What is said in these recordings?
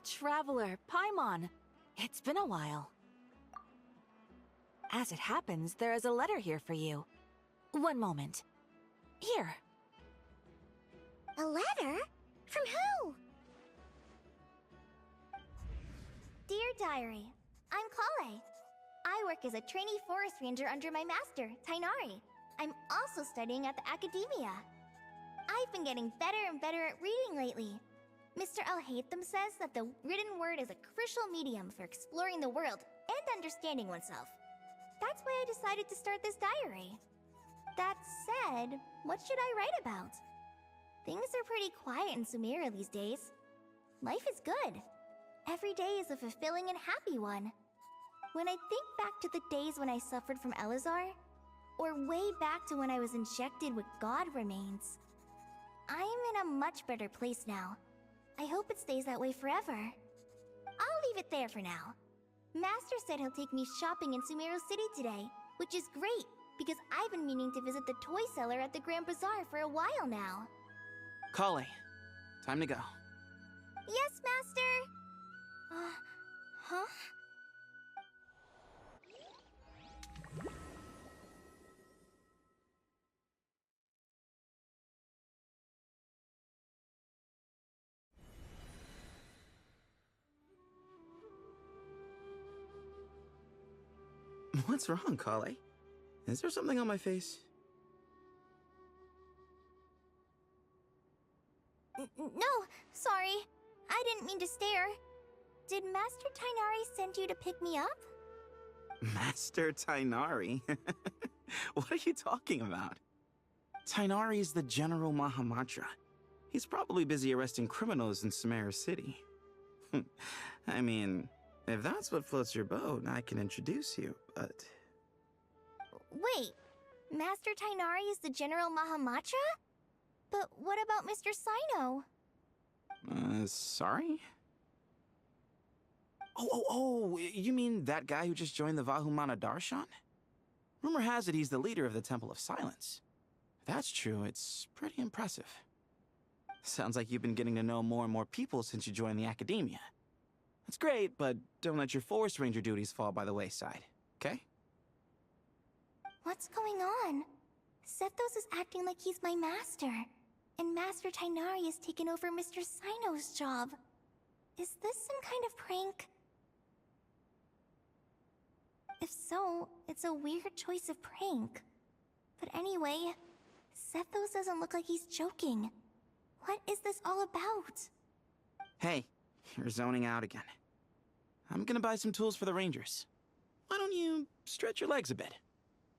Traveler, Paimon. It's been a while. As it happens, there is a letter here for you. One moment. Here. A letter? From who? Dear Diary, I'm Kale. I work as a trainee forest ranger under my master, Tainari. I'm also studying at the academia. I've been getting better and better at reading lately. Mr. Alhaitham says that the written word is a crucial medium for exploring the world and understanding oneself. That's why I decided to start this diary. That said, what should I write about? Things are pretty quiet in Sumeria these days. Life is good. Every day is a fulfilling and happy one. When I think back to the days when I suffered from Elazar, or way back to when I was injected with God remains, I'm in a much better place now. I hope it stays that way forever. I'll leave it there for now. Master said he'll take me shopping in Sumeru City today, which is great, because I've been meaning to visit the toy seller at the Grand Bazaar for a while now. Kale, time to go. Yes, Master! Huh? What's wrong, Kale? Is there something on my face? No, sorry. I didn't mean to stare. Did Master Tainari send you to pick me up? Master Tainari? What are you talking about? Tainari is the General Mahamatra. He's probably busy arresting criminals in Sumeru City. I mean, if that's what floats your boat, I can introduce you, but... Wait, Master Tainari is the General Mahamatra? But what about Mr. Sino? Sorry? Oh, you mean that guy who just joined the Vahumana Darshan? Rumor has it he's the leader of the Temple of Silence. If that's true, it's pretty impressive. Sounds like you've been getting to know more and more people since you joined the academia. That's great, but don't let your forest ranger duties fall by the wayside, okay? What's going on? Sethos is acting like he's my master, and Master Tainari has taken over Mr. Sino's job. Is this some kind of prank? If so, it's a weird choice of prank. But anyway, Sethos doesn't look like he's joking. What is this all about? Hey, you're zoning out again. I'm gonna buy some tools for the rangers. Why don't you stretch your legs a bit?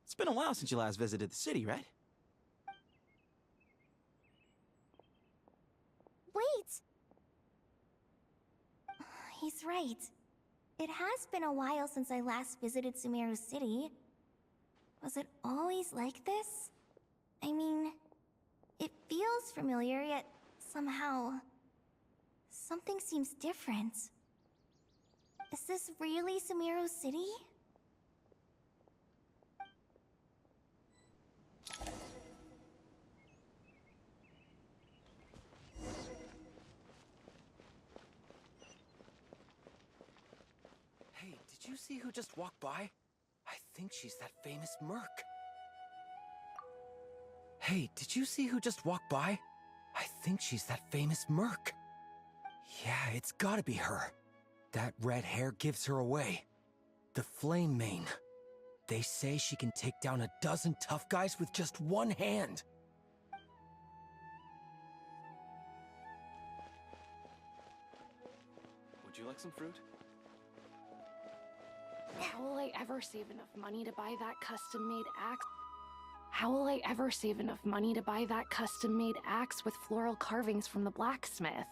It's been a while since you last visited the city, right? Wait! He's right. It has been a while since I last visited Sumeru City. Was it always like this? I mean, it feels familiar, yet somehow... something seems different. Is this really Sumeru City? Hey, did you see who just walked by? I think she's that famous merc. Hey, did you see who just walked by? I think she's that famous merc. Yeah, it's gotta be her. That red hair gives her away. The Flame Mane. They say she can take down a dozen tough guys with just one hand. Would you like some fruit? How will I ever save enough money to buy that custom-made axe? How will I ever save enough money to buy that custom-made axe with floral carvings from the blacksmith?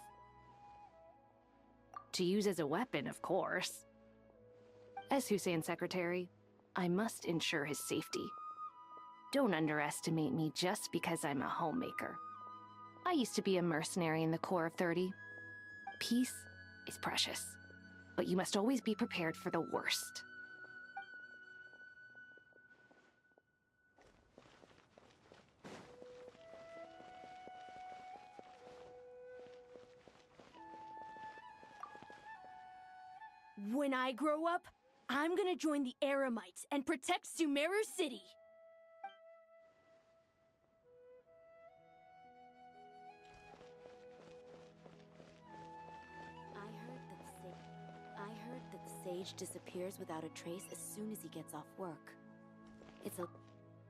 To use as a weapon, of course. As Hussein's secretary, I must ensure his safety. Don't underestimate me just because I'm a homemaker. I used to be a mercenary in the Corps of 30. Peace is precious, but you must always be prepared for the worst. When I grow up, I'm gonna join the Eremites and protect Sumeru City. I heard that the sage disappears without a trace as soon as he gets off work.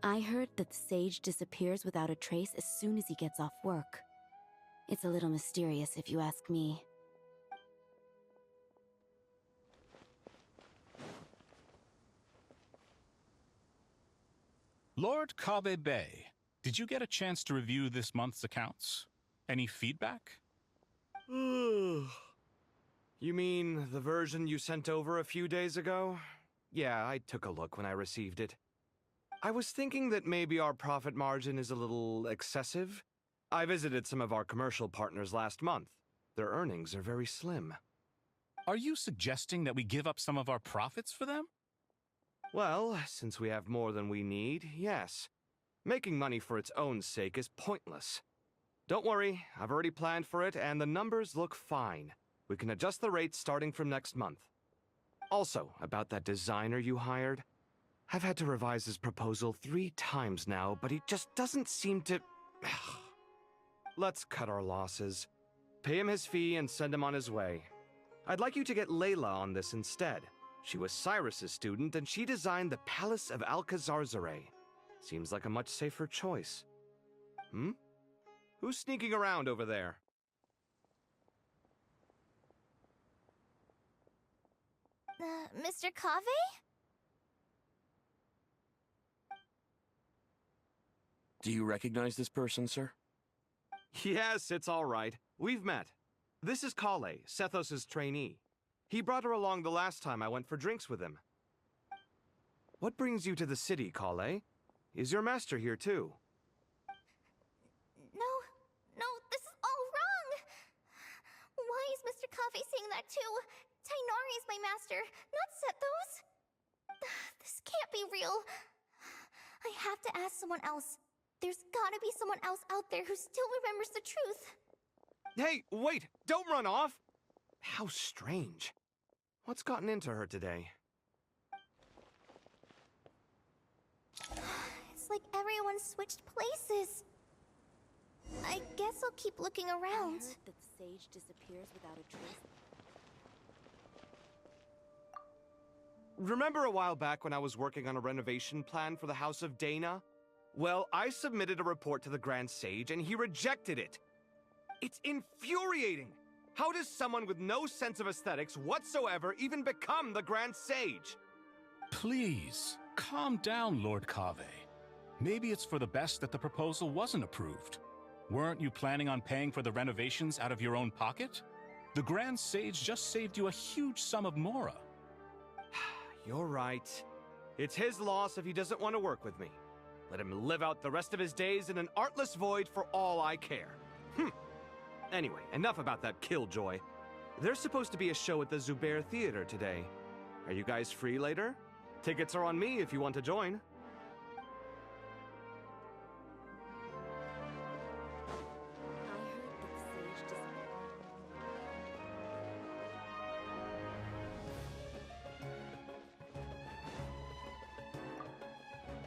I heard that the sage disappears without a trace as soon as he gets off work. It's a little mysterious if you ask me. Lord Kabe Bay, did you get a chance to review this month's accounts? Any feedback? You mean the version you sent over a few days ago? Yeah, I took a look when I received it. I was thinking that maybe our profit margin is a little excessive. I visited some of our commercial partners last month. Their earnings are very slim. Are you suggesting that we give up some of our profits for them? Well, since we have more than we need, yes. Making money for its own sake is pointless. Don't worry, I've already planned for it, and the numbers look fine. We can adjust the rates starting from next month. Also, about that designer you hired, I've had to revise his proposal 3 times now, but he just doesn't seem to... Let's cut our losses. Pay him his fee and send him on his way. I'd like you to get Layla on this instead. She was Cyrus's student, and she designed the Palace of Alcazarzare. Seems like a much safer choice. Who's sneaking around over there? Mr. Kave? Do you recognize this person, sir? Yes, it's all right. We've met. This is Kale, Sethos' trainee. He brought her along the last time I went for drinks with him. What brings you to the city, Kale? Is your master here too? No, this is all wrong! Why is Mr. Kave saying that too? Tainari is my master, not Sethos! This can't be real. I have to ask someone else. There's gotta be someone else out there who still remembers the truth. Hey, wait! Don't run off! How strange. What's gotten into her today? It's like everyone switched places. I guess I'll keep looking around. I heard that the sage disappears without a trace. Remember a while back when I was working on a renovation plan for the House of Dana? Well, I submitted a report to the Grand Sage and he rejected it. It's infuriating! How does someone with no sense of aesthetics whatsoever even become the Grand Sage? Please, calm down, Lord Kave. Maybe it's for the best that the proposal wasn't approved. Weren't you planning on paying for the renovations out of your own pocket? The Grand Sage just saved you a huge sum of mora. You're right. It's his loss if he doesn't want to work with me. Let him live out the rest of his days in an artless void for all I care. Anyway, enough about that killjoy. There's supposed to be a show at the Zubair Theater today. Are you guys free later? Tickets are on me if you want to join.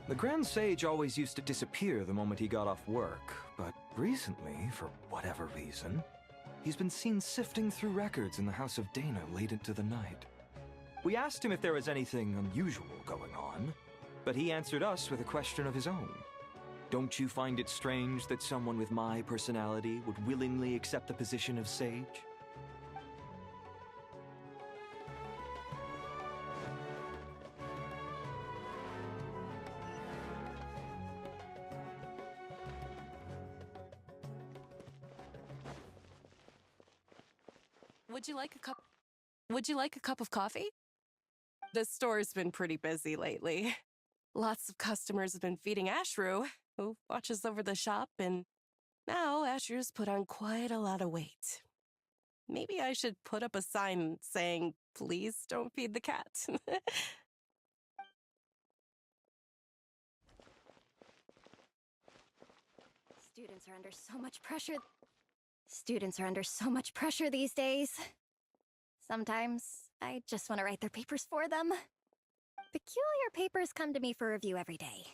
The Grand Sage always used to disappear the moment he got off work, but recently, for whatever reason, he's been seen sifting through records in the House of Dana late into the night. We asked him if there was anything unusual going on, but he answered us with a question of his own. Don't you find it strange that someone with my personality would willingly accept the position of sage? Would you like a cup of coffee? The store's been pretty busy lately. Lots of customers have been feeding Ashru, who watches over the shop, and now Ashru's put on quite a lot of weight. Maybe I should put up a sign saying, "Please don't feed the cat." Students are under so much pressure. Students are under so much pressure these days. Sometimes I just want to write their papers for them. Peculiar papers come to me for review every day.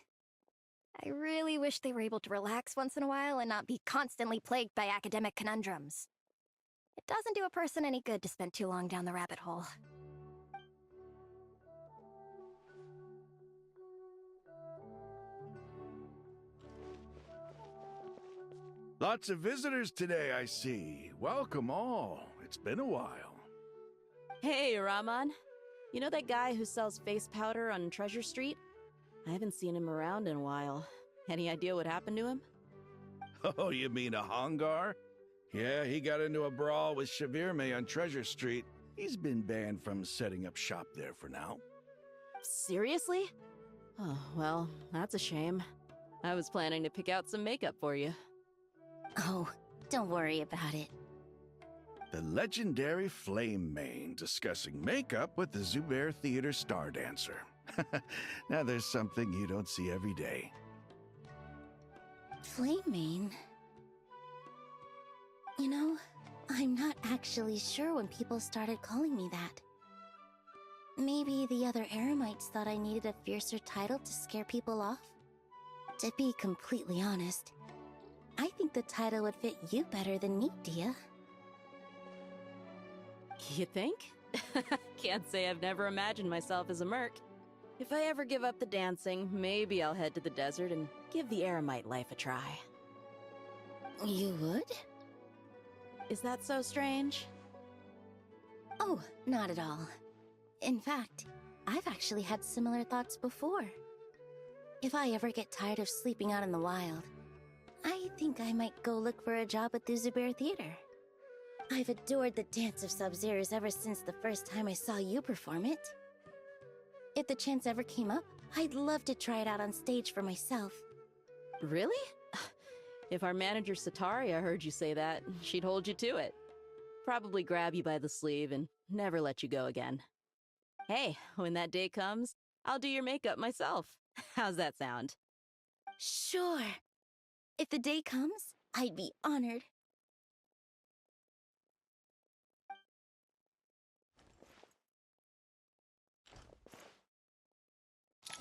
I really wish they were able to relax once in a while and not be constantly plagued by academic conundrums. It doesn't do a person any good to spend too long down the rabbit hole. Lots of visitors today, I see. Welcome all. It's been a while. Hey, Rahman. You know that guy who sells face powder on Treasure Street? I haven't seen him around in a while. Any idea what happened to him? Oh, you mean a Hongar? Yeah, he got into a brawl with Shavirme on Treasure Street. He's been banned from setting up shop there for now. Seriously? Oh, well, that's a shame. I was planning to pick out some makeup for you. Oh, don't worry about it. The legendary Flame Mane discussing makeup with the Zubair Theater star dancer. Now there's something you don't see every day. Flame Mane? You know, I'm not actually sure when people started calling me that. Maybe the other Eremites thought I needed a fiercer title to scare people off? To be completely honest, I think the title would fit you better than me, Dia. You think? Can't say I've never imagined myself as a merc. If I ever give up the dancing, maybe I'll head to the desert and give the Eremite life a try. You would? Is that so strange? Oh, not at all. In fact, I've actually had similar thoughts before. If I ever get tired of sleeping out in the wild, I think I might go look for a job at the Zubair Theater. I've adored the dance of Sub-Zeros ever since the first time I saw you perform it. If the chance ever came up, I'd love to try it out on stage for myself. Really? If our manager Sataria heard you say that, she'd hold you to it. Probably grab you by the sleeve and never let you go again. Hey, when that day comes, I'll do your makeup myself. How's that sound? Sure. If the day comes, I'd be honored.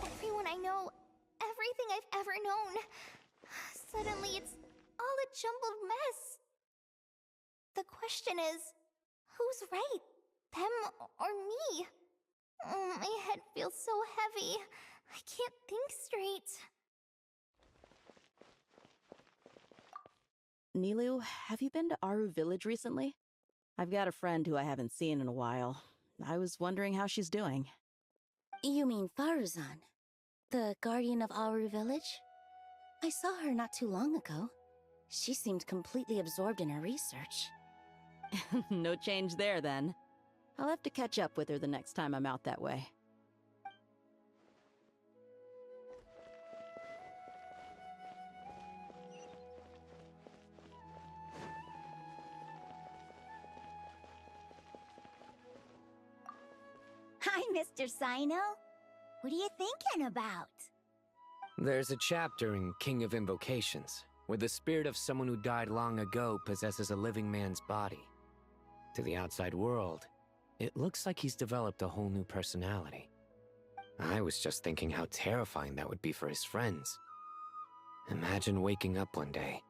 Everyone I know, everything I've ever known. Suddenly it's all a jumbled mess. The question is, who's right? Them or me? My head feels so heavy. I can't think straight. Nilu, have you been to Aru Village recently? I've got a friend who I haven't seen in a while. I was wondering how she's doing. You mean Faruzan, the guardian of Aru Village? I saw her not too long ago. She seemed completely absorbed in her research. No change there, then. I'll have to catch up with her the next time I'm out that way. Hi, Mr. Sino. What are you thinking about? There's a chapter in King of Invocations, where the spirit of someone who died long ago possesses a living man's body. To the outside world, it looks like he's developed a whole new personality. I was just thinking how terrifying that would be for his friends. Imagine waking up one day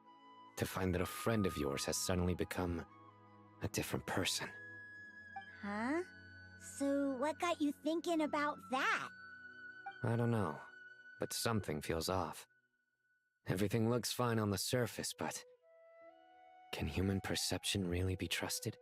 to find that a friend of yours has suddenly become a different person. Huh? So what got you thinking about that? I don't know, but something feels off. Everything looks fine on the surface, but can human perception really be trusted?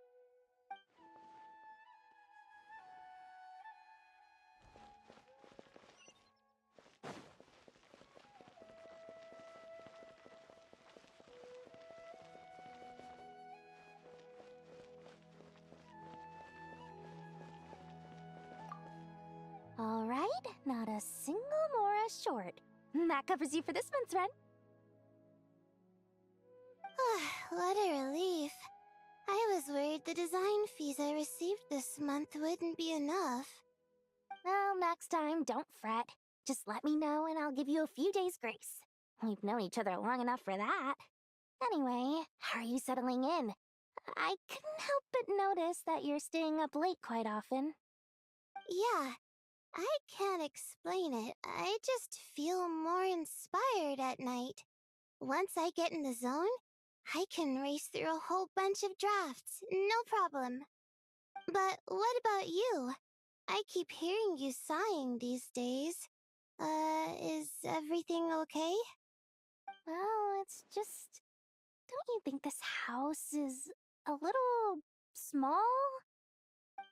All right, not a single Mora short. That covers you for this month's rent. What a relief. I was worried the design fees I received this month wouldn't be enough. Well, next time, don't fret. Just let me know and I'll give you a few days' grace. We've known each other long enough for that. Anyway, how are you settling in? I couldn't help but notice that you're staying up late quite often. Yeah, I can't explain it. I just feel more inspired at night. Once I get in the zone, I can race through a whole bunch of drafts, no problem. But what about you? I keep hearing you sighing these days. Is everything okay? Well, it's just... Don't you think this house is a little small?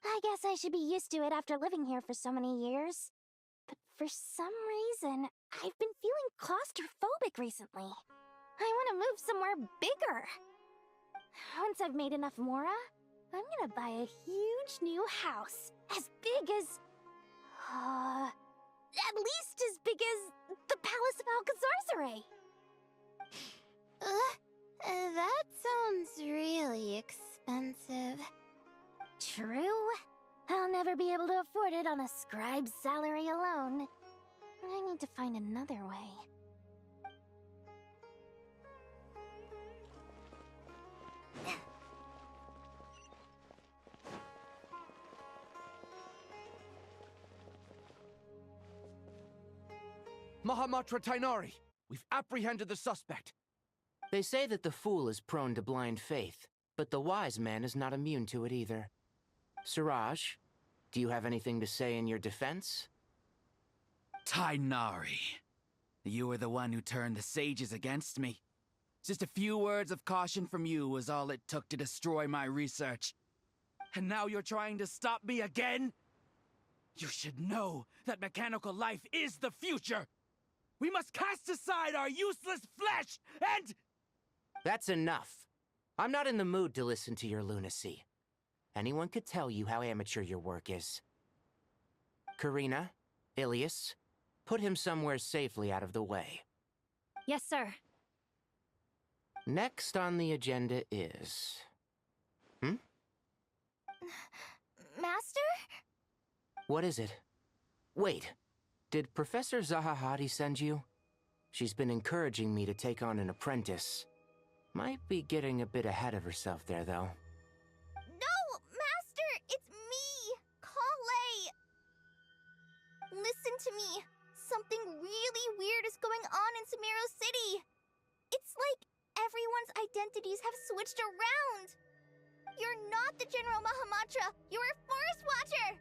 I guess I should be used to it after living here for so many years. But for some reason, I've been feeling claustrophobic recently. I want to move somewhere bigger. Once I've made enough Mora, I'm gonna buy a huge new house. As big as... at least as big as the Palace of Alcazarzaray. That sounds really expensive. True. I'll never be able to afford it on a scribe's salary alone. I need to find another way. Mahamatra Tainari, we've apprehended the suspect. They say that the fool is prone to blind faith, but the wise man is not immune to it either. Siraj, do you have anything to say in your defense? Tainari, you were the one who turned the sages against me. Just a few words of caution from you was all it took to destroy my research. And now you're trying to stop me again? You should know that mechanical life is the future! We must cast aside our useless flesh and... That's enough. I'm not in the mood to listen to your lunacy. Anyone could tell you how amateur your work is. Karina, Ilias, put him somewhere safely out of the way. Yes, sir. Next on the agenda is... Master? What is it? Wait, did Professor Zahahati send you? She's been encouraging me to take on an apprentice. Might be getting a bit ahead of herself there, though. No, Master! It's me! Kale! Listen to me. Something really weird is going on in Sumeru City. It's like everyone's identities have switched around. You're not the General Mahamatra. You're a Forest Watcher.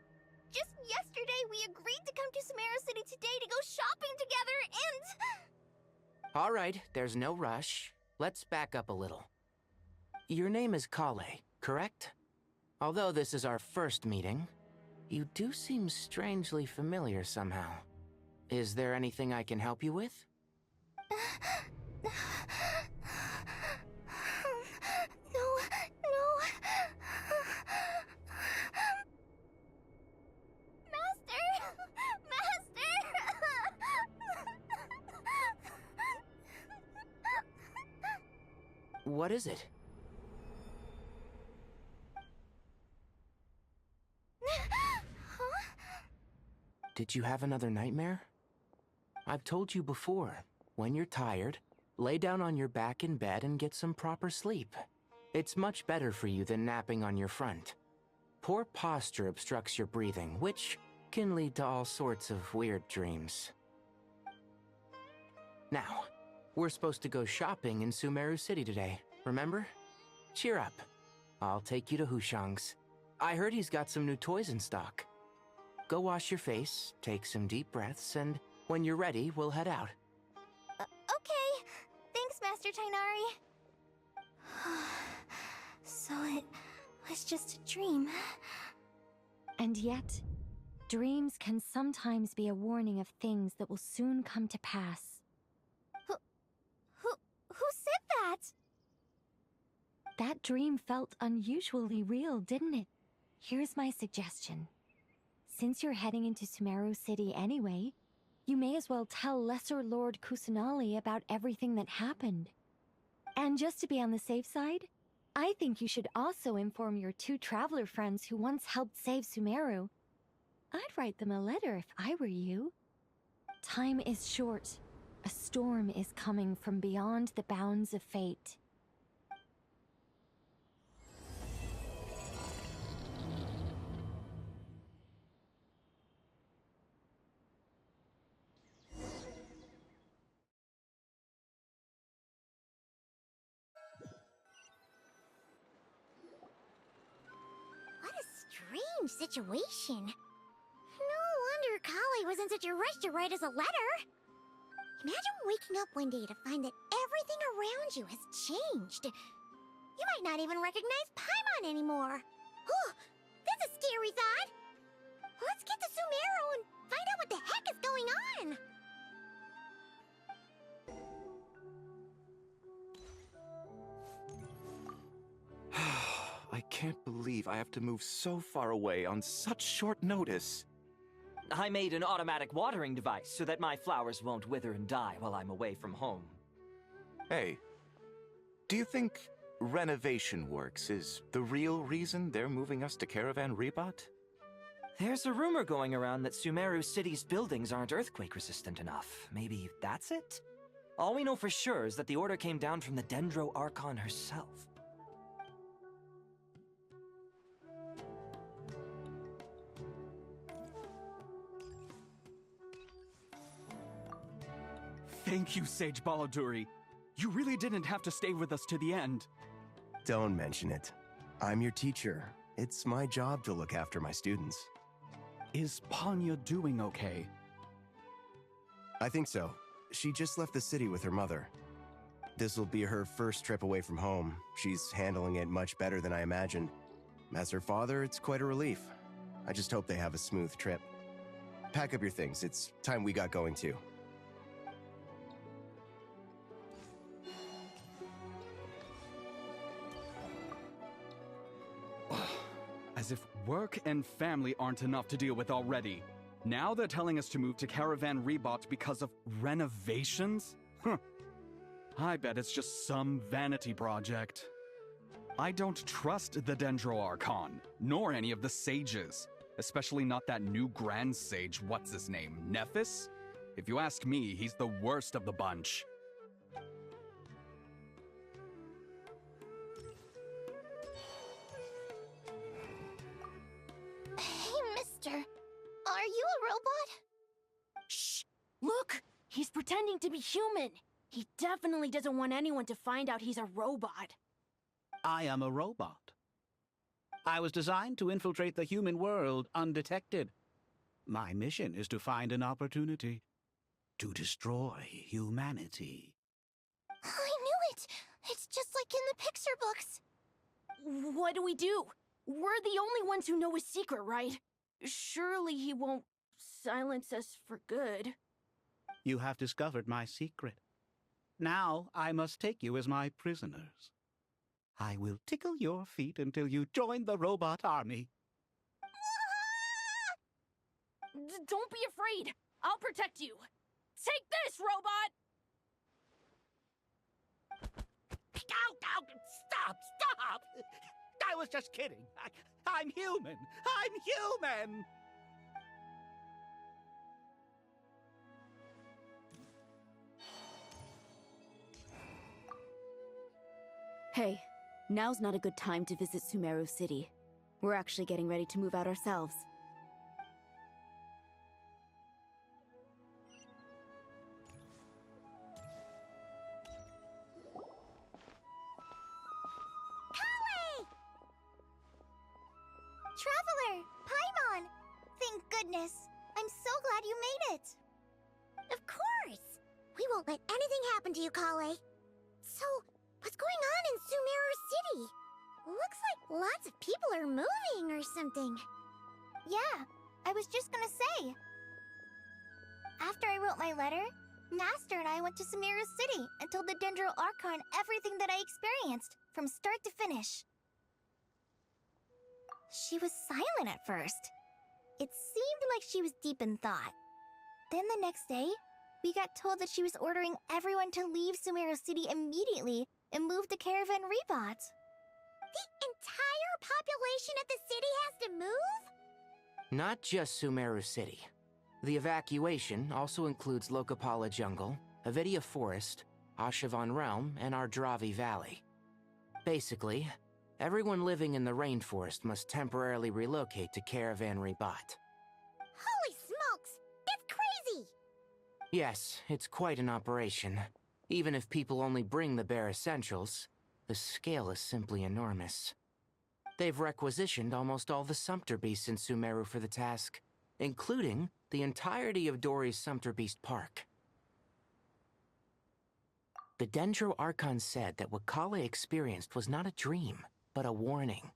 Just yesterday, we agreed to come to Sumeru City today to go shopping together, and... All right, there's no rush. Let's back up a little. Your name is Kale, correct? Although this is our first meeting, you do seem strangely familiar somehow. Is there anything I can help you with? No. What is it? Did you have another nightmare? I've told you before, when you're tired, lay down on your back in bed and get some proper sleep. It's much better for you than napping on your front. Poor posture obstructs your breathing, which can lead to all sorts of weird dreams. Now, we're supposed to go shopping in Sumeru City today, remember? Cheer up. I'll take you to Hushang's. I heard he's got some new toys in stock. Go wash your face, take some deep breaths, and when you're ready, we'll head out. Okay. Thanks, Master Tainari. So it was just a dream. And yet, dreams can sometimes be a warning of things that will soon come to pass. Who said that? That dream felt unusually real, didn't it? Here's my suggestion. Since you're heading into Sumeru City anyway, you may as well tell Lesser Lord Kusanali about everything that happened. And just to be on the safe side, I think you should also inform your 2 traveler friends who once helped save Sumeru. I'd write them a letter if I were you. Time is short. A storm is coming from beyond the bounds of fate. strange situation. No wonder Kale was in such a rush to write us a letter. Imagine waking up one day to find that everything around you has changed. You might not even recognize Paimon anymore. Oh, that's a scary thought. Let's get to Sumeru and find out what the heck is going on. I can't believe I have to move so far away on such short notice. I made an automatic watering device so that my flowers won't wither and die while I'm away from home. Hey, do you think renovation works is the real reason they're moving us to Caravan Rebot? There's a rumor going around that Sumeru City's buildings aren't earthquake-resistant enough. Maybe that's it? All we know for sure is that the order came down from the Dendro Archon herself. Thank you, Sage Baladuri. You really didn't have to stay with us to the end. Don't mention it. I'm your teacher. It's my job to look after my students. Is Panya doing okay? I think so. She just left the city with her mother. This'll be her first trip away from home. She's handling it much better than I imagined. As her father, it's quite a relief. I just hope they have a smooth trip. Pack up your things. It's time we got going too. As if work and family aren't enough to deal with already. Now they're telling us to move to Caravan Rebot because of renovations? Huh. I bet it's just some vanity project. I don't trust the Dendro Archon, nor any of the sages. Especially not that new Grand Sage, what's his name, Nephis? If you ask me, he's the worst of the bunch. Are you a robot? Shh! Look! He's pretending to be human! He definitely doesn't want anyone to find out he's a robot. I am a robot. I was designed to infiltrate the human world undetected. My mission is to find an opportunity to destroy humanity. I knew it! It's just like in the picture books. What do we do? We're the only ones who know his secret, right? Surely he won't silence us for good. You have discovered my secret. Now I must take you as my prisoners. I will tickle your feet until you join the robot army. Don't be afraid! I'll protect you! Take this, robot! Ow, ow, stop, stop! I was just kidding. I'm human. I'm human! Hey, now's not a good time to visit Sumeru City. We're actually getting ready to move out ourselves. Traveler! Paimon! Thank goodness! I'm so glad you made it! Of course! We won't let anything happen to you, Kale. So, what's going on in Sumeru City? Looks like lots of people are moving or something. Yeah, I was just gonna say. After I wrote my letter, Master and I went to Sumeru City and told the Dendro Archon everything that I experienced, from start to finish. She was silent at first. It seemed like she was deep in thought. Then the next day, we got told that she was ordering everyone to leave Sumeru City immediately and move to Caravan Rebot. The entire population of the city has to move? Not just Sumeru City. The evacuation also includes Lokapala Jungle, Avidia Forest, Ashavan Realm, and Ardravi Valley. Basically, everyone living in the rainforest must temporarily relocate to Caravan Rebot. Holy smokes! That's crazy! Yes, it's quite an operation. Even if people only bring the bare essentials, the scale is simply enormous. They've requisitioned almost all the Sumpter Beasts in Sumeru for the task, including the entirety of Dory's Sumpter Beast Park. The Dendro Archon said that what Kale experienced was not a dream, but a warning.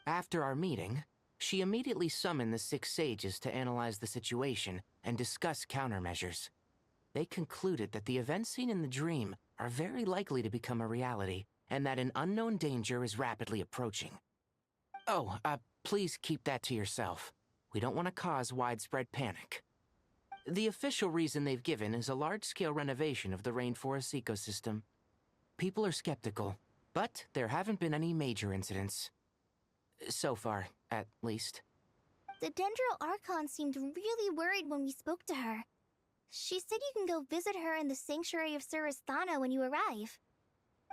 After our meeting, she immediately summoned the 6 sages to analyze the situation and discuss countermeasures. They concluded that the events seen in the dream are very likely to become a reality, and that an unknown danger is rapidly approaching. Oh, please keep that to yourself. We don't want to cause widespread panic. The official reason they've given is a large-scale renovation of the rainforest ecosystem. People are skeptical, but there haven't been any major incidents. So far, at least. The Dendro Archon seemed really worried when we spoke to her. She said you can go visit her in the Sanctuary of Surasthana when you arrive.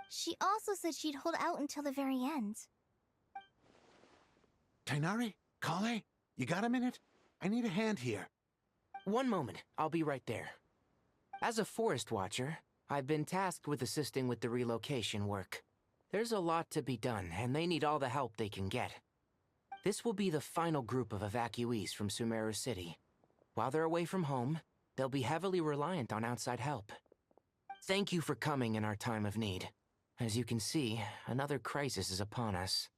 She also said she'd hold out until the very end. Tighnari? Kale? You got a minute? I need a hand here. One moment, I'll be right there. As a forest watcher, I've been tasked with assisting with the relocation work. There's a lot to be done, and they need all the help they can get. This will be the final group of evacuees from Sumeru City. While they're away from home, they'll be heavily reliant on outside help. Thank you for coming in our time of need. As you can see, another crisis is upon us.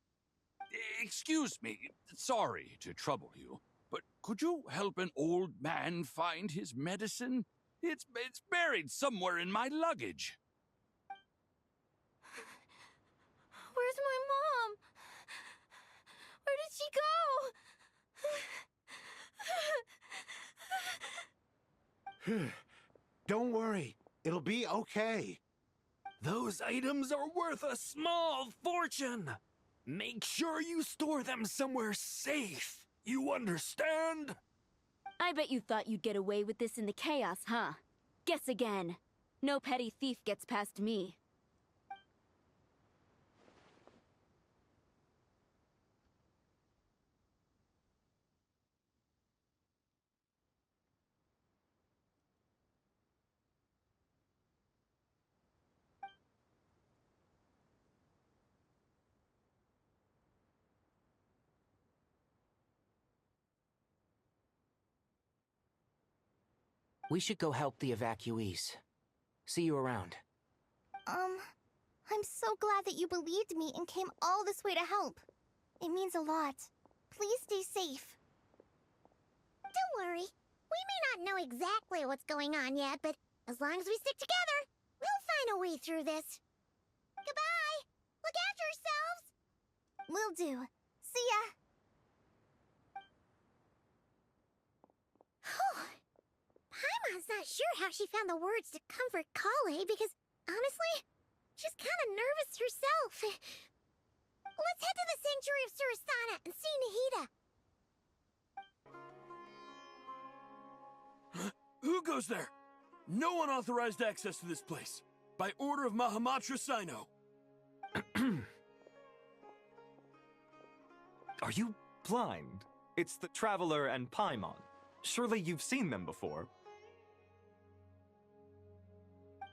Excuse me, sorry to trouble you, but could you help an old man find his medicine? It's buried somewhere in my luggage. Where's my mom? Where did she go? Don't worry, it'll be okay. Those items are worth a small fortune. Make sure you store them somewhere safe. You understand? I bet you thought you'd get away with this in the chaos, huh? Guess again. No petty thief gets past me. We should go help the evacuees. See you around. I'm so glad that you believed me and came all this way to help. It means a lot. Please stay safe. Don't worry. We may not know exactly what's going on yet, but as long as we stick together, we'll find a way through this. Goodbye! Look after yourselves! Will do. See ya! Paimon's not sure how she found the words to comfort Kale because, honestly, she's kind of nervous herself. Let's head to the Sanctuary of Surasthana and see Nahida. Who goes there? No unauthorized access to this place. By order of Mahamatra Sino. Are you blind? It's the Traveler and Paimon. Surely you've seen them before.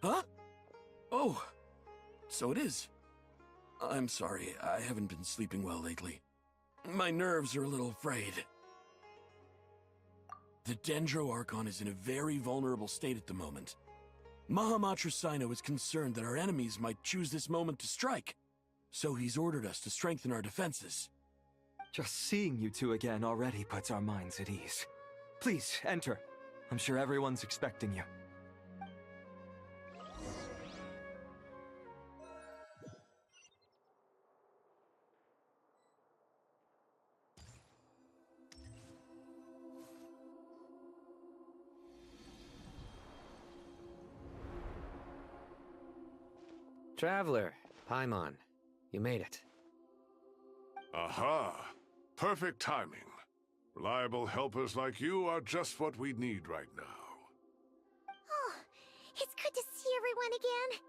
Huh? Oh, so it is. I'm sorry, I haven't been sleeping well lately. My nerves are a little frayed. The Dendro Archon is in a very vulnerable state at the moment. Mahamatra Sino is concerned that our enemies might choose this moment to strike, so he's ordered us to strengthen our defenses. Just seeing you two again already puts our minds at ease. Please, enter. I'm sure everyone's expecting you. Traveler, Paimon, you made it. Aha! Perfect timing. Reliable helpers like you are just what we need right now. Oh, it's good to see everyone again.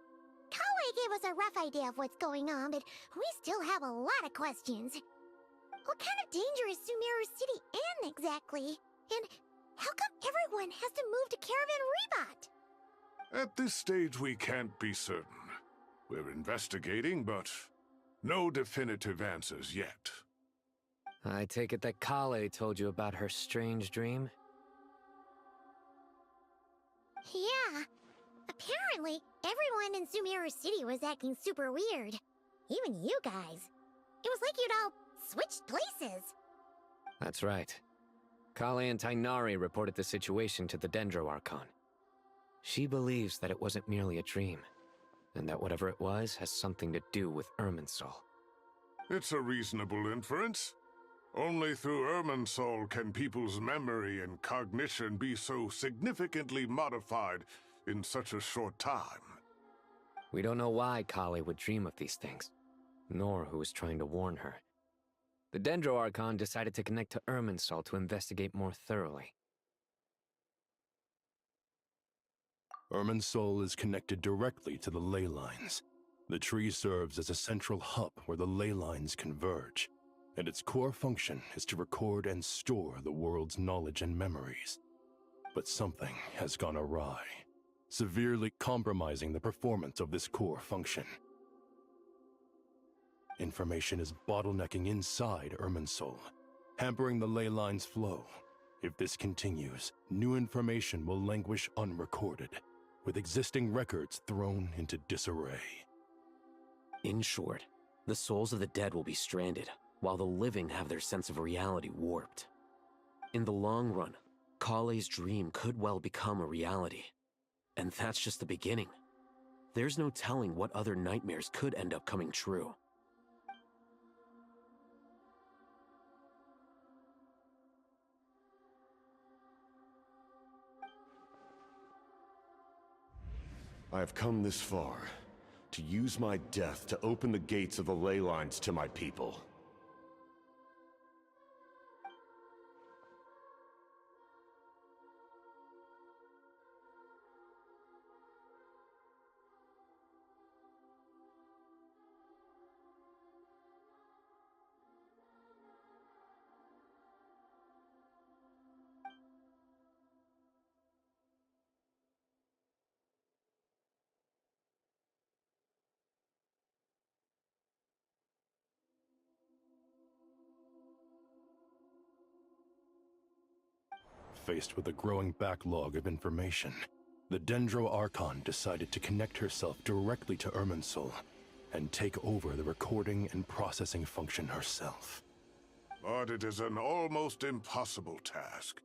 Kale gave us a rough idea of what's going on, but we still have a lot of questions. What kind of danger is Sumeru City in exactly? And how come everyone has to move to Caravan Rebot? At this stage, we can't be certain. We're investigating, but No definitive answers yet. I take it that Kale told you about her strange dream? Yeah. Apparently, everyone in Sumeru City was acting super weird. Even you guys. It was like you'd all switched places. That's right. Kale and Tainari reported the situation to the Dendro Archon. She believes that it wasn't merely a dream, and that whatever it was has something to do with Irminsul. It's a reasonable inference. Only through Irminsul can people's memory and cognition be so significantly modified in such a short time. We don't know why Kale would dream of these things, nor who was trying to warn her. The Dendro Archon decided to connect to Irminsul to investigate more thoroughly. Irminsul is connected directly to the ley lines. The tree serves as a central hub where the ley lines converge, and its core function is to record and store the world's knowledge and memories. But something has gone awry, severely compromising the performance of this core function. Information is bottlenecking inside Irminsul, hampering the ley line's flow. If this continues, new information will languish unrecorded, with existing records thrown into disarray. In short, the souls of the dead will be stranded, while the living have their sense of reality warped. In the long run, Kale's dream could well become a reality. And that's just the beginning. There's no telling what other nightmares could end up coming true. I have come this far, to use my death to open the gates of the ley lines to my people. Faced with a growing backlog of information, the Dendro Archon decided to connect herself directly to Irminsul and take over the recording and processing function herself. But it is an almost impossible task.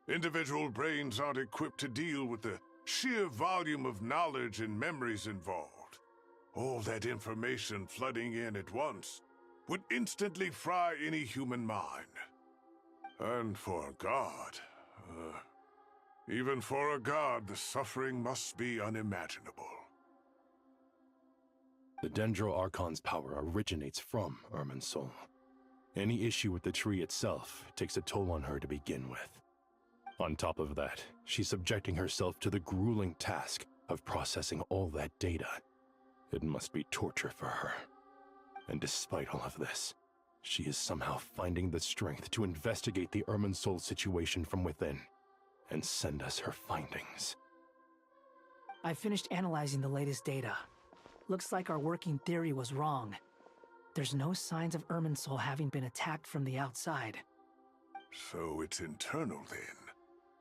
Individual brains aren't equipped to deal with the sheer volume of knowledge and memories involved. All that information flooding in at once would instantly fry any human mind. And for a god, even for a god, the suffering must be unimaginable. The Dendro Archon's power originates from Irminsul. Any issue with the tree itself takes a toll on her to begin with. On top of that, she's subjecting herself to the grueling task of processing all that data. It must be torture for her. And despite all of this, she is somehow finding the strength to investigate the Irminsul situation from within and send us her findings. I finished analyzing the latest data. Looks like our working theory was wrong. There's no signs of Irminsul having been attacked from the outside. So it's internal then?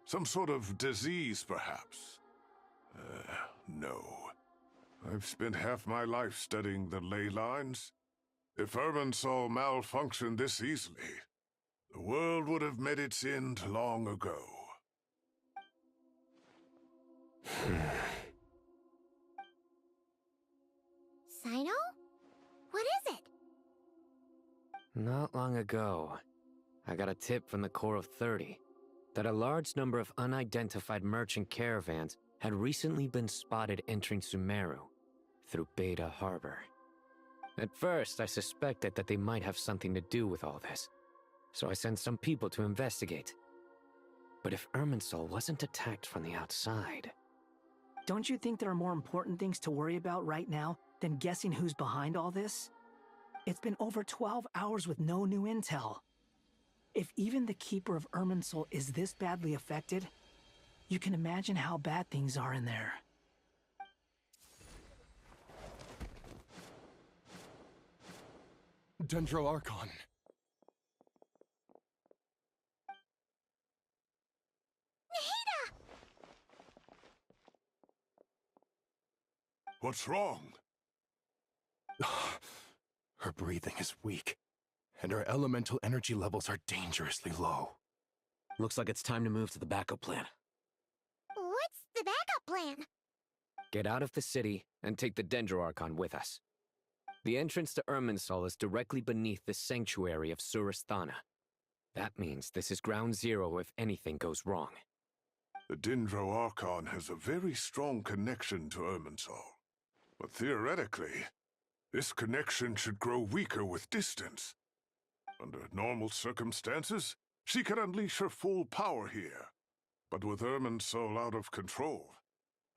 Some sort of disease, perhaps? No. I've spent half my life studying the ley lines. If Irminsul malfunctioned this easily, the world would have met its end long ago. Sino? What is it? Not long ago, I got a tip from the Core of 30 that a large number of unidentified merchant caravans had recently been spotted entering Sumeru through Beta Harbor. At first, I suspected that they might have something to do with all this, so I sent some people to investigate. But if Irminsul wasn't attacked from the outside... Don't you think there are more important things to worry about right now than guessing who's behind all this? It's been over 12 hours with no new intel. If even the Keeper of Irminsul is this badly affected, you can imagine how bad things are in there. Dendro Archon. What's wrong? Her breathing is weak, and her elemental energy levels are dangerously low. Looks like it's time to move to the backup plan. What's the backup plan? Get out of the city and take the Dendro Archon with us. The entrance to Irminsul is directly beneath the sanctuary of Surasthana. That means this is ground zero if anything goes wrong. The Dendro Archon has a very strong connection to Irminsul. But theoretically, this connection should grow weaker with distance. Under normal circumstances, she could unleash her full power here. But with Irminsul out of control,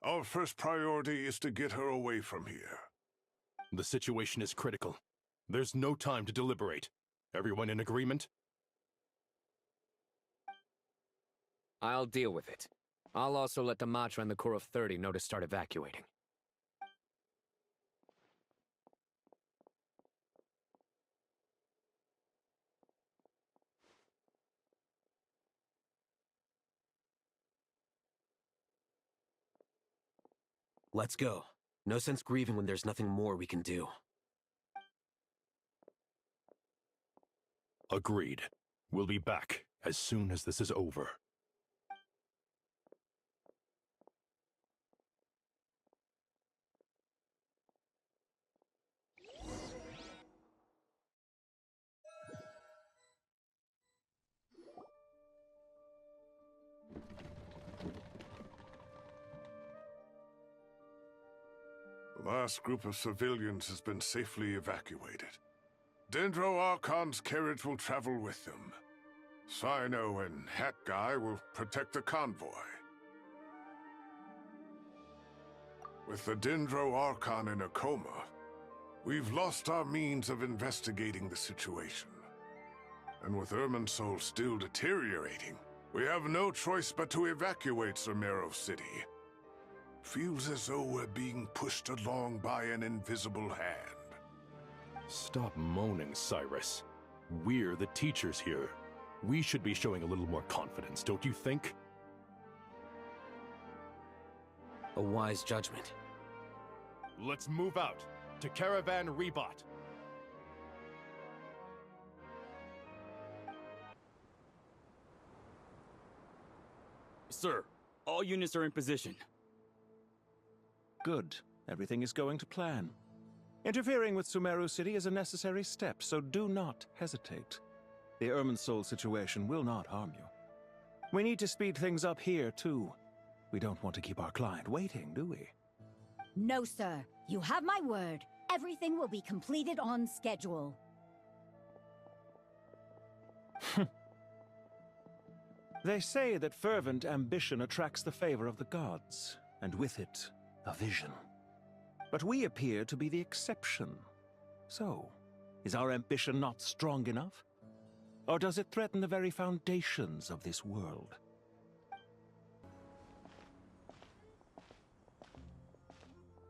our first priority is to get her away from here. The situation is critical. There's no time to deliberate. Everyone in agreement? I'll deal with it. I'll also let the Matra and the Core of 30 know to start evacuating. Let's go. No sense grieving when there's nothing more we can do. Agreed. We'll be back as soon as this is over. The last group of civilians has been safely evacuated. Dendro Archon's carriage will travel with them. Sino and Hat Guy will protect the convoy. With the Dendro Archon in a coma, we've lost our means of investigating the situation. And with Irminsul still deteriorating, we have no choice but to evacuate Sumeru City. Feels as though we're being pushed along by an invisible hand. Stop moaning, Cyrus. We're the teachers here. We should be showing a little more confidence, don't you think? A wise judgment. Let's move out to Caravan Rebot. Sir, all units are in position. Good. Everything is going to plan. Interfering with Sumeru City is a necessary step, so do not hesitate. The Irminsul situation will not harm you. We need to speed things up here, too. We don't want to keep our client waiting, do we? No, sir. You have my word. Everything will be completed on schedule. They say that fervent ambition attracts the favor of the gods, and with it, a vision. But we appear to be the exception. So, is our ambition not strong enough? Or does it threaten the very foundations of this world?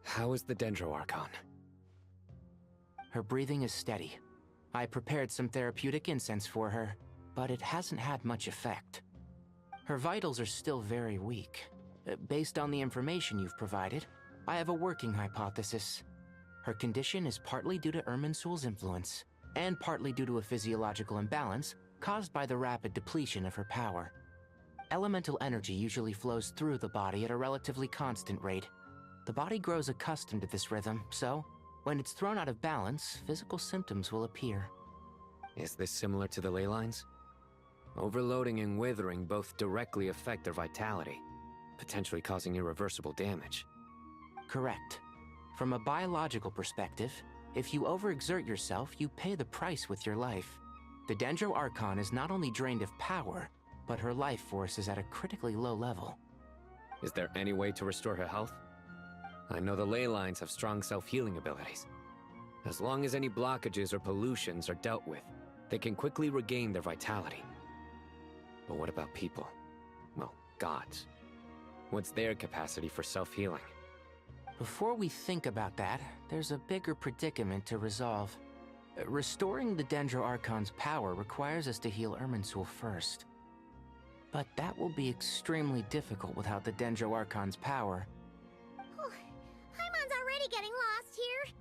How is the Dendro Archon? Her breathing is steady. I prepared some therapeutic incense for her, but it hasn't had much effect. Her vitals are still very weak. Based on the information you've provided, I have a working hypothesis. Her condition is partly due to Irminsul's influence, and partly due to a physiological imbalance caused by the rapid depletion of her power. Elemental energy usually flows through the body at a relatively constant rate. The body grows accustomed to this rhythm, so when it's thrown out of balance, physical symptoms will appear. Is this similar to the ley lines? Overloading and withering both directly affect their vitality, potentially causing irreversible damage. Correct. From a biological perspective, if you overexert yourself, you pay the price with your life. The Dendro Archon is not only drained of power, but her life force is at a critically low level. Is there any way to restore her health? I know the ley lines have strong self-healing abilities. As long as any blockages or pollutions are dealt with, they can quickly regain their vitality. But what about people? Well, gods. What's their capacity for self-healing? Before we think about that, there's a bigger predicament to resolve. Restoring the Dendro Archon's power requires us to heal Irminsul first. But that will be extremely difficult without the Dendro Archon's power. Paimon's already getting lost here.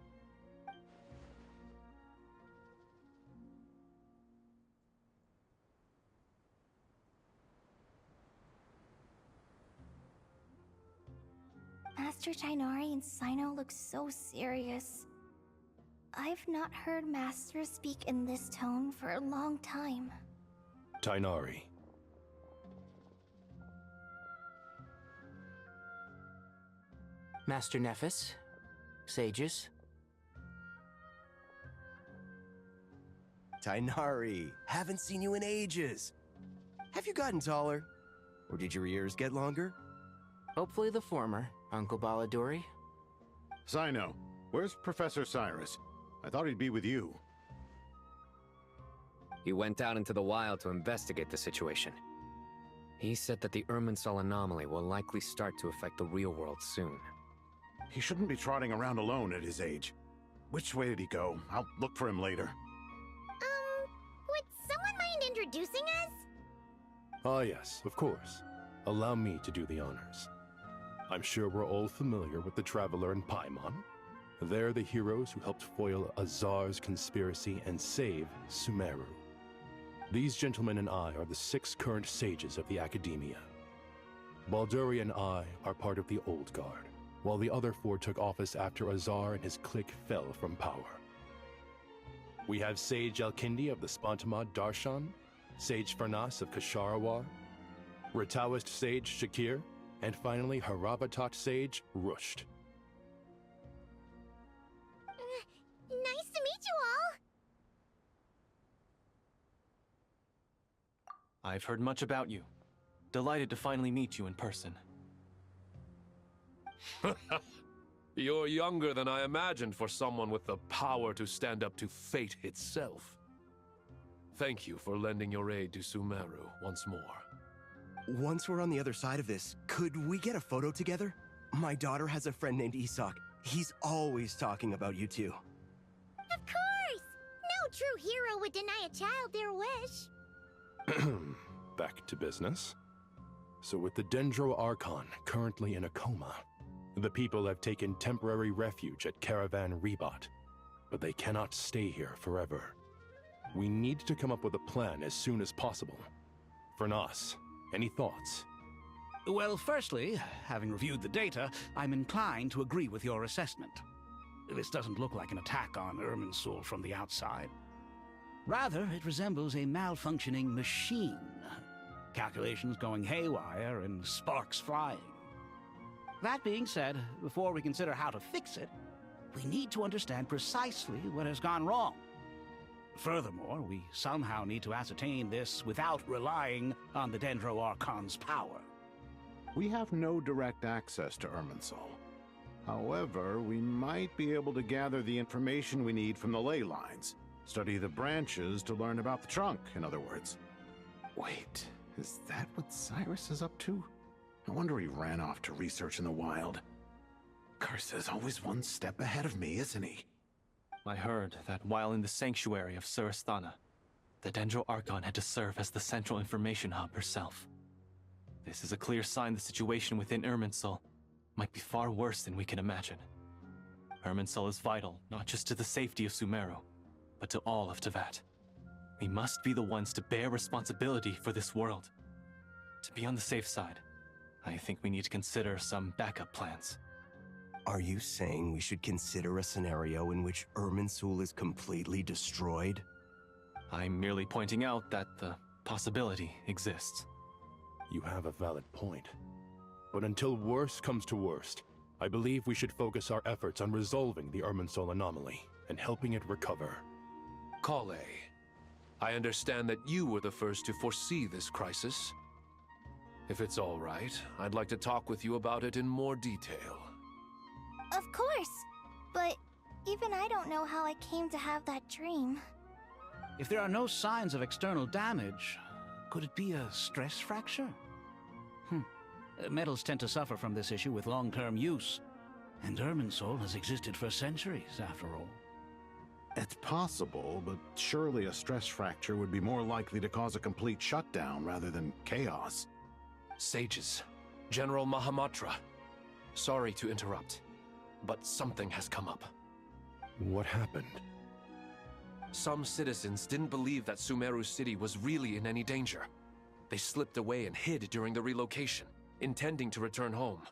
Master Tighnari and Sino look so serious. I've not heard Masters speak in this tone for a long time. Tighnari. Master Nephis? Sages? Tighnari, haven't seen you in ages. Have you gotten taller? Or did your ears get longer? Hopefully the former, Uncle Baladuri. Sino, where's Professor Cyrus? I thought he'd be with you. He went out into the wild to investigate the situation. He said that the Irminsul anomaly will likely start to affect the real world soon. He shouldn't be trotting around alone at his age. Which way did he go? I'll look for him later. Would someone mind introducing us? Ah yes, of course. Allow me to do the honors. I'm sure we're all familiar with the Traveler and Paimon. They're the heroes who helped foil Azar's conspiracy and save Sumeru. These gentlemen and I are the 6 current sages of the Academia. Balduri and I are part of the Old Guard, while the other 4 took office after Azar and his clique fell from power. We have Sage Elkindi of the Spantamad Darshan, Sage Farnas of Kasharawar, Rataoist Sage Shakir, and finally Haravatat Sage Rusht. Nice to meet you all! I've heard much about you. Delighted to finally meet you in person. You're younger than I imagined for someone with the power to stand up to fate itself. Thank you for lending your aid to Sumeru once more. Once we're on the other side of this, could we get a photo together? My daughter has a friend named Isak. He's always talking about you two. Of course! No true hero would deny a child their wish. Back to business. So with the Dendro Archon currently in a coma, the people have taken temporary refuge at Caravan Rebot, but they cannot stay here forever. We need to come up with a plan as soon as possible. Fernas, any thoughts? Well, firstly, having reviewed the data, I'm inclined to agree with your assessment. This doesn't look like an attack on Irminsul from the outside. Rather, it resembles a malfunctioning machine. Calculations going haywire and sparks flying. That being said, before we consider how to fix it, we need to understand precisely what has gone wrong. Furthermore, we somehow need to ascertain this without relying on the Dendro Archon's power. We have no direct access to Irminsul. However, we might be able to gather the information we need from the ley lines. Study the branches to learn about the trunk, in other words. Wait, is that what Cyrus is up to? No wonder he ran off to research in the wild. Curse's always one step ahead of me, isn't he? I heard that while in the sanctuary of Surasthana, the Dendro Archon had to serve as the central information hub herself. This is a clear sign the situation within Irminsul might be far worse than we can imagine. Irminsul is vital not just to the safety of Sumeru, but to all of Teyvat. We must be the ones to bear responsibility for this world. To be on the safe side, I think we need to consider some backup plans. Are you saying we should consider a scenario in which Irminsul is completely destroyed? I'm merely pointing out that the possibility exists. You have a valid point. But until worst comes to worst, I believe we should focus our efforts on resolving the Irminsul anomaly and helping it recover. Kale, I understand that you were the first to foresee this crisis. If it's all right, I'd like to talk with you about it in more detail. Of course, but even I don't know how I came to have that dream. If there are no signs of external damage, could it be a stress fracture? Metals tend to suffer from this issue with long-term use, and Irminsul has existed for centuries, after all. It's possible, but surely a stress fracture would be more likely to cause a complete shutdown rather than chaos. Sages, General Mahamatra. Sorry to interrupt, but something has come up. What happened? Some citizens didn't believe that Sumeru City was really in any danger. They slipped away and hid during the relocation, intending to return home.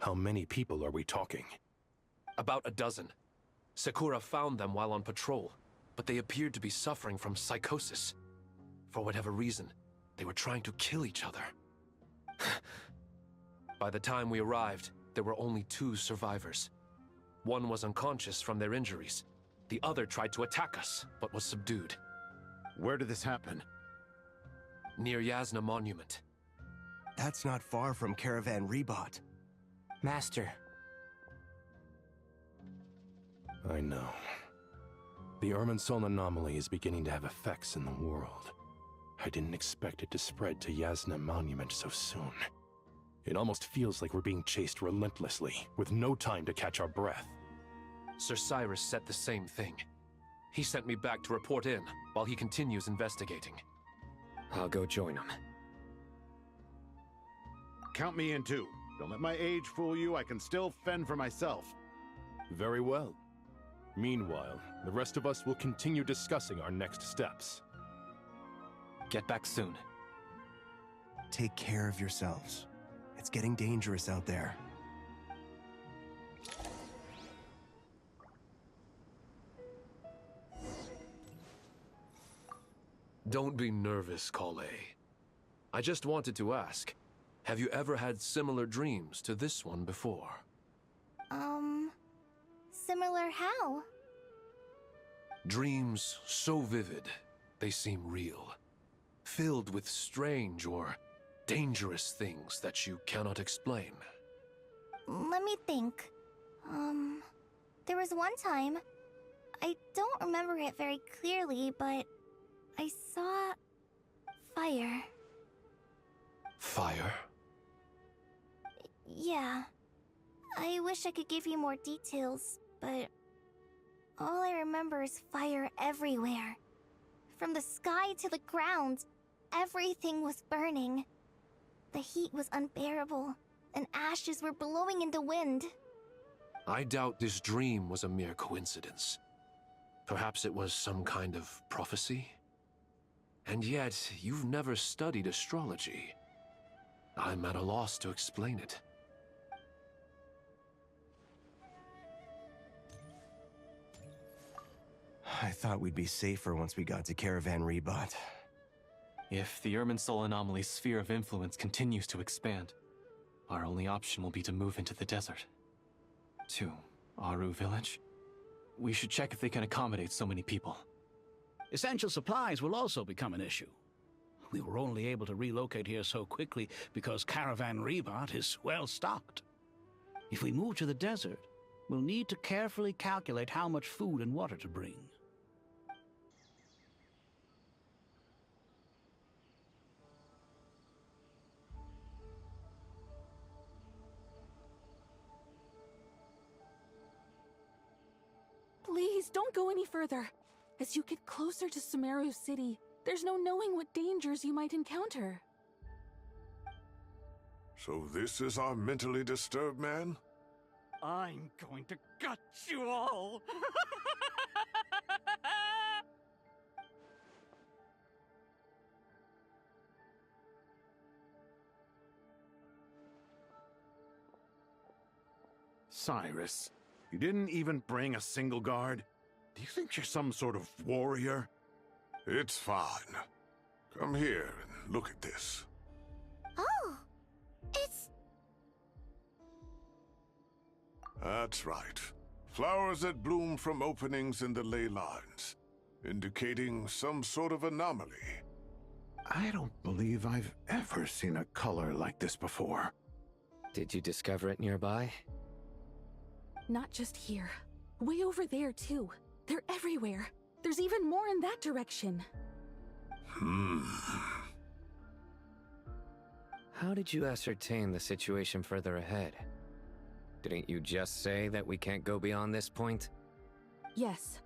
How many people are we talking? About a dozen. Sakura found them while on patrol, but they appeared to be suffering from psychosis. For whatever reason, they were trying to kill each other. By the time we arrived, there were only 2 survivors. One was unconscious from their injuries. The other tried to attack us, but was subdued. Where did this happen? Near Yasna Monument. That's not far from Caravan Rebot. Master. I know. The Irminsul anomaly is beginning to have effects in the world. I didn't expect it to spread to Yasna Monument so soon. It almost feels like we're being chased relentlessly, with no time to catch our breath. Sir Cyrus said the same thing. He sent me back to report in, while he continues investigating. I'll go join him. Count me in too. Don't let my age fool you, I can still fend for myself. Very well. Meanwhile, the rest of us will continue discussing our next steps. Get back soon. Take care of yourselves. It's getting dangerous out there. Don't be nervous, Kale. I just wanted to ask, have you ever had similar dreams to this one before? Similar how? Dreams so vivid, they seem real. Filled with strange or dangerous things that you cannot explain. Let me think. There was one time, I don't remember it very clearly, but I saw fire. Fire? Yeah. I wish I could give you more details, but all I remember is fire everywhere. From the sky to the ground, everything was burning. The heat was unbearable, and ashes were blowing in the wind. I doubt this dream was a mere coincidence. Perhaps it was some kind of prophecy? And yet, you've never studied astrology. I'm at a loss to explain it. I thought we'd be safer once we got to Caravan Rebot. If the Irminsul anomaly's sphere of influence continues to expand, our only option will be to move into the desert. To Aru Village? We should check if they can accommodate so many people. Essential supplies will also become an issue. We were only able to relocate here so quickly because Caravan Rebot is well stocked. If we move to the desert, we'll need to carefully calculate how much food and water to bring. Please, don't go any further. As you get closer to Sumeru City, there's no knowing what dangers you might encounter. So this is our mentally disturbed man? I'm going to gut you all! Cyrus, you didn't even bring a single guard? Do you think you're some sort of warrior? It's fine. Come here and look at this. Oh, it's... That's right. Flowers that bloom from openings in the ley lines, indicating some sort of anomaly. I don't believe I've ever seen a color like this before. Did you discover it nearby? Not just here. Way over there, too. They're everywhere. There's even more in that direction. How did you ascertain the situation further ahead? Didn't you just say that we can't go beyond this point? Yes.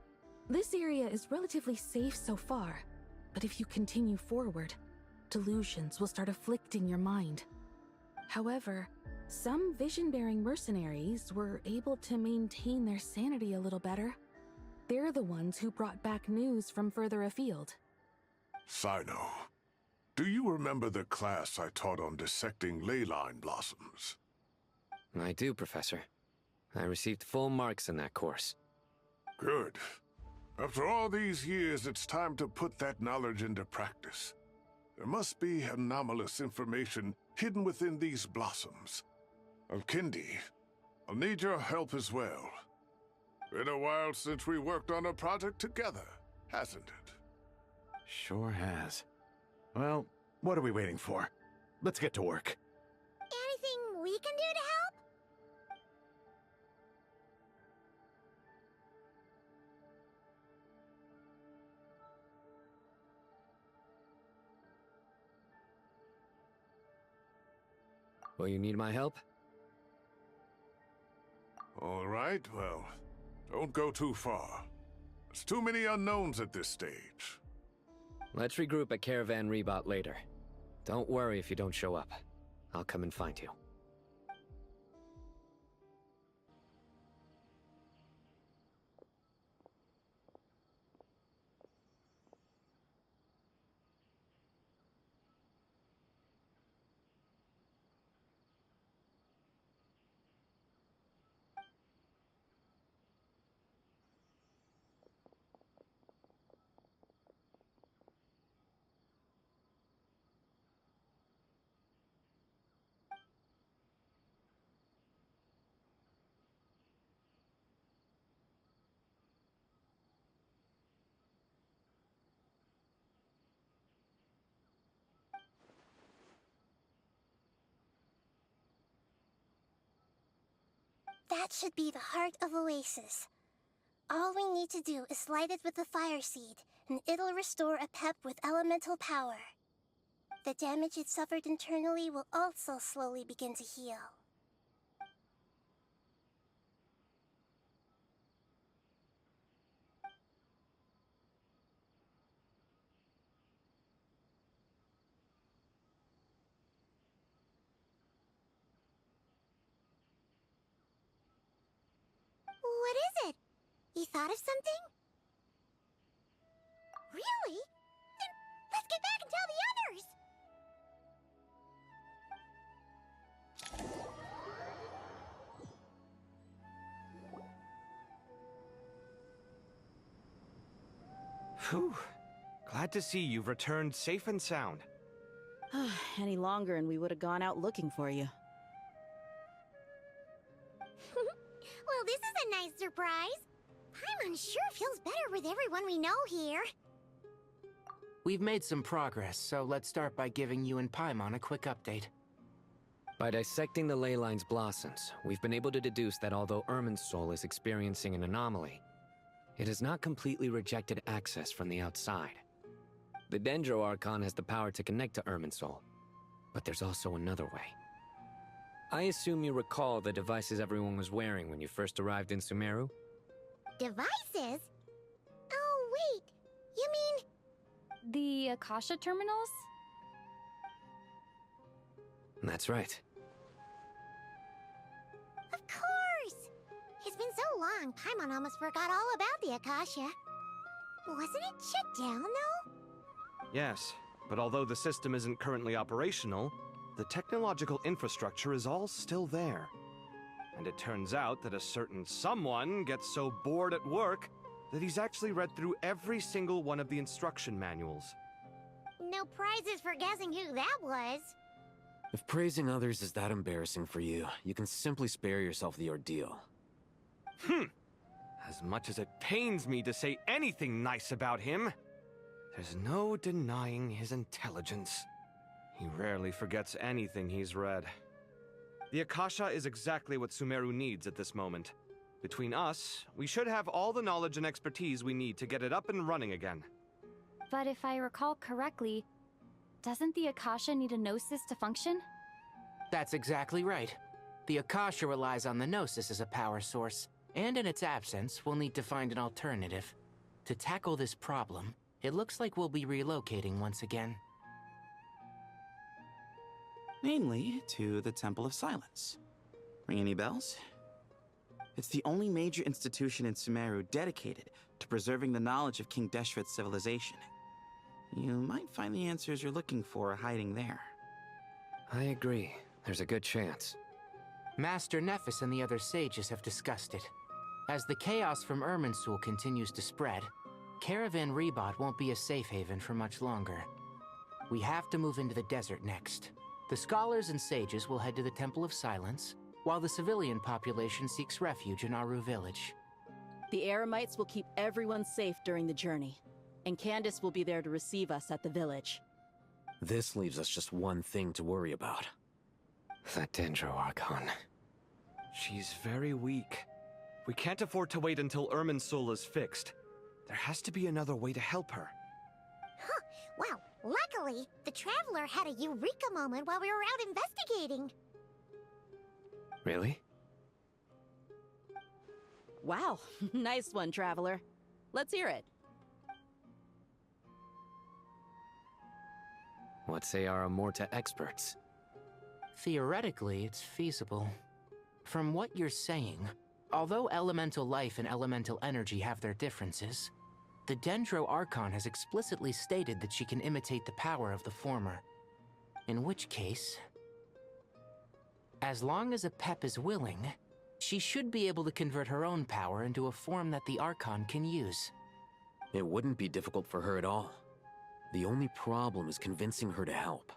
This area is relatively safe so far, but if you continue forward, delusions will start afflicting your mind. However, some vision-bearing mercenaries were able to maintain their sanity a little better. They're the ones who brought back news from further afield. Sino, do you remember the class I taught on dissecting leyline blossoms? I do, Professor. I received full marks in that course. Good. After all these years, it's time to put that knowledge into practice. There must be anomalous information hidden within these blossoms. Alkindi, I'll need your help as well. Been a while since we worked on a project together, hasn't it? Sure has. Well, what are we waiting for? Let's get to work. Anything we can do to help? Will you need my help? All right, well, don't go too far. There's too many unknowns at this stage. Let's regroup at Caravan Rebot later. Don't worry if you don't show up. I'll come and find you. That should be the heart of Oasis. All we need to do is light it with the fire seed, and it'll restore a pep with elemental power. The damage it suffered internally will also slowly begin to heal. What is it? You thought of something? Really? Then let's get back and tell the others! Phew. Glad to see you've returned safe and sound. Any longer and we would have gone out looking for you. Well, this is a nice surprise. Paimon sure feels better with everyone we know here. We've made some progress, so let's start by giving you and Paimon a quick update. By dissecting the ley line's blossoms, we've been able to deduce that although Irminsul is experiencing an anomaly, it has not completely rejected access from the outside. The Dendro Archon has the power to connect to Irminsul, but there's also another way. I assume you recall the devices everyone was wearing when you first arrived in Sumeru? Devices? Oh, wait. You mean... The Akasha terminals? That's right. Of course! It's been so long, Paimon almost forgot all about the Akasha. Wasn't it shut down, though? Yes, but although the system isn't currently operational, the technological infrastructure is all still there. And it turns out that a certain someone gets so bored at work that he's actually read through every single one of the instruction manuals. No prizes for guessing who that was. If praising others is that embarrassing for you, you can simply spare yourself the ordeal. As much as it pains me to say anything nice about him, there's no denying his intelligence. He rarely forgets anything he's read. The Akasha is exactly what Sumeru needs at this moment. Between us, we should have all the knowledge and expertise we need to get it up and running again. But if I recall correctly, doesn't the Akasha need a Gnosis to function? That's exactly right. The Akasha relies on the Gnosis as a power source, and in its absence, we'll need to find an alternative. To tackle this problem, it looks like we'll be relocating once again. Namely, to the Temple of Silence. Ring any bells? It's the only major institution in Sumeru dedicated to preserving the knowledge of King Deshret's civilization. You might find the answers you're looking for hiding there. I agree. There's a good chance. Master Nephis and the other sages have discussed it. As the chaos from Irminsul continues to spread, Caravan Rebot won't be a safe haven for much longer. We have to move into the desert next. The scholars and sages will head to the Temple of Silence, while the civilian population seeks refuge in Aru village. The Eremites will keep everyone safe during the journey, and Candace will be there to receive us at the village. This leaves us just one thing to worry about. That Dendro Archon. She's very weak. We can't afford to wait until Irminsul is fixed. There has to be another way to help her. Huh. Well, luckily, the Traveler had a eureka moment while we were out investigating. Really? Wow, nice one, Traveler. Let's hear it. What say our Amorta experts? Theoretically, it's feasible. From what you're saying, although elemental life and elemental energy have their differences, the Dendro Archon has explicitly stated that she can imitate the power of the former. In which case, as long as a Pep is willing, she should be able to convert her own power into a form that the Archon can use. It wouldn't be difficult for her at all. The only problem is convincing her to help.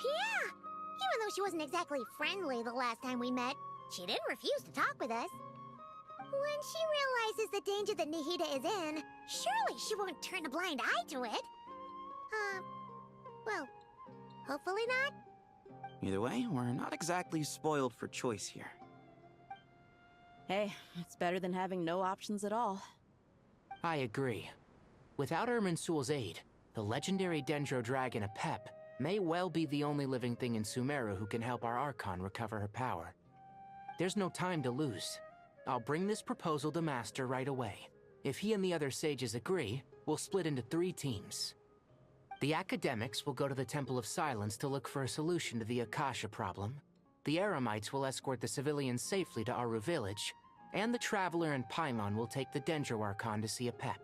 Yeah! Even though she wasn't exactly friendly the last time we met, she didn't refuse to talk with us. When she realizes the danger that Nihida is in, surely she won't turn a blind eye to it. Well, hopefully not. Either way, we're not exactly spoiled for choice here. Hey, it's better than having no options at all. I agree. Without Irminsul's aid, the legendary Dendro Dragon Apep may well be the only living thing in Sumeru who can help our Archon recover her power. There's no time to lose. I'll bring this proposal to Master right away. If he and the other sages agree, we'll split into 3 teams. The academics will go to the Temple of Silence to look for a solution to the Akasha problem. The Eremites will escort the civilians safely to Aru village, and the Traveler and Paimon will take the Dendro Archon to see Apep.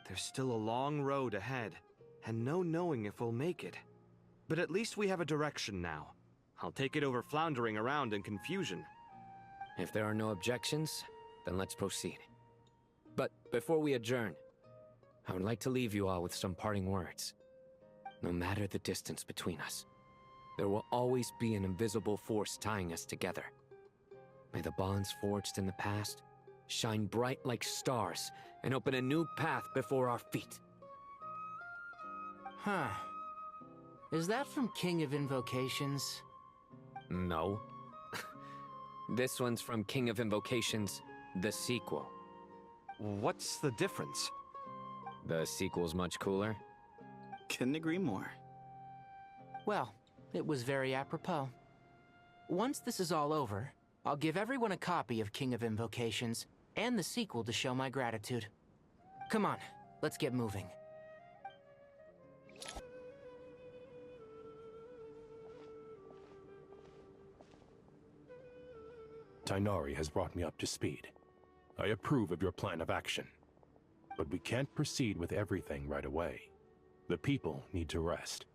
There's still a long road ahead, and no knowing if we'll make it. But at least we have a direction now. I'll take it over floundering around in confusion. If there are no objections, then let's proceed. But before we adjourn, I would like to leave you all with some parting words. No matter the distance between us, there will always be an invisible force tying us together. May the bonds forged in the past shine bright like stars and open a new path before our feet. Huh. Is that from King of Invocations? No. This one's from King of Invocations, the sequel. What's the difference? The sequel's much cooler. Couldn't agree more. Well, it was very apropos. Once this is all over, I'll give everyone a copy of King of Invocations and the sequel to show my gratitude. Come on, let's get moving. Tighnari has brought me up to speed. I approve of your plan of action. But we can't proceed with everything right away. The people need to rest.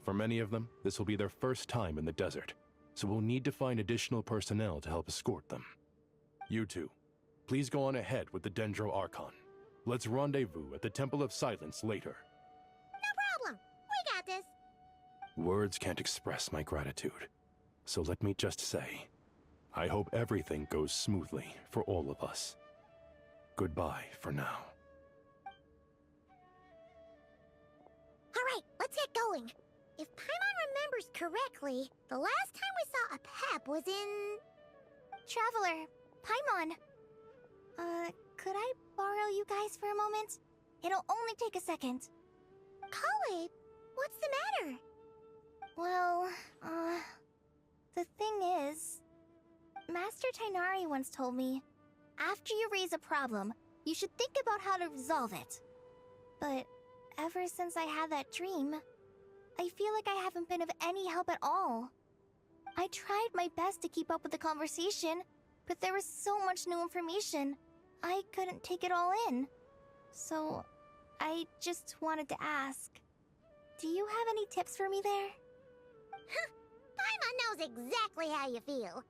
For many of them, this will be their first time in the desert, so we'll need to find additional personnel to help escort them. You two, please go on ahead with the Dendro Archon. Let's rendezvous at the Temple of Silence later. No problem. We got this. Words can't express my gratitude, so let me just say, I hope everything goes smoothly for all of us. Goodbye for now. Alright, let's get going. If Paimon remembers correctly, the last time we saw a Pep was in... Traveler, Paimon. Could I borrow you guys for a moment? It'll only take a second. Kale, what's the matter? Well, the thing is... Master Tainari once told me, after you raise a problem, you should think about how to resolve it. But ever since I had that dream, I feel like I haven't been of any help at all. I tried my best to keep up with the conversation, but there was so much new information, I couldn't take it all in. So, I just wanted to ask, do you have any tips for me there? Paimon knows exactly how you feel.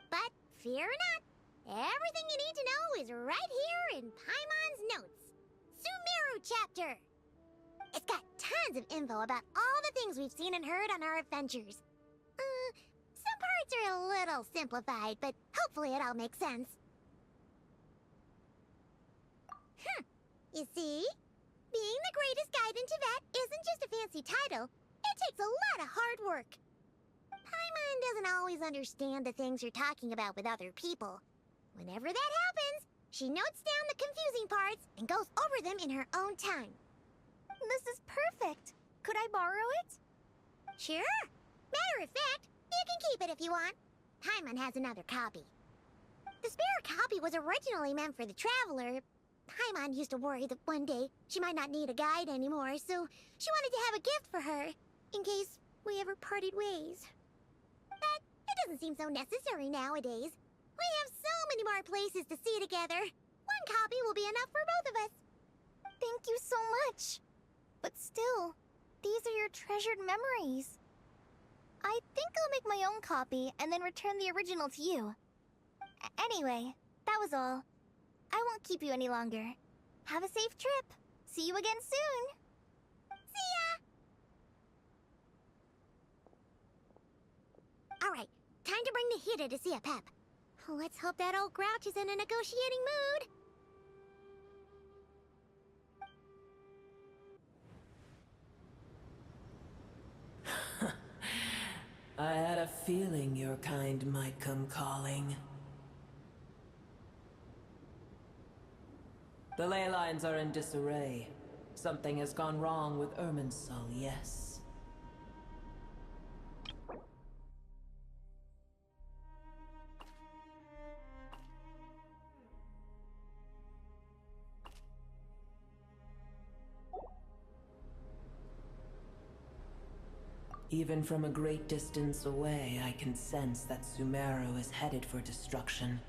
But fear not, everything you need to know is right here in Paimon's notes. Sumeru chapter. It's got tons of info about all the things we've seen and heard on our adventures. Some parts are a little simplified, but hopefully it all makes sense. You see? Being the greatest guide in Tibet isn't just a fancy title. It takes a lot of hard work. Paimon doesn't always understand the things you're talking about with other people. Whenever that happens, she notes down the confusing parts and goes over them in her own time. This is perfect. Could I borrow it? Sure. Matter of fact, you can keep it if you want. Paimon has another copy. The spare copy was originally meant for the traveler. Paimon used to worry that one day she might not need a guide anymore, so she wanted to have a gift for her, in case we ever parted ways. But it doesn't seem so necessary nowadays. We have so many more places to see together. One copy will be enough for both of us. Thank you so much. But still, these are your treasured memories. I think I'll make my own copy and then return the original to you. Anyway, that was all. I won't keep you any longer. Have a safe trip. See you again soon. See ya! Alright, time to bring the Hida to see a Pep. Let's hope that old grouch is in a negotiating mood. I had a feeling your kind might come calling. The ley lines are in disarray. Something has gone wrong with Irminsul, yes. Even from a great distance away, I can sense that Sumeru is headed for destruction.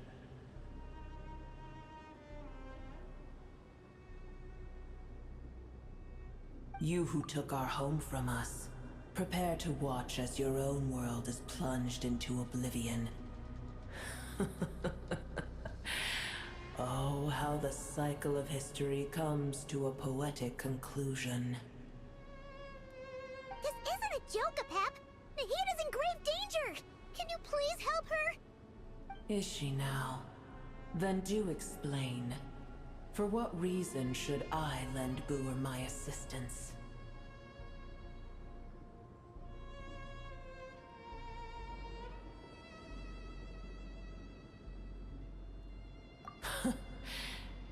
You who took our home from us, prepare to watch as your own world is plunged into oblivion. Oh, how the cycle of history comes to a poetic conclusion. This isn't a joke, Apep! Nahida's in grave danger! Can you please help her? Is she now? Then do explain. For what reason should I lend Buer my assistance?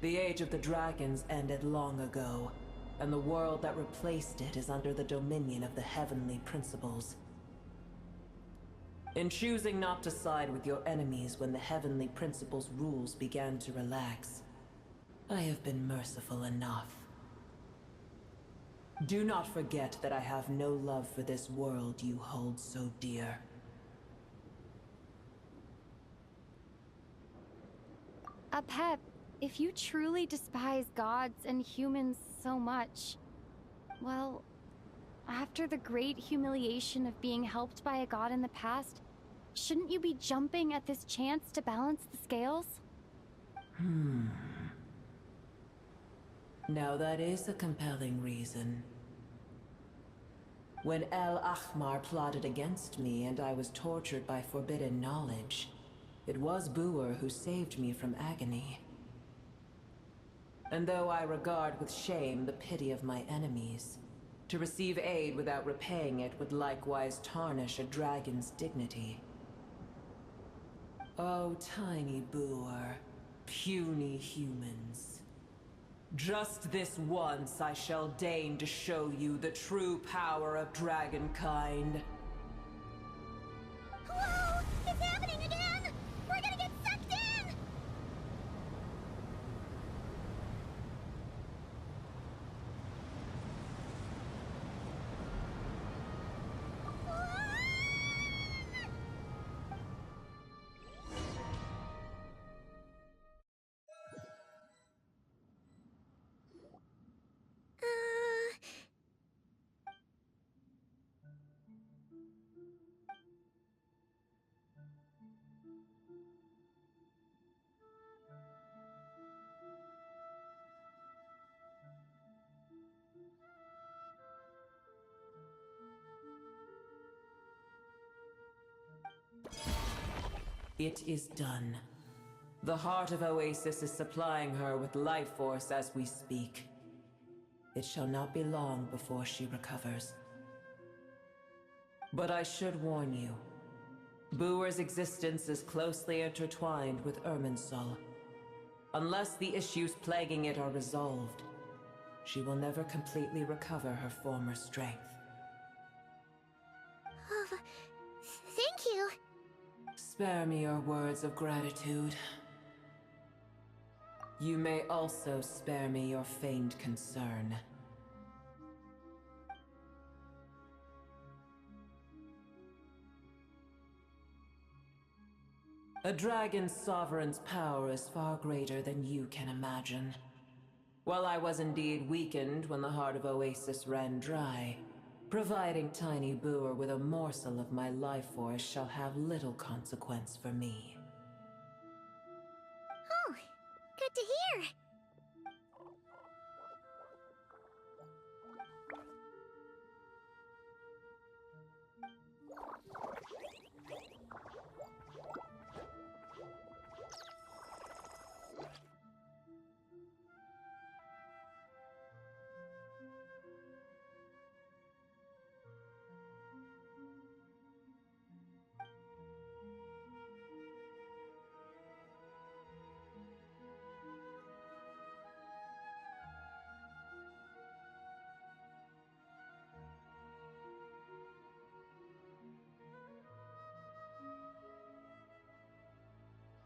The Age of the Dragons ended long ago, and the world that replaced it is under the dominion of the Heavenly Principles. In choosing not to side with your enemies when the Heavenly Principles' rules began to relax, I have been merciful enough. Do not forget that I have no love for this world you hold so dear. Apep, if you truly despise gods and humans so much, well, after the great humiliation of being helped by a god in the past, shouldn't you be jumping at this chance to balance the scales? Now that is a compelling reason. When El Ahmar plotted against me and I was tortured by forbidden knowledge, it was Buer who saved me from agony. And though I regard with shame the pity of my enemies, to receive aid without repaying it would likewise tarnish a dragon's dignity. Oh, tiny Buer, puny humans. Just this once I shall deign to show you the true power of dragonkind. Whoa! It's happening again! It is done. The heart of Oasis is supplying her with life force as we speak. It shall not be long before she recovers. But I should warn you. Booer's existence is closely intertwined with Irminsul. Unless the issues plaguing it are resolved, she will never completely recover her former strength. Oh, thank you. Spare me your words of gratitude. You may also spare me your feigned concern. A dragon's sovereign's power is far greater than you can imagine. While I was indeed weakened when the heart of Oasis ran dry, providing Tiny Booer with a morsel of my life force shall have little consequence for me. Oh, good to hear.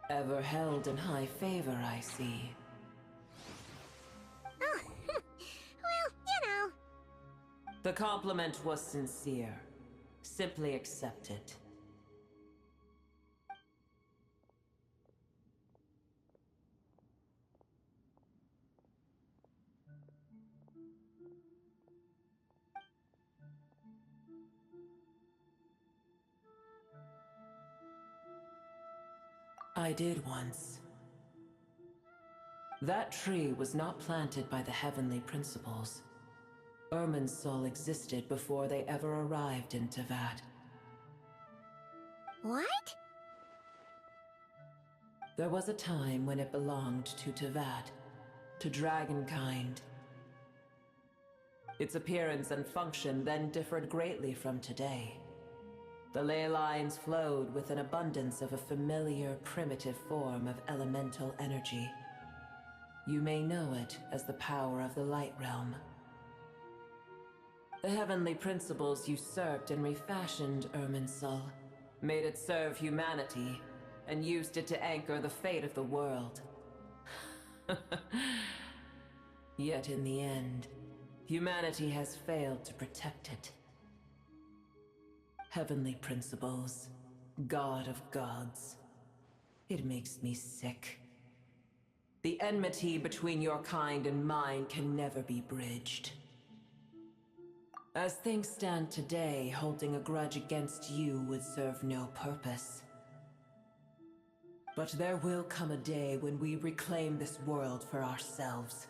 Ever held in high favor, I see. Oh, well, you know. The compliment was sincere. Simply accept it. I did once. That tree was not planted by the heavenly principles. Irminsul existed before they ever arrived in Teyvat. What? There was a time when it belonged to Teyvat, to dragonkind. Its appearance and function then differed greatly from today. The ley lines flowed with an abundance of a familiar, primitive form of elemental energy. You may know it as the power of the Light Realm. The heavenly principles usurped and refashioned Irminsul, made it serve humanity, and used it to anchor the fate of the world. Yet in the end, humanity has failed to protect it. Heavenly principles, God of gods. It makes me sick. The enmity between your kind and mine can never be bridged. As things stand today, holding a grudge against you would serve no purpose. But there will come a day when we reclaim this world for ourselves.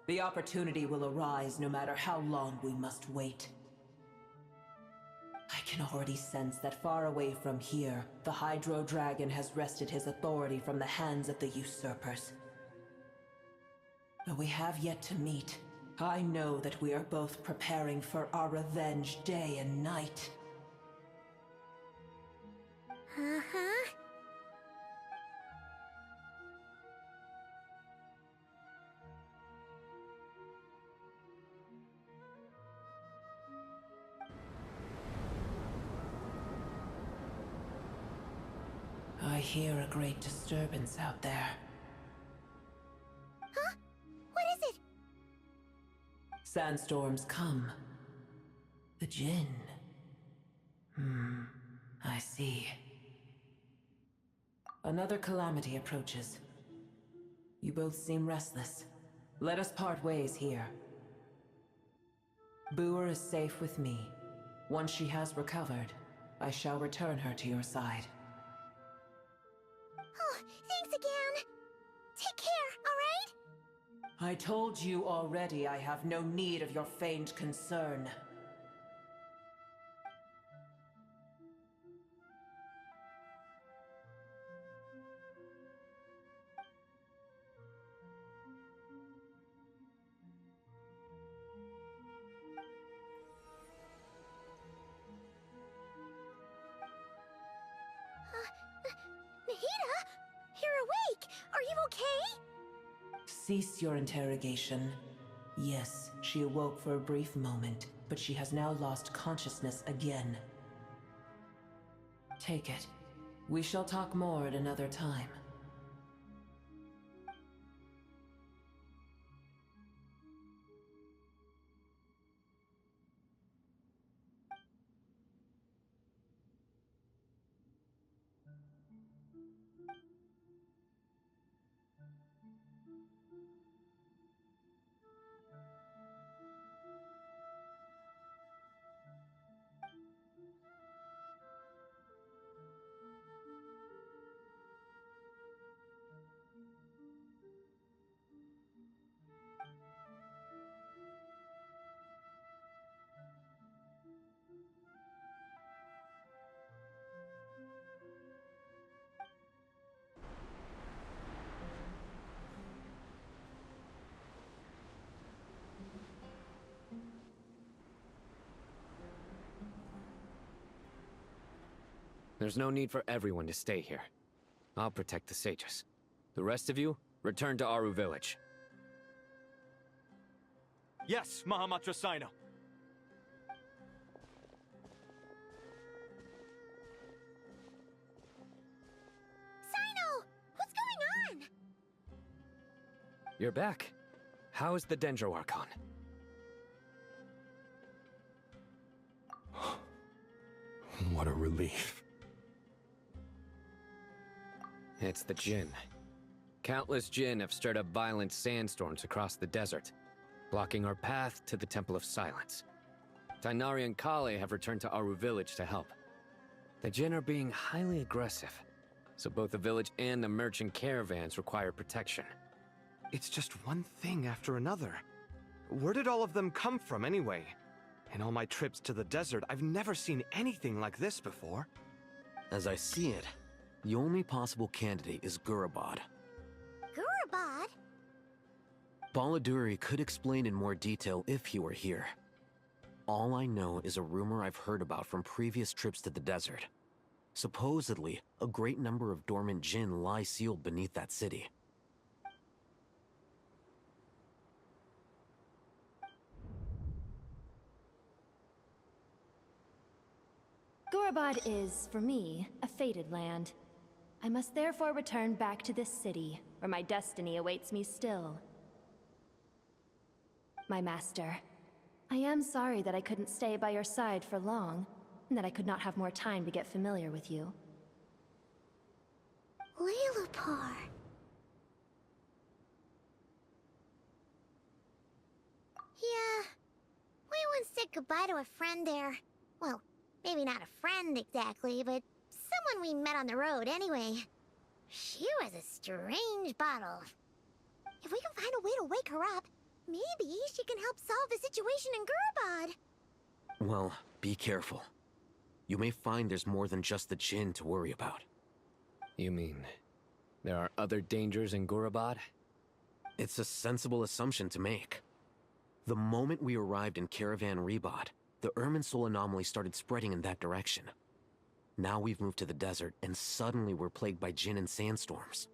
The opportunity will arise no matter how long we must wait. I can already sense that far away from here, the Hydro Dragon has wrested his authority from the hands of the usurpers. Though we have yet to meet, I know that we are both preparing for our revenge day and night. Uh-huh. I hear a great disturbance out there. Huh? What is it? Sandstorms come. The Jinn. I see. Another calamity approaches. You both seem restless. Let us part ways here. Booer is safe with me. Once she has recovered, I shall return her to your side. Oh, thanks again. Take care, alright? I told you already I have no need of your feigned concern. Cease your interrogation. Yes, she awoke for a brief moment, but she has now lost consciousness again. Take it. We shall talk more at another time. There's no need for everyone to stay here. I'll protect the sages. The rest of you, return to Aru village. Yes, Mahamatra Sino. Sino! What's going on? You're back. How is the Dendro Archon? What a relief. It's the Jinn. Countless Jinn have stirred up violent sandstorms across the desert, blocking our path to the Temple of Silence. Tainari and Kale have returned to Aru village to help. The Jinn are being highly aggressive, so both the village and the merchant caravans require protection. It's just one thing after another. Where did all of them come from anyway? In all my trips to the desert, I've never seen anything like this before. As I see it, the only possible candidate is Gurabad. Gurabad? Baladuri could explain in more detail if he were here. All I know is a rumor I've heard about from previous trips to the desert. Supposedly, a great number of dormant Jinn lie sealed beneath that city. Gurabad is, for me, a fated land. I must therefore return back to this city, where my destiny awaits me still. My master, I am sorry that I couldn't stay by your side for long, and that I could not have more time to get familiar with you. Lilipar. Yeah, we once said goodbye to a friend there. Well, maybe not a friend exactly, but someone we met on the road anyway. She was a strange bottle. If we can find a way to wake her up, maybe she can help solve the situation in Gurabad. Well, be careful. You may find there's more than just the Jinn to worry about. You mean, there are other dangers in Gurabad? It's a sensible assumption to make. The moment we arrived in Caravan Rebot, the Irminsul anomaly started spreading in that direction. Now we've moved to the desert, and suddenly we're plagued by Jinn and sandstorms.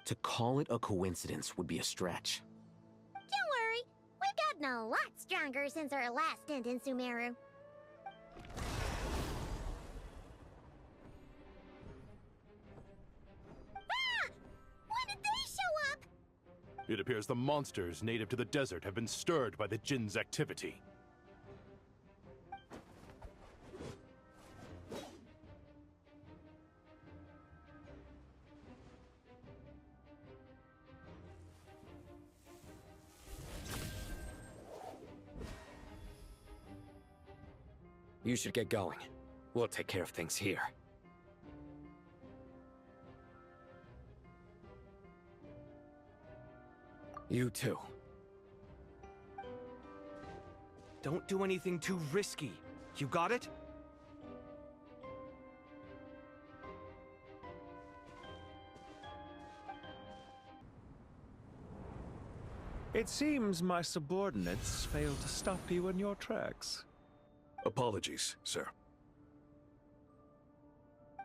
To call it a coincidence would be a stretch. Don't worry, we've gotten a lot stronger since our last stint in Sumeru. Ah! When did they show up? It appears the monsters native to the desert have been stirred by the Jinn's activity. You should get going. We'll take care of things here. You too. Don't do anything too risky. You got it? It seems my subordinates failed to stop you in your tracks. Apologies, sir.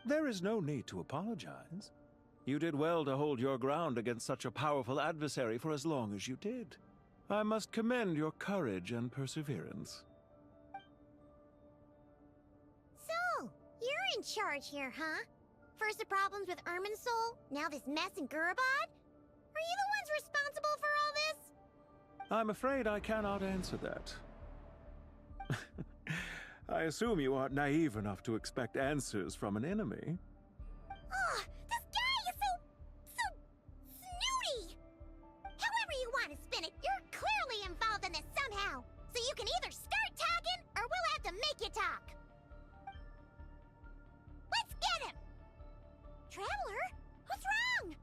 There is no need to apologize. You did well to hold your ground against such a powerful adversary for as long as you did. I must commend your courage and perseverance. So, you're in charge here, huh? First the problems with Irminsul, now this mess in Gurabad? Are you the ones responsible for all this? I'm afraid I cannot answer that. I assume you aren't naive enough to expect answers from an enemy. Ugh, this guy is so snooty! However you want to spin it, you're clearly involved in this somehow. So you can either start talking, or we'll have to make you talk. Let's get him! Traveler, what's wrong?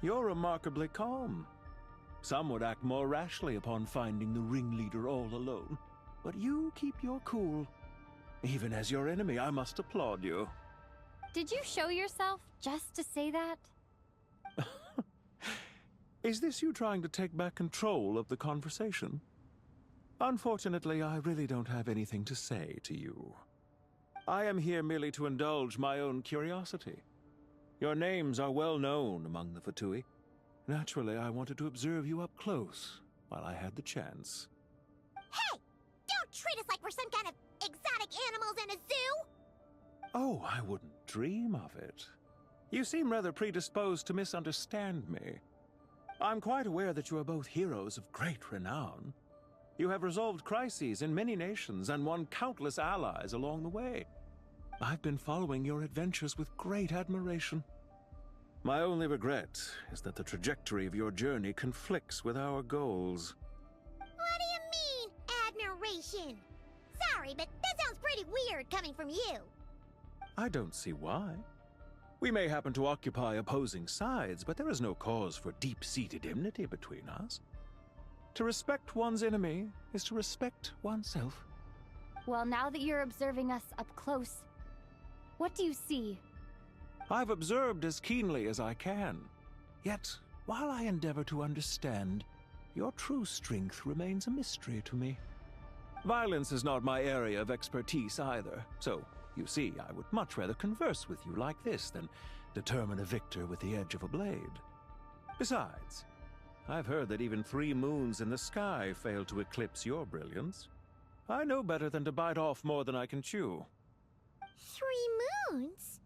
You're remarkably calm. Some would act more rashly upon finding the ringleader all alone. But you keep your cool. Even as your enemy, I must applaud you. Did you show yourself just to say that? Is this you trying to take back control of the conversation? Unfortunately, I really don't have anything to say to you. I am here merely to indulge my own curiosity. Your names are well known among the Fatui. Naturally, I wanted to observe you up close while I had the chance. Hey! Don't treat us like we're some kind of exotic animals in a zoo! Oh, I wouldn't dream of it. You seem rather predisposed to misunderstand me. I'm quite aware that you are both heroes of great renown. You have resolved crises in many nations and won countless allies along the way. I've been following your adventures with great admiration. My only regret is that the trajectory of your journey conflicts with our goals. What do you mean, admiration? Sorry, but that sounds pretty weird coming from you. I don't see why. We may happen to occupy opposing sides, but there is no cause for deep-seated enmity between us. To respect one's enemy is to respect oneself. Well, now that you're observing us up close, what do you see? I've observed as keenly as I can. Yet, while I endeavor to understand, your true strength remains a mystery to me. Violence is not my area of expertise either, so, you see, I would much rather converse with you like this than determine a victor with the edge of a blade. Besides, I've heard that even 3 moons in the sky fail to eclipse your brilliance. I know better than to bite off more than I can chew. 3 moons?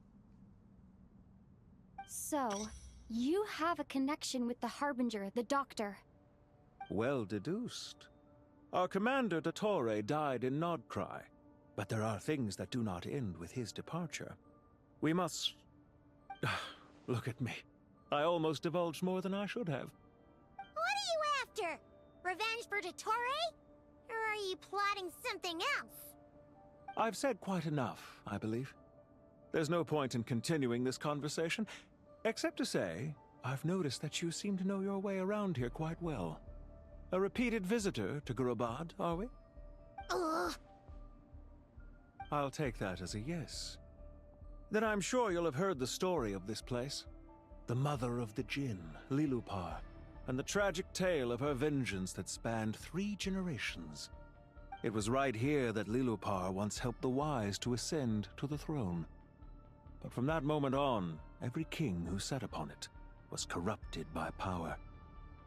So, you have a connection with the Harbinger, the Doctor. Well deduced. Our commander, Dottore, died in Nodcry, but there are things that do not end with his departure. We must... Look at me. I almost divulged more than I should have. What are you after? Revenge for Dottore? Or are you plotting something else? I've said quite enough, I believe. There's no point in continuing this conversation, except to say, I've noticed that you seem to know your way around here quite well. A repeated visitor to Gurabad, are we? Ugh. I'll take that as a yes. Then I'm sure you'll have heard the story of this place. The mother of the Jinn, Lilupar, and the tragic tale of her vengeance that spanned 3 generations. It was right here that Lilupar once helped the wise to ascend to the throne. But from that moment on, every king who sat upon it was corrupted by power.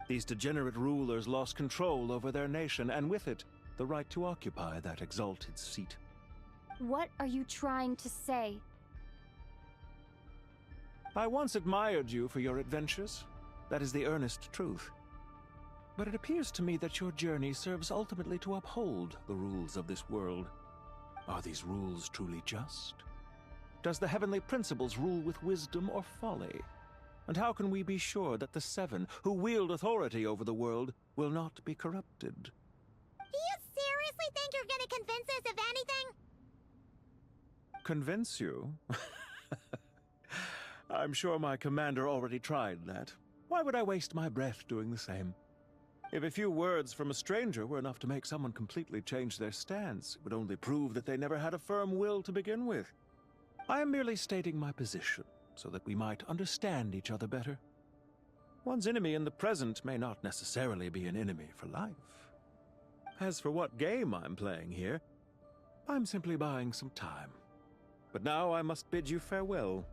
These degenerate rulers lost control over their nation, and with it, the right to occupy that exalted seat. What are you trying to say? I once admired you for your adventures. That is the earnest truth. But it appears to me that your journey serves ultimately to uphold the rules of this world. Are these rules truly just? Does the heavenly principles rule with wisdom or folly? And how can we be sure that the 7 who wield authority over the world will not be corrupted? Do you seriously think you're gonna convince us of anything? Convince you? I'm sure my commander already tried that. Why would I waste my breath doing the same? If a few words from a stranger were enough to make someone completely change their stance, it would only prove that they never had a firm will to begin with. I am merely stating my position, so that we might understand each other better. One's enemy in the present may not necessarily be an enemy for life. As for what game I'm playing here, I'm simply buying some time. But now I must bid you farewell.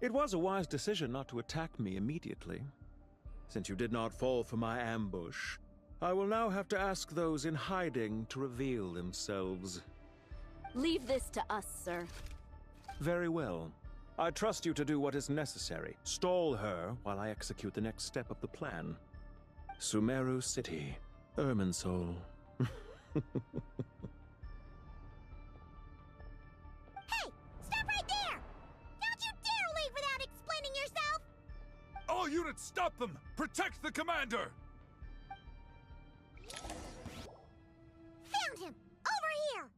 It was a wise decision not to attack me immediately. Since you did not fall for my ambush, I will now have to ask those in hiding to reveal themselves. Leave this to us, sir. Very well. I trust you to do what is necessary. Stall her while I execute the next step of the plan. Sumeru City, Irminsul. Hey! Stop right there! Don't you dare leave without explaining yourself! All units, stop them! Protect the commander! Found him! Over here!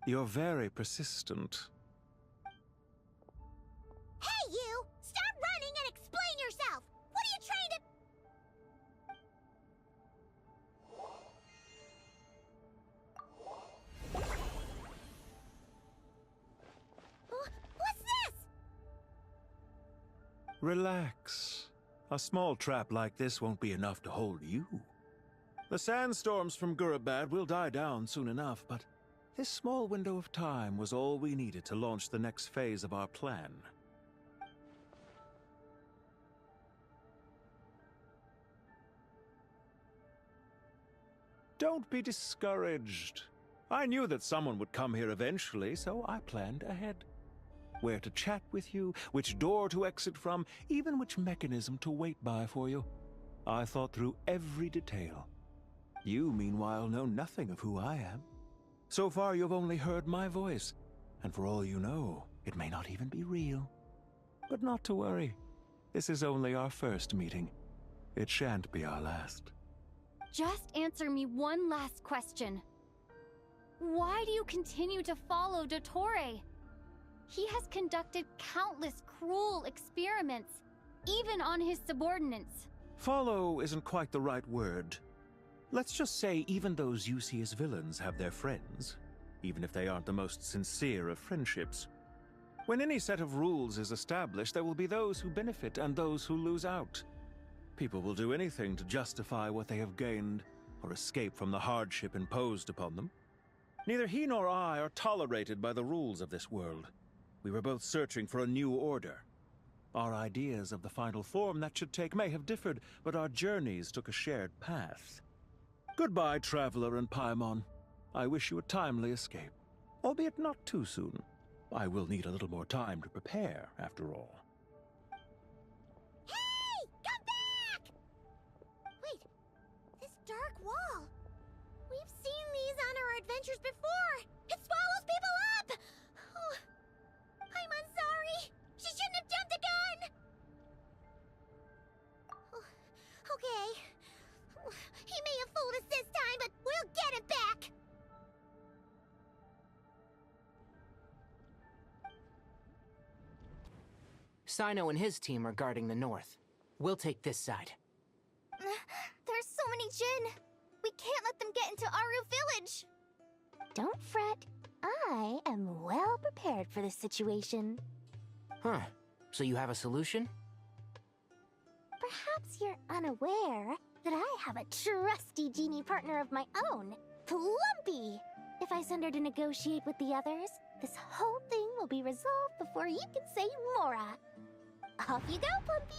You're very persistent. Hey, you! Stop running and explain yourself! What are you trying to... What's this? Relax. A small trap like this won't be enough to hold you. The sandstorms from Gurabad will die down soon enough, but this small window of time was all we needed to launch the next phase of our plan. Don't be discouraged. I knew that someone would come here eventually, so I planned ahead. Where to chat with you, which door to exit from, even which mechanism to wait by for you. I thought through every detail. You, meanwhile, know nothing of who I am. So far, you've only heard my voice, and for all you know, it may not even be real. But not to worry. This is only our first meeting. It shan't be our last. Just answer me one last question. Why do you continue to follow Dottore? He has conducted countless cruel experiments, even on his subordinates. Follow isn't quite the right word. Let's just say even those you see as villains have their friends, even if they aren't the most sincere of friendships. When any set of rules is established, there will be those who benefit and those who lose out. People will do anything to justify what they have gained, or escape from the hardship imposed upon them. Neither he nor I are tolerated by the rules of this world. We were both searching for a new order. Our ideas of the final form that should take may have differed, but our journeys took a shared path. Goodbye, Traveler and Paimon. I wish you a timely escape, albeit not too soon. I will need a little more time to prepare, after all. Hey! Come back! Wait, this dark wall. We've seen these on our adventures before. It swallows people up! Oh, I'm sorry. She shouldn't have jumped the gun! Oh, okay. He may have fooled us this time, but we'll get it back! Sino and his team are guarding the north. We'll take this side. There's so many Jin. We can't let them get into Aru Village. Don't fret. I am well prepared for this situation. Huh. So you have a solution? Perhaps you're unaware that I have a trusty genie partner of my own, Plumpy. If I send her to negotiate with the others, this whole thing will be resolved before you can say Mora. Off you go, Plumpy!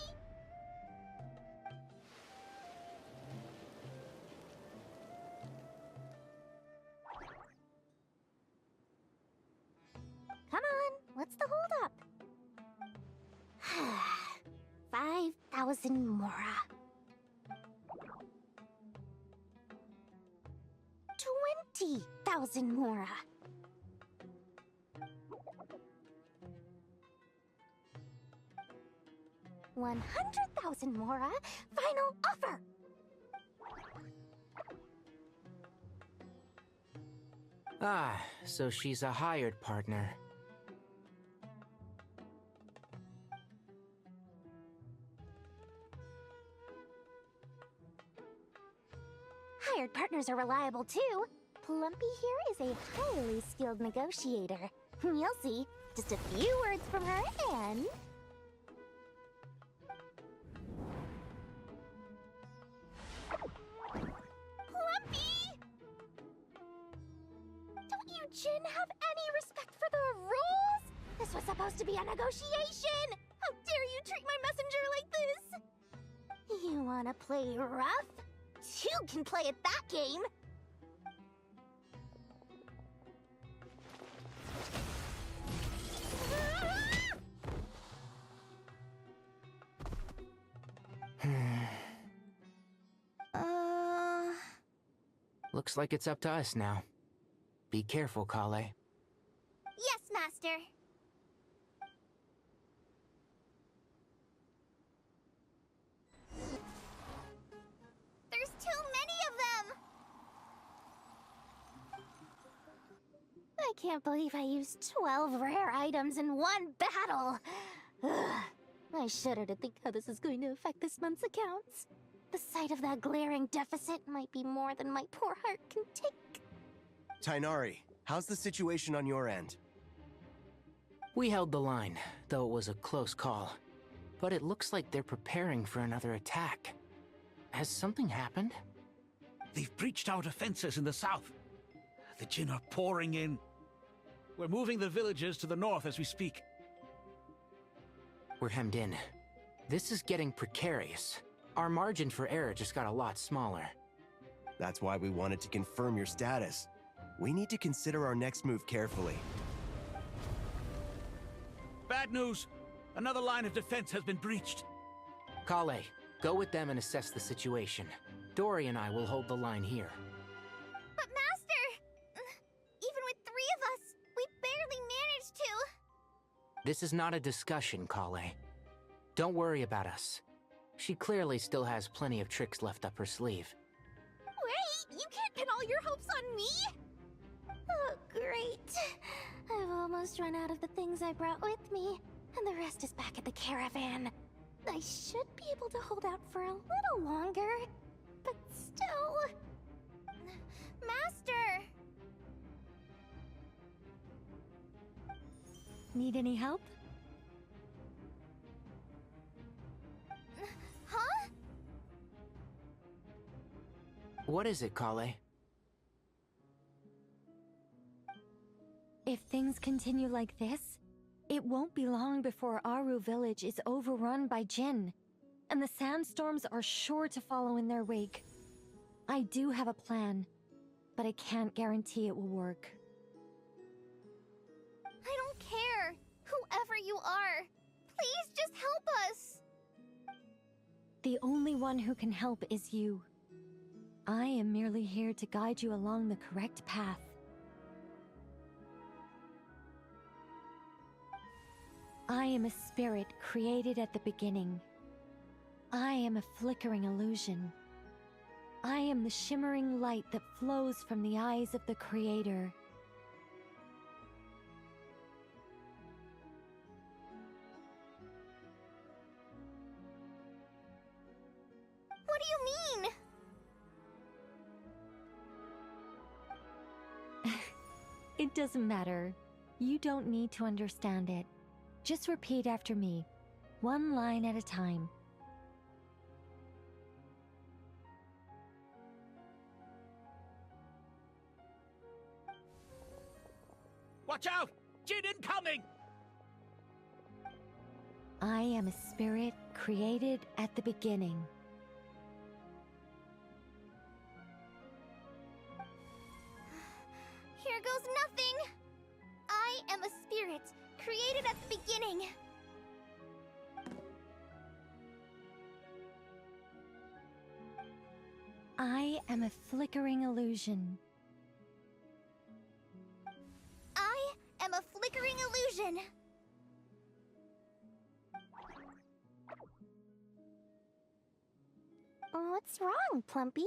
Come on, what's the holdup? 5,000 Mora. 20,000 Mora. 100,000 Mora. Final offer. Ah, so she's a hired partner. hired partners are reliable too. Plumpy here is a highly skilled negotiator. You'll see. Just a few words from her and... Plumpy! Don't you, Jin, have any respect for the rules? This was supposed to be a negotiation! How dare you treat my messenger like this? You wanna play rough? Two can play at that game! Looks like it's up to us now. Be careful, Kale. Yes, Master. There's too many of them! I can't believe I used 12 rare items in one battle! Ugh. I shudder to think how this is going to affect this month's accounts. The sight of that glaring deficit might be more than my poor heart can take. Tainari, how's the situation on your end? We held the line, though it was a close call. But it looks like they're preparing for another attack. Has something happened? They've breached our defenses in the south. The Jin are pouring in. We're moving the villagers to the north as we speak. We're hemmed in. This is getting precarious. Our margin for error just got a lot smaller. That's why we wanted to confirm your status. We need to consider our next move carefully. Bad news! Another line of defense has been breached. Kale, go with them and assess the situation. Dory and I will hold the line here. But Master! Even with 3 of us, we barely managed to... This is not a discussion, Kale. Don't worry about us. She clearly still has plenty of tricks left up her sleeve. Wait! You can't pin all your hopes on me! Oh, great. I've almost run out of the things I brought with me, and the rest is back at the caravan. I should be able to hold out for a little longer, but still... Master! Need any help? Huh? What is it, Kale? If things continue like this, it won't be long before Aru village is overrun by Jin, and the sandstorms are sure to follow in their wake. I do have a plan, but I can't guarantee it will work. I don't care, whoever you are. Please just help us. The only one who can help is you. I am merely here to guide you along the correct path. I am a spirit created at the beginning. I am a flickering illusion. I am the shimmering light that flows from the eyes of the Creator. What do you mean? It doesn't matter. You don't need to understand it. Just repeat after me, one line at a time. Watch out! Jin incoming! I am a spirit created at the beginning. Here goes nothing! I am a spirit, created at the beginning. I am a flickering illusion. I am a flickering illusion. What's wrong, Plumpy?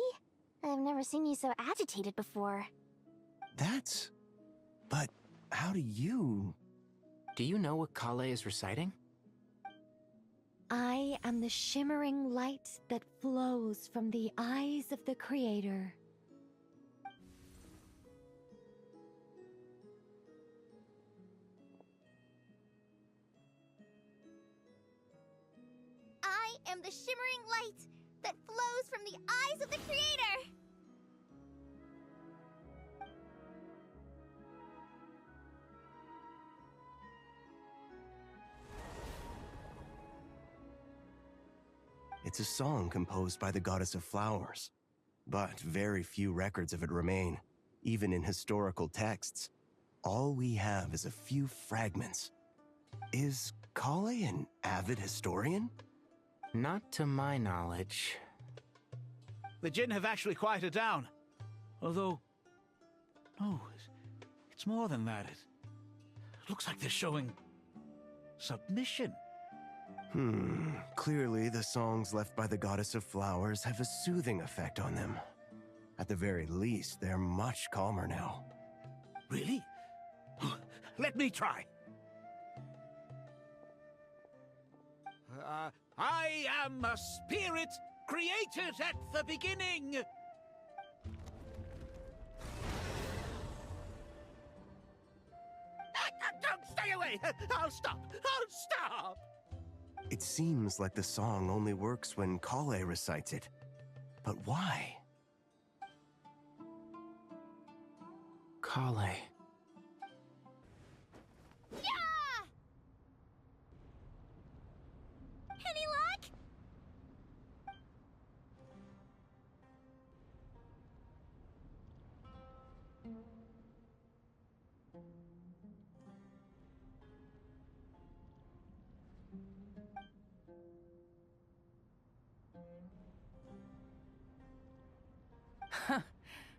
I've never seen you so agitated before. But how do you... Do you know what Kale is reciting? I am the shimmering light that flows from the eyes of the Creator. I am the shimmering light that flows from the eyes of the Creator! It's a song composed by the goddess of flowers, but very few records of it remain, even in historical texts. All we have is a few fragments. Is Kale an avid historian? Not to my knowledge. The Jinn have actually quieted down. Although... no, it's more than that. It looks like they're showing... submission. Clearly the songs left by the goddess of flowers have a soothing effect on them. At the very least, they're much calmer now. Really? Let me try. I am a spirit created at the beginning. Don't stay away! I'll stop! I'll stop! It seems like the song only works when Kale recites it. But why? Kale. Yeah! Any luck?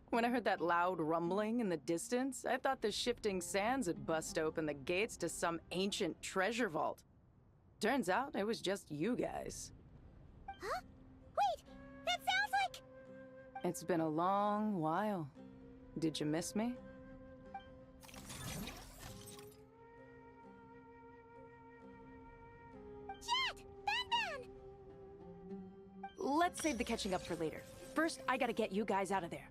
When I heard that loud rumbling in the distance, I thought the shifting sands had bust open the gates to some ancient treasure vault. Turns out it was just you guys. Huh? Wait! That sounds like... It's been a long while. Did you miss me? Jet! Ben! Let's save the catching up for later. First, I gotta get you guys out of there.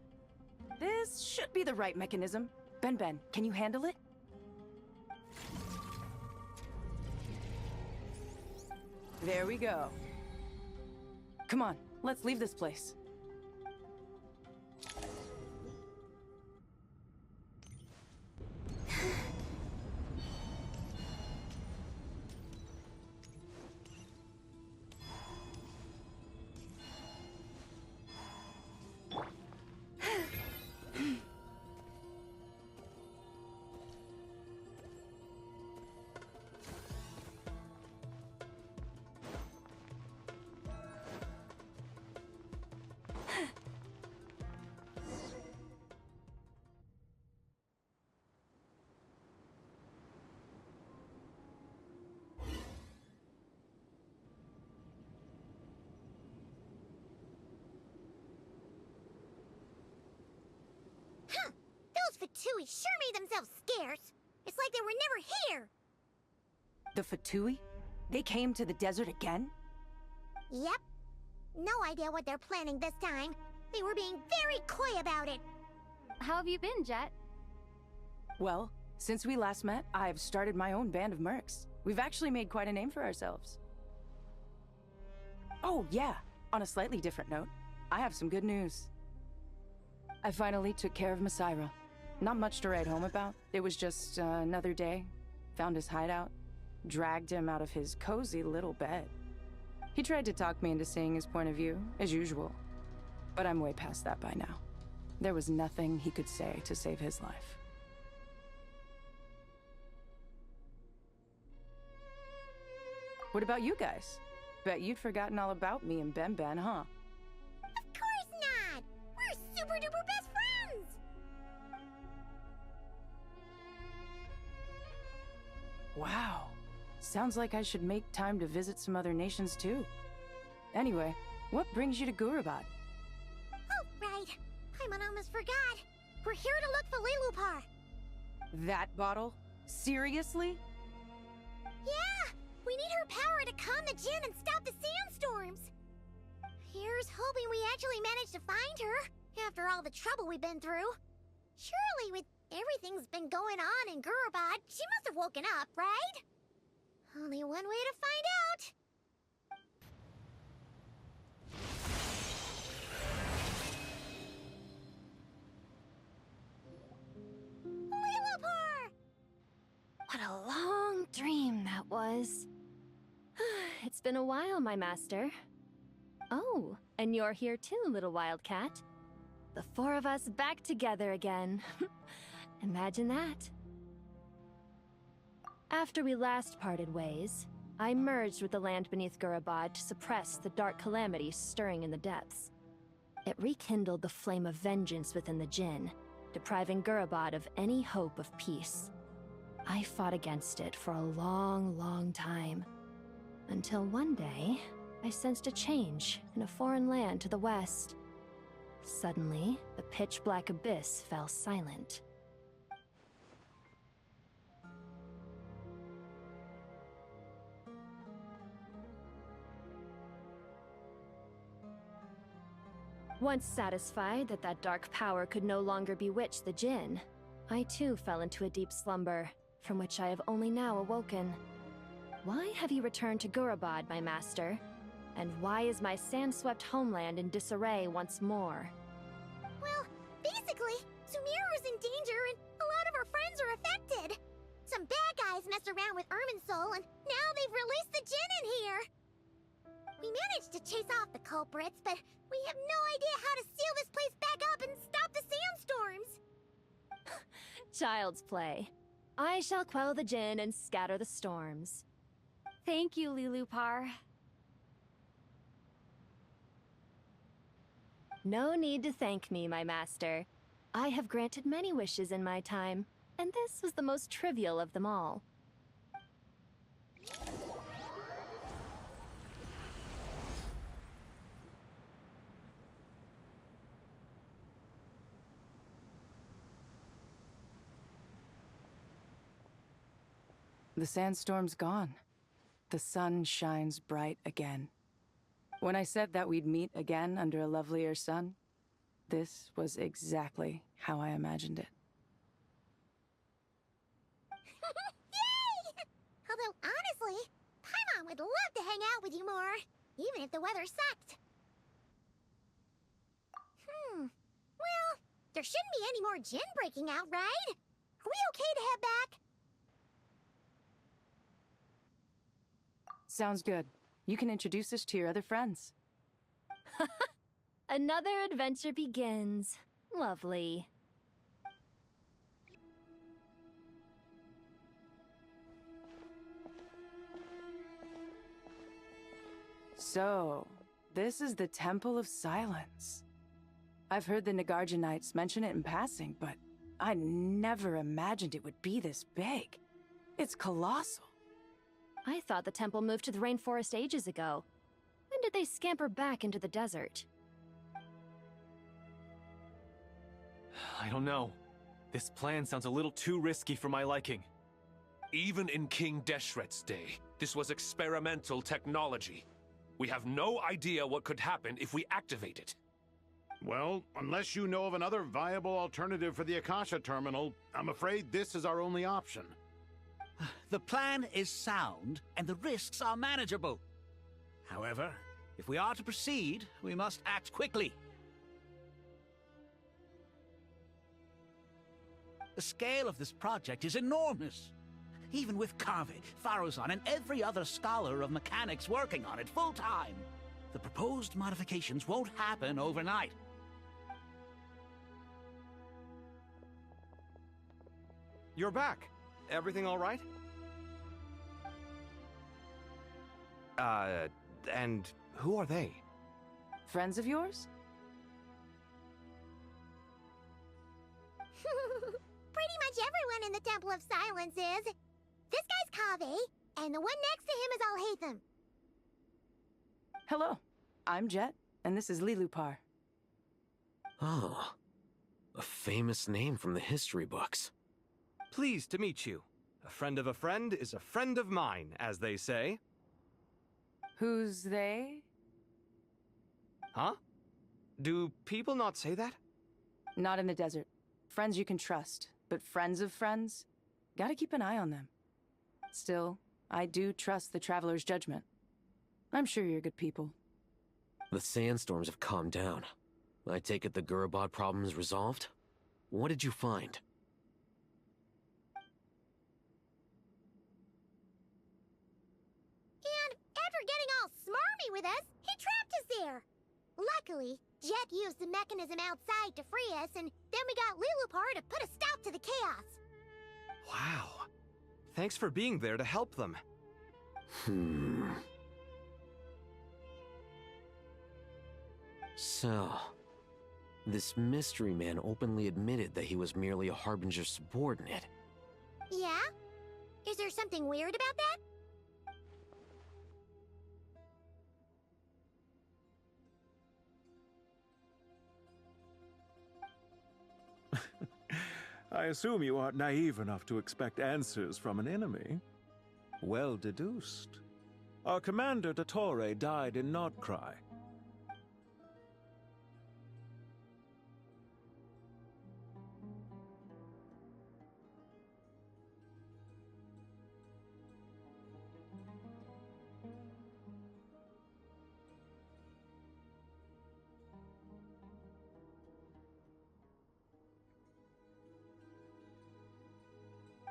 This should be the right mechanism. Ben, can you handle it? There we go. Come on, let's leave this place. Those Fatui sure made themselves scarce. It's like they were never here. The Fatui? They came to the desert again? Yep. No idea what they're planning this time. They were being very coy about it. How have you been, Jet? Well, since we last met, I've started my own band of mercs. We've actually made quite a name for ourselves. Oh, yeah. On a slightly different note, I have some good news. I finally took care of Masaira. Not much to write home about. It was just another day. Found his hideout. Dragged him out of his cozy little bed. He tried to talk me into seeing his point of view, as usual. But I'm way past that by now. There was nothing he could say to save his life. What about you guys? Bet you'd forgotten all about me and Ben, huh? Of course not! We're super duper best friends! Wow. Sounds like I should make time to visit some other nations too. Anyway, what brings you to Gurabat? Oh, right. I almost forgot. We're here to look for Lilupar. That bottle? Seriously? Yeah! We need her power to calm the Jinn and stop the sandstorms. Here's hoping we actually manage to find her, after all the trouble we've been through. Surely, with everything's been going on in Gurabat, she must have woken up, right? Only one way to find out. is. It's been a while, my master. Oh, and you're here too, little wildcat. The four of us back together again. Imagine that. After we last parted ways, I merged with the land beneath Gurabad to suppress the dark calamities stirring in the depths. It rekindled the flame of vengeance within the Jinn, depriving Gurabad of any hope of peace. I fought against it for a long, long time. Until one day, I sensed a change in a foreign land to the west. Suddenly, the pitch-black abyss fell silent. Once satisfied that that dark power could no longer bewitch the Jinn, I too fell into a deep slumber, from which I have only now awoken. Why have you returned to Gurabad, my master? And why is my sand-swept homeland in disarray once more? Well, basically, Sumeru's in danger and a lot of our friends are affected. Some bad guys messed around with Irminsul and now they've released the Jinn in here. We managed to chase off the culprits, but we have no idea how to seal this place back up and stop the sandstorms. Child's play. I shall quell the Jinn and scatter the storms. Thank you, Lilupar. No need to thank me, my master. I have granted many wishes in my time, and this was the most trivial of them all. The sandstorm's gone. The sun shines bright again. When I said that we'd meet again under a lovelier sun, this was exactly how I imagined it. Yay! Although, honestly, Paimon would love to hang out with you more, even if the weather sucked. Well, there shouldn't be any more Jinn breaking out, right? Are we okay to head back? Sounds good. You can introduce us to your other friends. Another adventure begins. Lovely. So, this is the Temple of Silence. I've heard the Nagarjanites mention it in passing, but I never imagined it would be this big. It's colossal. I thought the temple moved to the rainforest ages ago. When did they scamper back into the desert? I don't know. This plan sounds a little too risky for my liking. Even in King Deshret's day, this was experimental technology. We have no idea what could happen if we activate it. Well, unless you know of another viable alternative for the Akasha terminal, I'm afraid this is our only option. The plan is sound, and the risks are manageable. However, if we are to proceed, we must act quickly. The scale of this project is enormous. Even with Kaveh, Faruzan, and every other scholar of mechanics working on it full-time, the proposed modifications won't happen overnight. You're back. Everything all right? And who are they? Friends of yours? Pretty much everyone in the Temple of Silence is. This guy's Kaveh, and the one next to him is Alhaitham. Hello, I'm Jet, and this is Lilupar. Oh, a famous name from the history books. Pleased to meet you. A friend of a friend is a friend of mine, as they say. Who's they? Huh? Do people not say that? Not in the desert. Friends you can trust, but friends of friends? Gotta keep an eye on them. Still, I do trust the Traveler's judgment. I'm sure you're good people. The sandstorms have calmed down. I take it the Gurabad problem is resolved? What did you find? were getting all smarmy with us, he trapped us there. Luckily, Jet used the mechanism outside to free us, and then we got Lilupar to put a stop to the chaos. Wow. Thanks for being there to help them. So, this mystery man openly admitted that he was merely a Harbinger subordinate. Yeah? Is there something weird about that? I assume you aren't naive enough to expect answers from an enemy. Well deduced. Our commander, Dottore, died in Nordcry.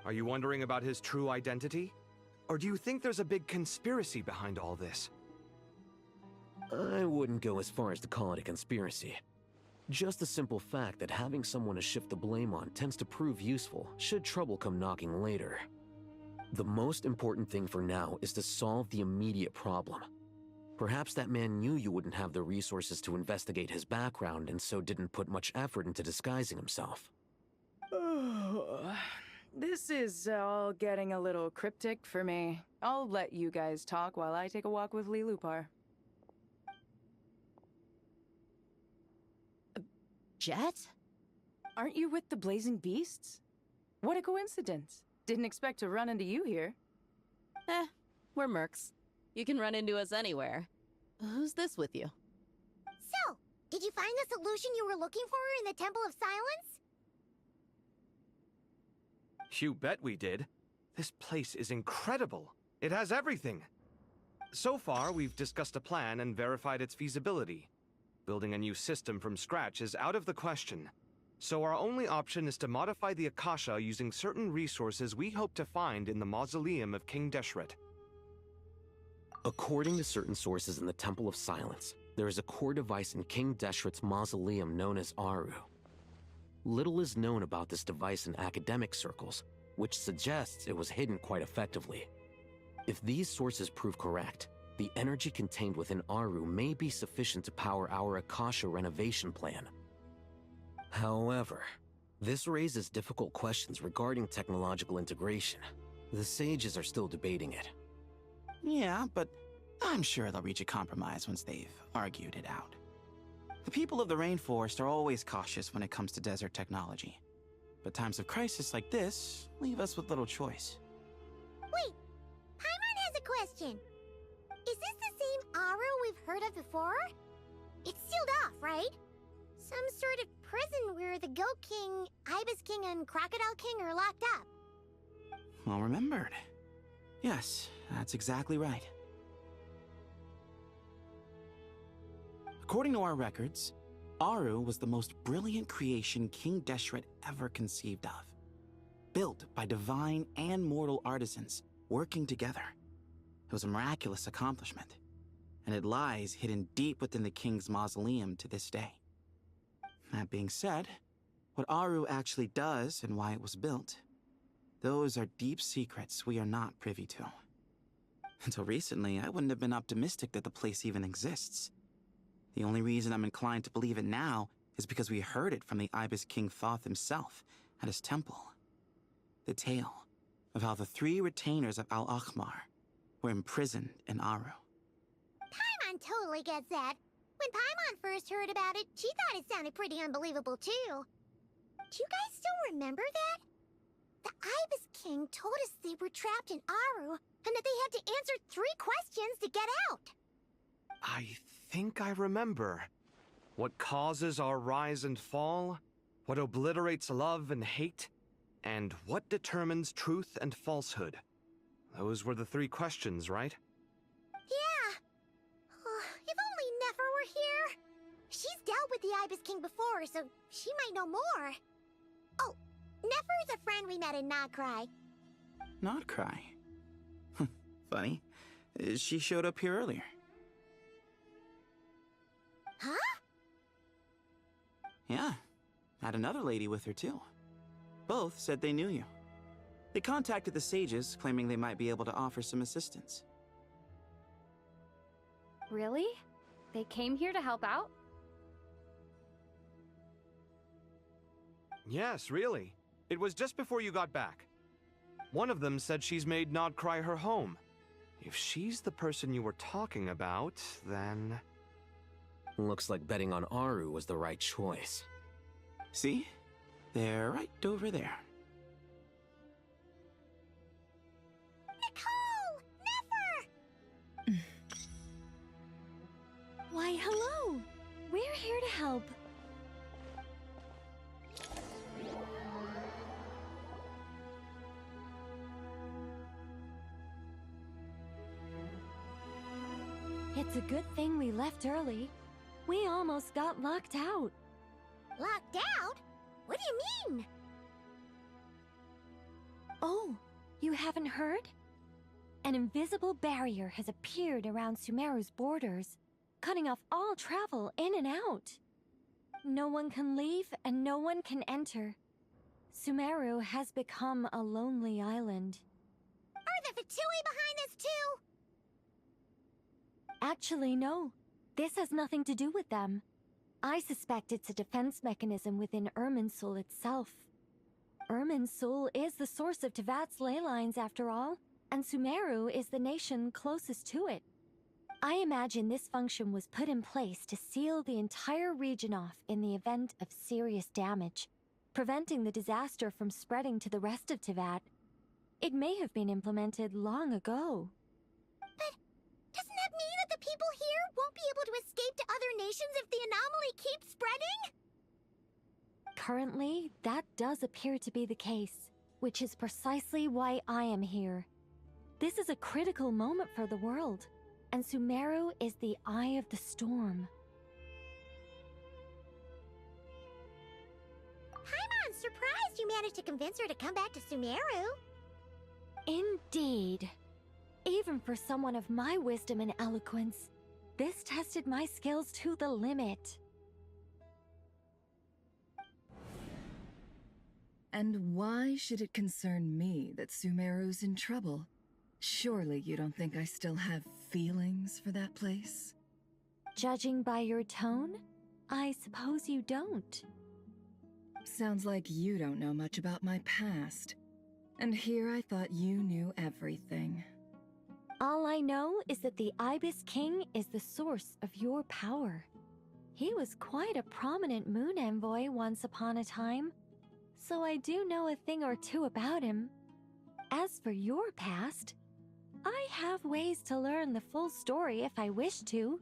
Are you wondering about his true identity? Or do you think there's a big conspiracy behind all this? I wouldn't go as far as to call it a conspiracy. Just the simple fact that having someone to shift the blame on tends to prove useful should trouble come knocking later. The most important thing for now is to solve the immediate problem. Perhaps that man knew you wouldn't have the resources to investigate his background and so didn't put much effort into disguising himself. This is all getting a little cryptic for me. I'll let you guys talk while I take a walk with Lilupar. Jet? Aren't you with the Blazing Beasts? What a coincidence. Didn't expect to run into you here. We're mercs. You can run into us anywhere. Who's this with you? So, did you find the solution you were looking for in the Temple of Silence? You bet we did. This place is incredible. It has everything. So far, we've discussed a plan and verified its feasibility. Building a new system from scratch is out of the question. So our only option is to modify the Akasha using certain resources we hope to find in the mausoleum of King Deshret. According to certain sources in the Temple of Silence, there is a core device in King Deshret's mausoleum known as Aru. Little is known about this device in academic circles, which suggests it was hidden quite effectively. If these sources prove correct, the energy contained within Aru may be sufficient to power our Akasha renovation plan. However, this raises difficult questions regarding technological integration. The sages are still debating it. Yeah, but I'm sure they'll reach a compromise once they've argued it out. The people of the rainforest are always cautious when it comes to desert technology. But times of crisis like this leave us with little choice. Wait, Paimon has a question. Is this the same Aru we've heard of before? It's sealed off, right? Some sort of prison where the Goat King, Ibis King, and Crocodile King are locked up. Well remembered. Yes, that's exactly right. According to our records, Aru was the most brilliant creation King Deshret ever conceived of. Built by divine and mortal artisans working together. It was a miraculous accomplishment, and it lies hidden deep within the king's mausoleum to this day. That being said, what Aru actually does and why it was built, those are deep secrets we are not privy to. Until recently, I wouldn't have been optimistic that the place even exists. The only reason I'm inclined to believe it now is because we heard it from the Ibis King Thoth himself at his temple. The tale of how the 3 retainers of Al-Akhmar were imprisoned in Aru. Paimon totally gets that. When Paimon first heard about it, she thought it sounded pretty unbelievable too. Do you guys still remember that? The Ibis King told us they were trapped in Aru and that they had to answer 3 questions to get out. I think I remember. What causes our rise and fall? What obliterates love and hate? And what determines truth and falsehood? Those were the 3 questions, right? Yeah. If only Nefer were here. She's dealt with the Ibis King before, so she might know more. Oh, Nefer's a friend we met in Notcry. Notcry? Funny. She showed up here earlier. Huh? Yeah. Had another lady with her, too. Both said they knew you. They contacted the sages, claiming they might be able to offer some assistance. Really? They came here to help out? Yes, really. It was just before you got back. One of them said she's made Nod cry her home. If she's the person you were talking about, then... Looks like betting on Aru was the right choice. See? They're right over there. Nicole! Never! Why, hello! We're here to help. It's a good thing we left early. We almost got locked out. Locked out? What do you mean? Oh, you haven't heard? An invisible barrier has appeared around Sumeru's borders, cutting off all travel in and out. No one can leave and no one can enter. Sumeru has become a lonely island. Are the Fatui behind this too? Actually, no. This has nothing to do with them. I suspect it's a defense mechanism within Irminsul itself. Irminsul is the source of Tevat's ley lines, after all, and Sumeru is the nation closest to it. I imagine this function was put in place to seal the entire region off in the event of serious damage, preventing the disaster from spreading to the rest of Tevat. It may have been implemented long ago. But doesn't that mean that the people here won't be able to escape to other nations if the anomaly keeps spreading? Currently, that does appear to be the case, which is precisely why I am here. This is a critical moment for the world, and Sumeru is the eye of the storm. Paimon's surprised you managed to convince her to come back to Sumeru. Indeed. Even for someone of my wisdom and eloquence, this tested my skills to the limit. And why should it concern me that Sumeru's in trouble? Surely you don't think I still have feelings for that place? Judging by your tone, I suppose you don't. Sounds like you don't know much about my past. And here I thought you knew everything. All I know is that the Ibis King is the source of your power. He was quite a prominent moon envoy once upon a time, so I do know a thing or two about him. As for your past, I have ways to learn the full story if I wish to.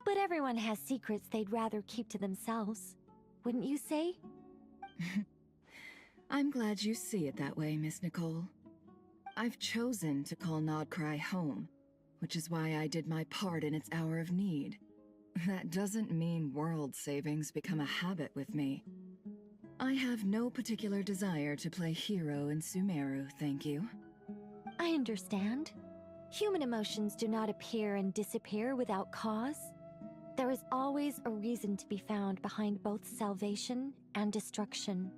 But everyone has secrets they'd rather keep to themselves, wouldn't you say? I'm glad you see it that way, Miss Nicole. I've chosen to call Nodcry home, which is why I did my part in its hour of need. That doesn't mean world savings become a habit with me. I have no particular desire to play hero in Sumeru, thank you. I understand. Human emotions do not appear and disappear without cause. There is always a reason to be found behind both salvation and destruction.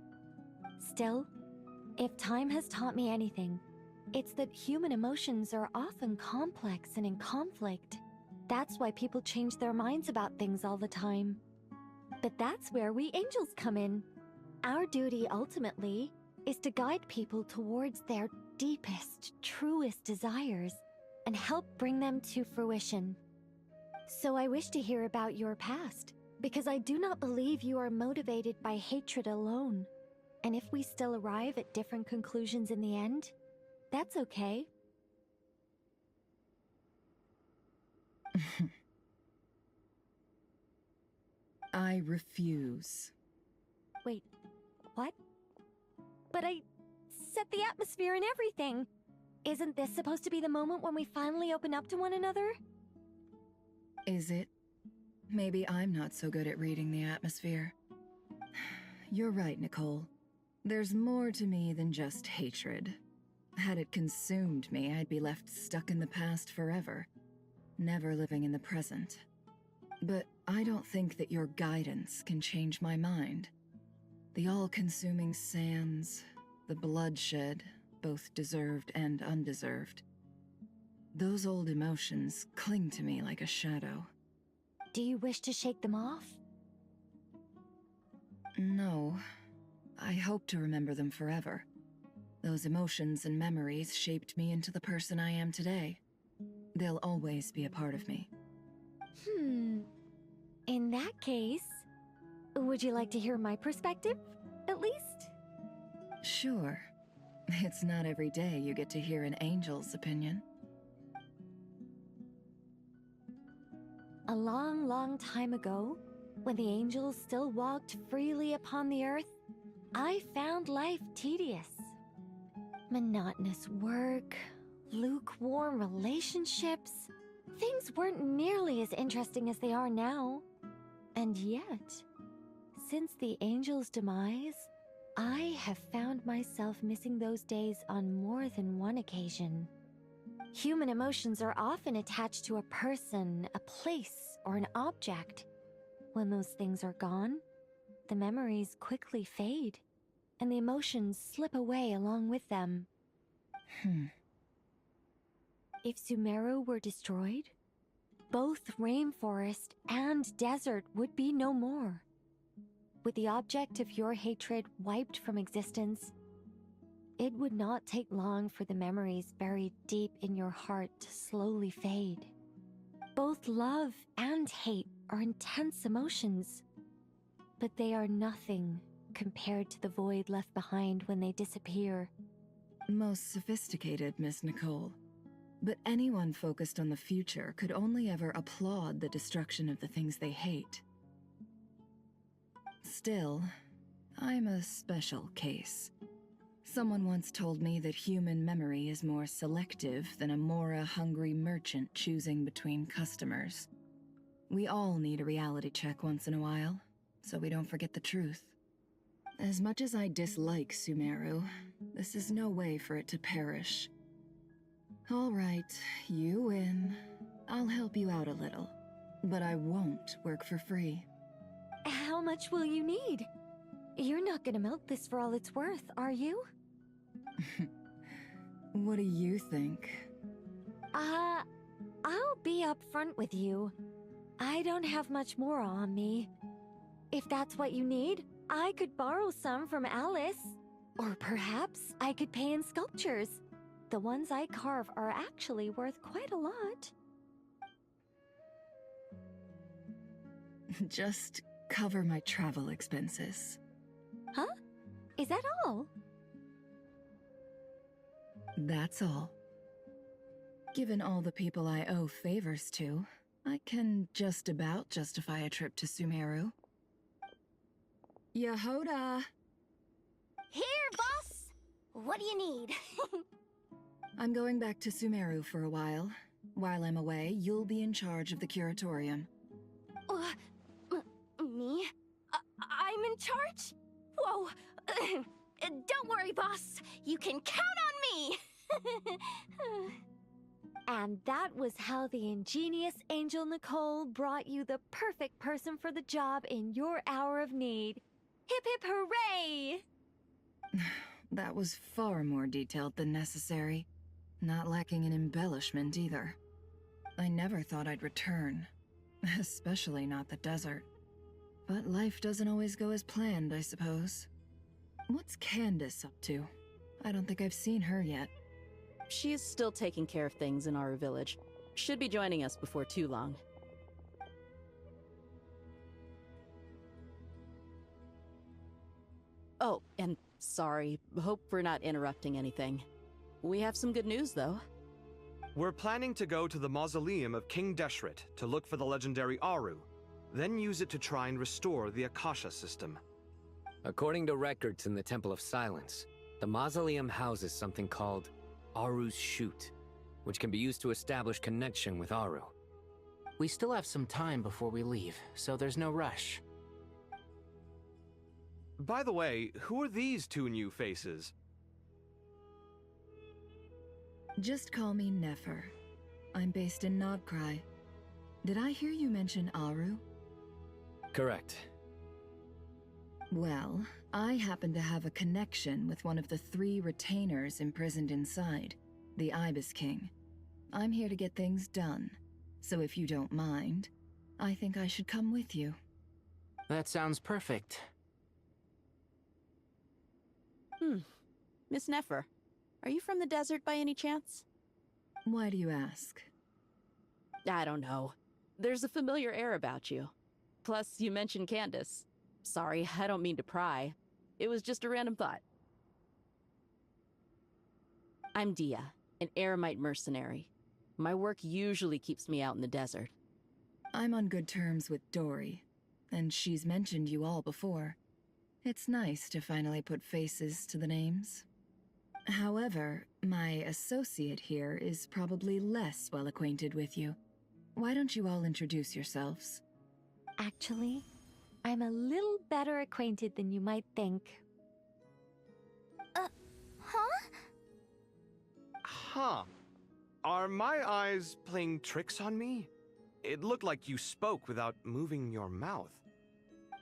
Still, if time has taught me anything, it's that human emotions are often complex and in conflict. That's why people change their minds about things all the time. But that's where we angels come in. Our duty, ultimately, is to guide people towards their deepest, truest desires and help bring them to fruition. So I wish to hear about your past, because I do not believe you are motivated by hatred alone. And if we still arrive at different conclusions in the end, that's okay. I refuse. Wait, what? But I set the atmosphere and everything. Isn't this supposed to be the moment when we finally open up to one another? Is it? Maybe I'm not so good at reading the atmosphere. You're right, Nicole. There's more to me than just hatred. Had it consumed me, I'd be left stuck in the past forever, never living in the present. But I don't think that your guidance can change my mind. The all-consuming sands, the bloodshed, both deserved and undeserved. Those old emotions cling to me like a shadow. Do you wish to shake them off? No. I hope to remember them forever. Those emotions and memories shaped me into the person I am today. They'll always be a part of me. In that case, would you like to hear my perspective, at least? Sure. It's not every day you get to hear an angel's opinion. A long, long time ago, when the angels still walked freely upon the earth, I found life tedious. Monotonous work, lukewarm relationships. Things weren't nearly as interesting as they are now. And yet, since the angel's demise, I have found myself missing those days on more than one occasion. Human emotions are often attached to a person, a place, or an object. When those things are gone, the memories quickly fade, and the emotions slip away along with them. If Sumeru were destroyed, both rainforest and desert would be no more. With the object of your hatred wiped from existence, it would not take long for the memories buried deep in your heart to slowly fade. Both love and hate are intense emotions, but they are nothing compared to the void left behind when they disappear. Most sophisticated, Miss Nicole. But anyone focused on the future could only ever applaud the destruction of the things they hate. Still, I'm a special case. Someone once told me that human memory is more selective than a Mora-hungry merchant choosing between customers. We all need a reality check once in a while, so we don't forget the truth. As much as I dislike Sumeru, this is no way for it to perish. All right, you win. I'll help you out a little, but I won't work for free. How much will you need? You're not gonna milk this for all it's worth, are you? What do you think? I'll be upfront with you. I don't have much more on me. If that's what you need, I could borrow some from Alice. Or perhaps I could pay in sculptures. The ones I carve are actually worth quite a lot. Just cover my travel expenses. Huh? Is that all? That's all. Given all the people I owe favors to, I can just about justify a trip to Sumeru. Yehoda! Here, boss! What do you need? I'm going back to Sumeru for a while. While I'm away, you'll be in charge of the curatorium. Me? I'm in charge? Whoa! Don't worry, boss. You can count on me! And that was how the ingenious Angel Nicole brought you the perfect person for the job in your hour of need. Hip hip hooray! That was far more detailed than necessary. Not lacking in embellishment either. I never thought I'd return. Especially not the desert. But life doesn't always go as planned, I suppose. What's Candace up to? I don't think I've seen her yet. She is still taking care of things in our village. Should be joining us before too long. Oh, and sorry. Hope we're not interrupting anything. We have some good news, though. We're planning to go to the mausoleum of King Deshret to look for the legendary Aru, then use it to try and restore the Akasha system. According to records in the Temple of Silence, the mausoleum houses something called Aru's Chute, which can be used to establish connection with Aru. We still have some time before we leave, so there's no rush. By the way, who are these two new faces? Just call me Nefer. I'm based in Nodcry. Did I hear you mention Aru? Correct. Well, I happen to have a connection with one of the 3 retainers imprisoned inside, the Ibis King. I'm here to get things done, so if you don't mind, I think I should come with you. That sounds perfect. Miss Nefer, are you from the desert by any chance? Why do you ask? I don't know. There's a familiar air about you. Plus, you mentioned Candace. Sorry, I don't mean to pry. It was just a random thought. I'm Dia, an eremite mercenary. My work usually keeps me out in the desert. I'm on good terms with Dory, and she's mentioned you all before. It's nice to finally put faces to the names. However, my associate here is probably less well acquainted with you. Why don't you all introduce yourselves? Actually, I'm a little better acquainted than you might think. Huh? Are my eyes playing tricks on me? It looked like you spoke without moving your mouth.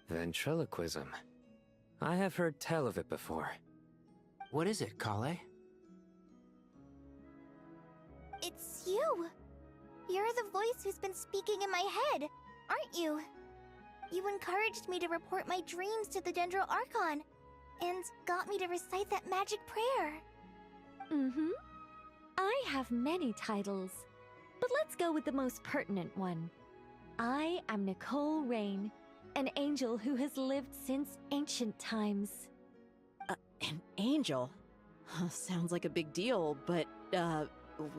Ventriloquism. I have heard tell of it before. What is it, Kale? It's you! You're the voice who's been speaking in my head, aren't you? You encouraged me to report my dreams to the Dendro Archon, and got me to recite that magic prayer. Mm-hmm. I have many titles, but let's go with the most pertinent one. I am Nicole Rain, an angel who has lived since ancient times. An angel? Sounds like a big deal, but,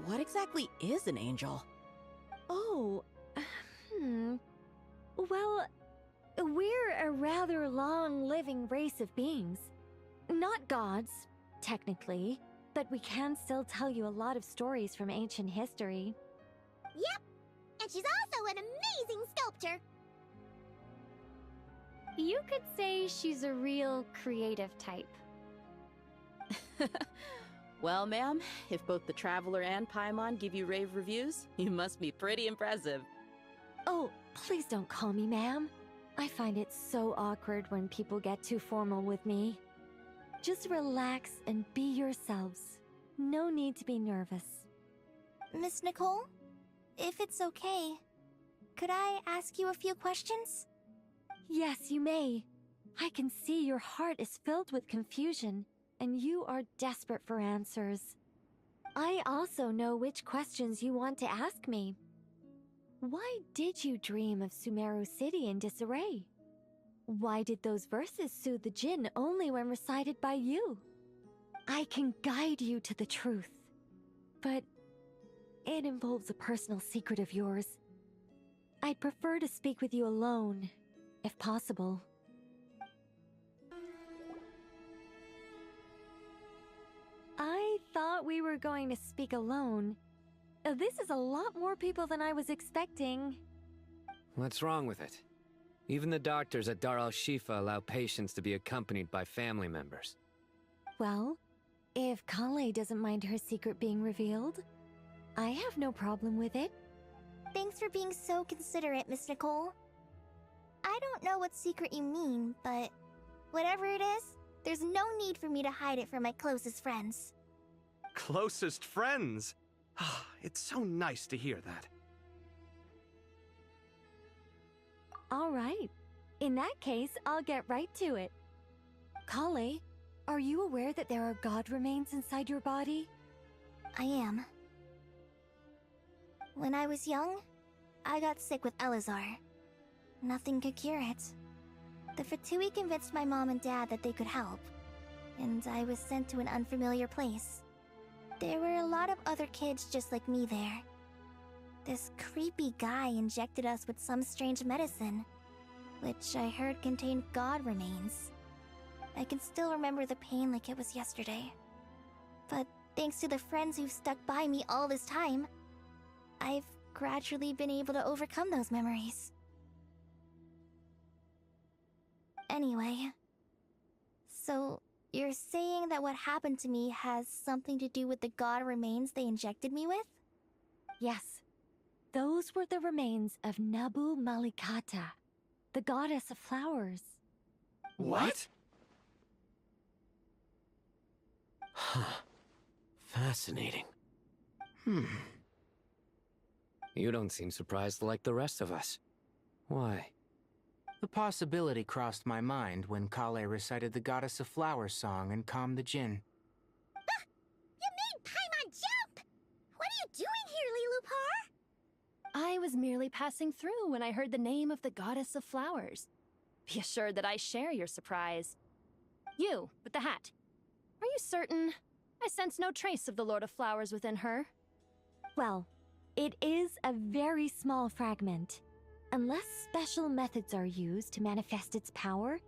what exactly is an angel? Oh, Well, we're a rather long-living race of beings. Not gods, technically, but we can still tell you a lot of stories from ancient history. Yep, and she's also an amazing sculptor. You could say she's a real creative type. Well, ma'am, if both the Traveler and Paimon give you rave reviews, you must be pretty impressive. Oh, please don't call me ma'am. I find it so awkward when people get too formal with me. Just relax and be yourselves. No need to be nervous. Miss Nicole, if it's okay, could I ask you a few questions? Yes, you may. I can see your heart is filled with confusion, and you are desperate for answers. I also know which questions you want to ask me. Why did you dream of Sumeru City in disarray? Why did those verses soothe the Jinn only when recited by you? I can guide you to the truth, but it involves a personal secret of yours. I'd prefer to speak with you alone, if possible. I thought we were going to speak alone. This is a lot more people than I was expecting. What's wrong with it? Even the doctors at Dar al-Shifa allow patients to be accompanied by family members. Well, if Kale doesn't mind her secret being revealed, I have no problem with it. Thanks for being so considerate, Miss Nicole. I don't know what secret you mean, but whatever it is, there's no need for me to hide it from my closest friends. Closest friends? It's so nice to hear that. All right. In that case, I'll get right to it. Kale, are you aware that there are god remains inside your body? I am. When I was young, I got sick with Elazar. Nothing could cure it. The Fatui convinced my mom and dad that they could help, and I was sent to an unfamiliar place. There were a lot of other kids just like me there. This creepy guy injected us with some strange medicine, which I heard contained god remains. I can still remember the pain like it was yesterday. But thanks to the friends who've stuck by me all this time, I've gradually been able to overcome those memories. Anyway, so You're saying that what happened to me has something to do with the god remains they injected me with? Yes. Those were the remains of Nabu Malikata, the goddess of flowers. What? Huh. Fascinating. You don't seem surprised like the rest of us. Why? The possibility crossed my mind when Kale recited the Goddess of Flowers song and calmed the Jinn. You made Paimon jump! What are you doing here, Lilupar? I was merely passing through when I heard the name of the Goddess of Flowers. Be assured that I share your surprise. You, with the hat. Are you certain? I sense no trace of the Lord of Flowers within her. Well, it is a very small fragment. Unless special methods are used to manifest its power,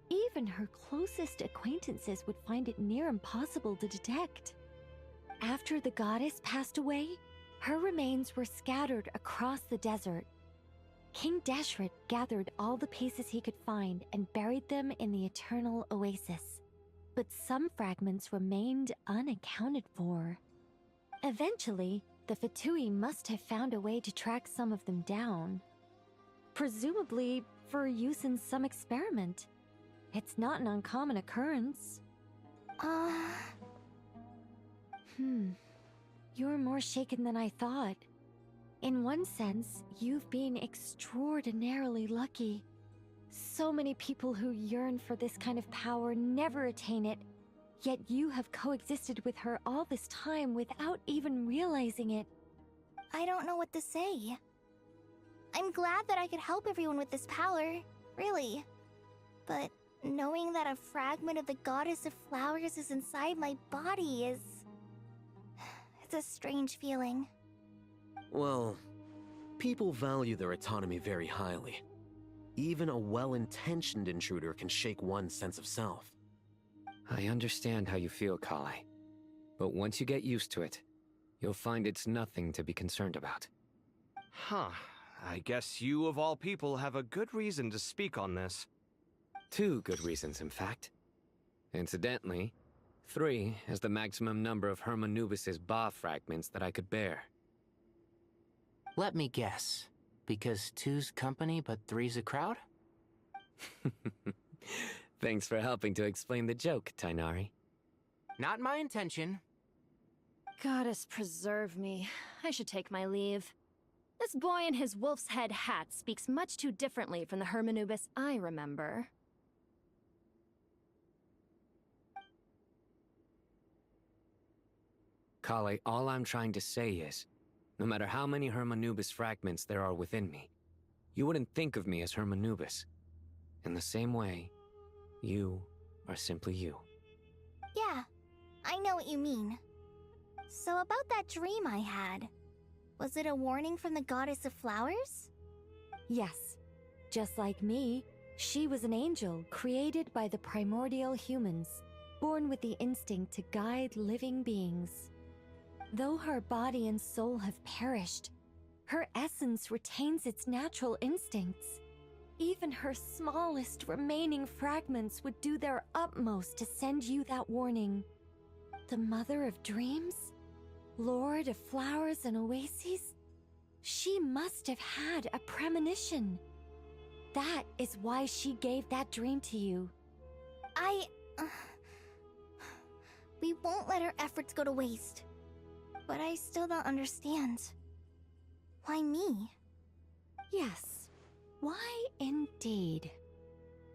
even her closest acquaintances would find it near impossible to detect. After the goddess passed away, her remains were scattered across the desert. King Deshret gathered all the pieces he could find and buried them in the Eternal Oasis. But some fragments remained unaccounted for. Eventually, the Fatui must have found a way to track some of them down. Presumably for use in some experiment. It's not an uncommon occurrence. You're more shaken than I thought. In one sense, you've been extraordinarily lucky. So many people who yearn for this kind of power never attain it, yet you have coexisted with her all this time without even realizing it. I don't know what to say. I'm glad that I could help everyone with this power, really. But knowing that a fragment of the Goddess of Flowers is inside my body is... it's a strange feeling. Well, people value their autonomy very highly. Even a well-intentioned intruder can shake one's sense of self. I understand how you feel, Kale. But once you get used to it, you'll find it's nothing to be concerned about. Huh. I guess you, of all people, have a good reason to speak on this. 2 good reasons, in fact. Incidentally, 3 is the maximum number of Hermanubis's Ba fragments that I could bear. Let me guess. Because 2's company, but 3's a crowd? Thanks for helping to explain the joke, Tainari. Not my intention. Goddess preserve me. I should take my leave. This boy in his wolf's head hat speaks much too differently from the Hermanubis I remember. Kale, all I'm trying to say is, no matter how many Hermanubis fragments there are within me, you wouldn't think of me as Hermanubis. In the same way, you are simply you. Yeah, I know what you mean. So about that dream I had, was it a warning from the Goddess of Flowers? Yes. Just like me, she was an angel created by the primordial humans, born with the instinct to guide living beings. Though her body and soul have perished, her essence retains its natural instincts. Even her smallest remaining fragments would do their utmost to send you that warning. The Mother of Dreams? Lord of Flowers and Oases? She must have had a premonition. That is why she gave that dream to you. We won't let her efforts go to waste. But I still don't understand. Why me? Yes. Why indeed?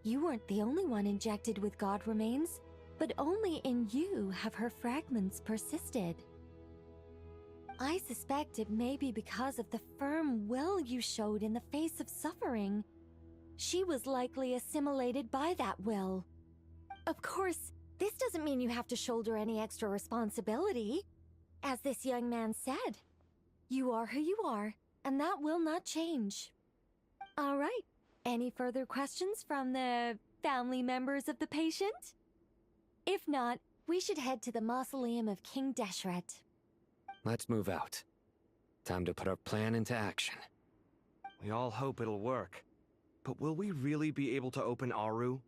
You weren't the only one injected with God remains, but only in you have her fragments persisted. I suspect it may be because of the firm will you showed in the face of suffering. She was likely assimilated by that will. Of course, this doesn't mean you have to shoulder any extra responsibility. As this young man said, you are who you are, and that will not change. All right, any further questions from the family members of the patient? If not, we should head to the mausoleum of King Deshret. Let's move out. Time to put our plan into action. We all hope it'll work. But will we really be able to open Aru?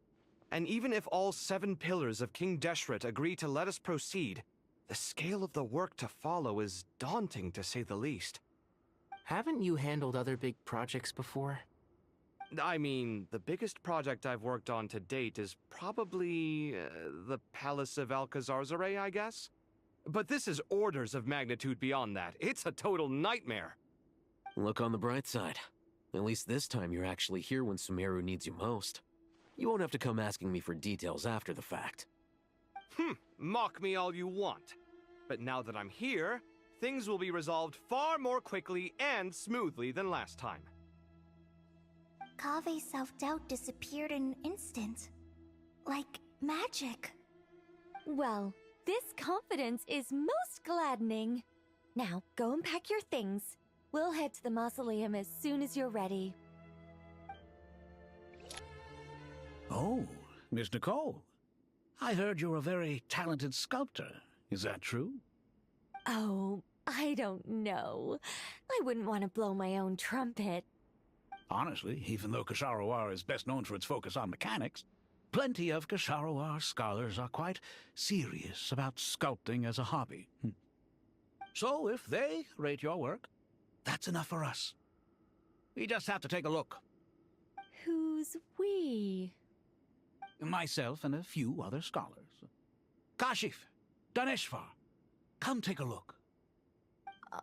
And even if all 7 pillars of King Deshret agree to let us proceed, the scale of the work to follow is daunting, to say the least. Haven't you handled other big projects before? I mean, the biggest project I've worked on to date is probably the Palace of Alcazarzaray, I guess? But this is orders of magnitude beyond that. It's a total nightmare. Look on the bright side. At least this time you're actually here when Sumeru needs you most. You won't have to come asking me for details after the fact. Mock me all you want. But now that I'm here, things will be resolved far more quickly and smoothly than last time. Kave's self-doubt disappeared in an instant. Like magic. Well, this confidence is most gladdening. Now, go and pack your things. We'll head to the mausoleum as soon as you're ready. Oh, Miss Nicole. I heard you're a very talented sculptor. Is that true? Oh, I don't know. I wouldn't want to blow my own trumpet. Honestly, even though Kasharawar is best known for its focus on mechanics, plenty of Kasharawar scholars are quite serious about sculpting as a hobby. So if they rate your work, that's enough for us. We just have to take a look. Who's we? Myself and a few other scholars. Kashif, Daneshvar, come take a look.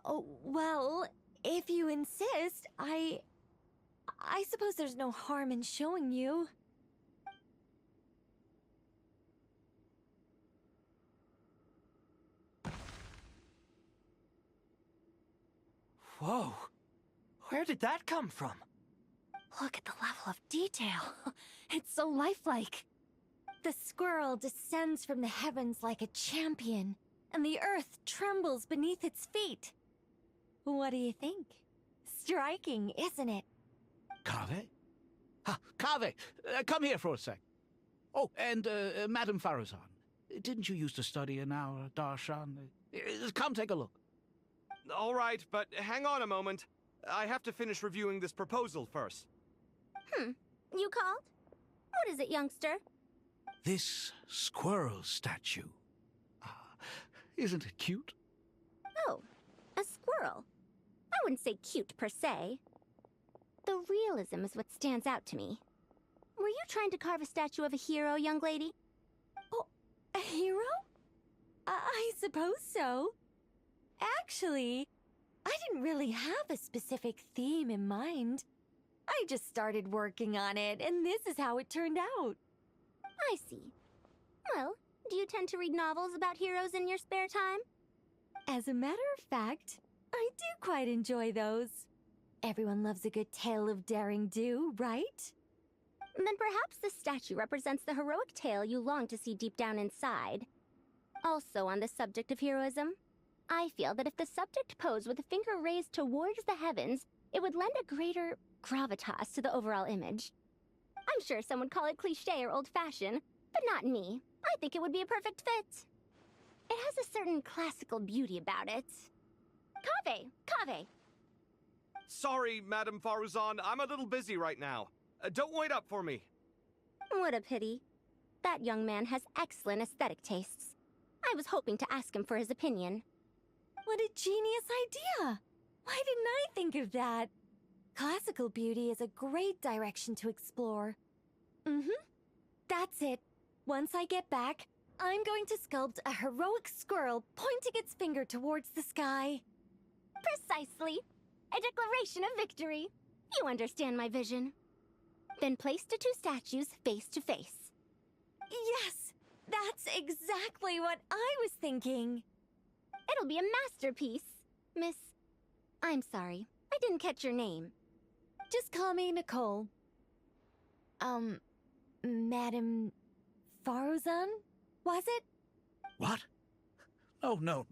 Oh, well, if you insist, I suppose there's no harm in showing you. Whoa! Where did that come from? Look at the level of detail. It's so lifelike. The squirrel descends from the heavens like a champion, and the earth trembles beneath its feet. What do you think? Striking, isn't it? Kaveh? Kaveh, come here for a sec. Oh, and Madame Faruzan, didn't you used to study in our darshan? Come take a look. All right, but hang on a moment. I have to finish reviewing this proposal first. You called? What is it, youngster? This squirrel statue. Isn't it cute? Oh, a squirrel. I wouldn't say cute per se. The realism is what stands out to me. Were you trying to carve a statue of a hero, young lady? Oh, a hero? I suppose so. Actually, I didn't really have a specific theme in mind. I just started working on it, and this is how it turned out. I see. Well, do you tend to read novels about heroes in your spare time? As a matter of fact, I do quite enjoy those. Everyone loves a good tale of daring do, right? Then perhaps this statue represents the heroic tale you long to see deep down inside. Also on the subject of heroism, I feel that if the subject posed with a finger raised towards the heavens, it would lend a greater gravitas to the overall image. I'm sure some would call it cliché or old-fashioned, but not me. I think it would be a perfect fit. It has a certain classical beauty about it. Kaveh! Sorry, Madame Faruzan, I'm a little busy right now. Don't wait up for me. What a pity. That young man has excellent aesthetic tastes. I was hoping to ask him for his opinion. What a genius idea! Why didn't I think of that? Classical beauty is a great direction to explore. That's it. Once I get back, I'm going to sculpt a heroic squirrel pointing its finger towards the sky. Precisely. A declaration of victory. You understand my vision. Then place the two statues face to face. Yes! That's exactly what I was thinking. It'll be a masterpiece, Miss... I'm sorry. I didn't catch your name. Just call me Nicole. Madame Faruzan? Was it? What? Oh, no.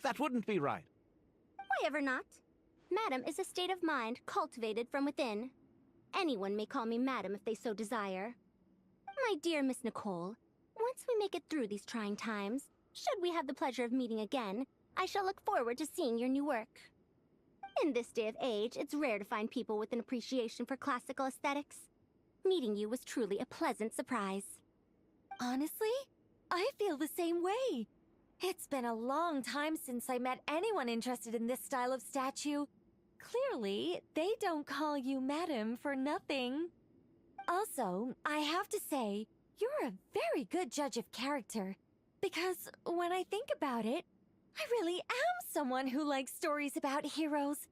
That wouldn't be right. Why ever not? Madam is a state of mind cultivated from within. Anyone may call me Madam if they so desire. My dear Miss Nicole, once we make it through these trying times, should we have the pleasure of meeting again, I shall look forward to seeing your new work. In this day of age, it's rare to find people with an appreciation for classical aesthetics. Meeting you was truly a pleasant surprise. Honestly, I feel the same way. It's been a long time since I met anyone interested in this style of statue. Clearly, they don't call you madam for nothing. Also, I have to say, you're a very good judge of character. Because when I think about it, I really am someone who likes stories about heroes.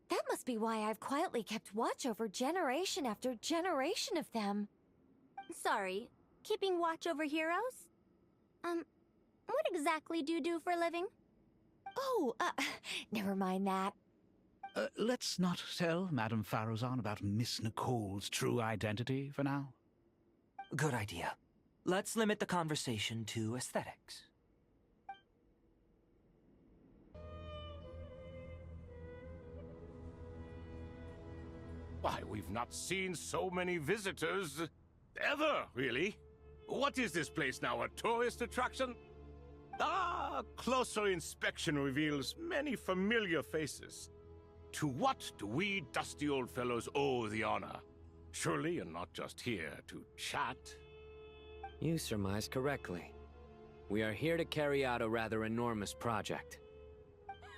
That must be why I've quietly kept watch over generation after generation of them. Sorry, keeping watch over heroes? What exactly do you do for a living? Oh, never mind that. Let's not tell Madame Faruzan about Miss Nicole's true identity for now. Good idea. Let's limit the conversation to aesthetics. Why, we've not seen so many visitors ever, really. What is this place now, a tourist attraction? Ah, closer inspection reveals many familiar faces. To what do we dusty old fellows owe the honor? Surely you're not just here to chat. You surmise correctly. We are here to carry out a rather enormous project.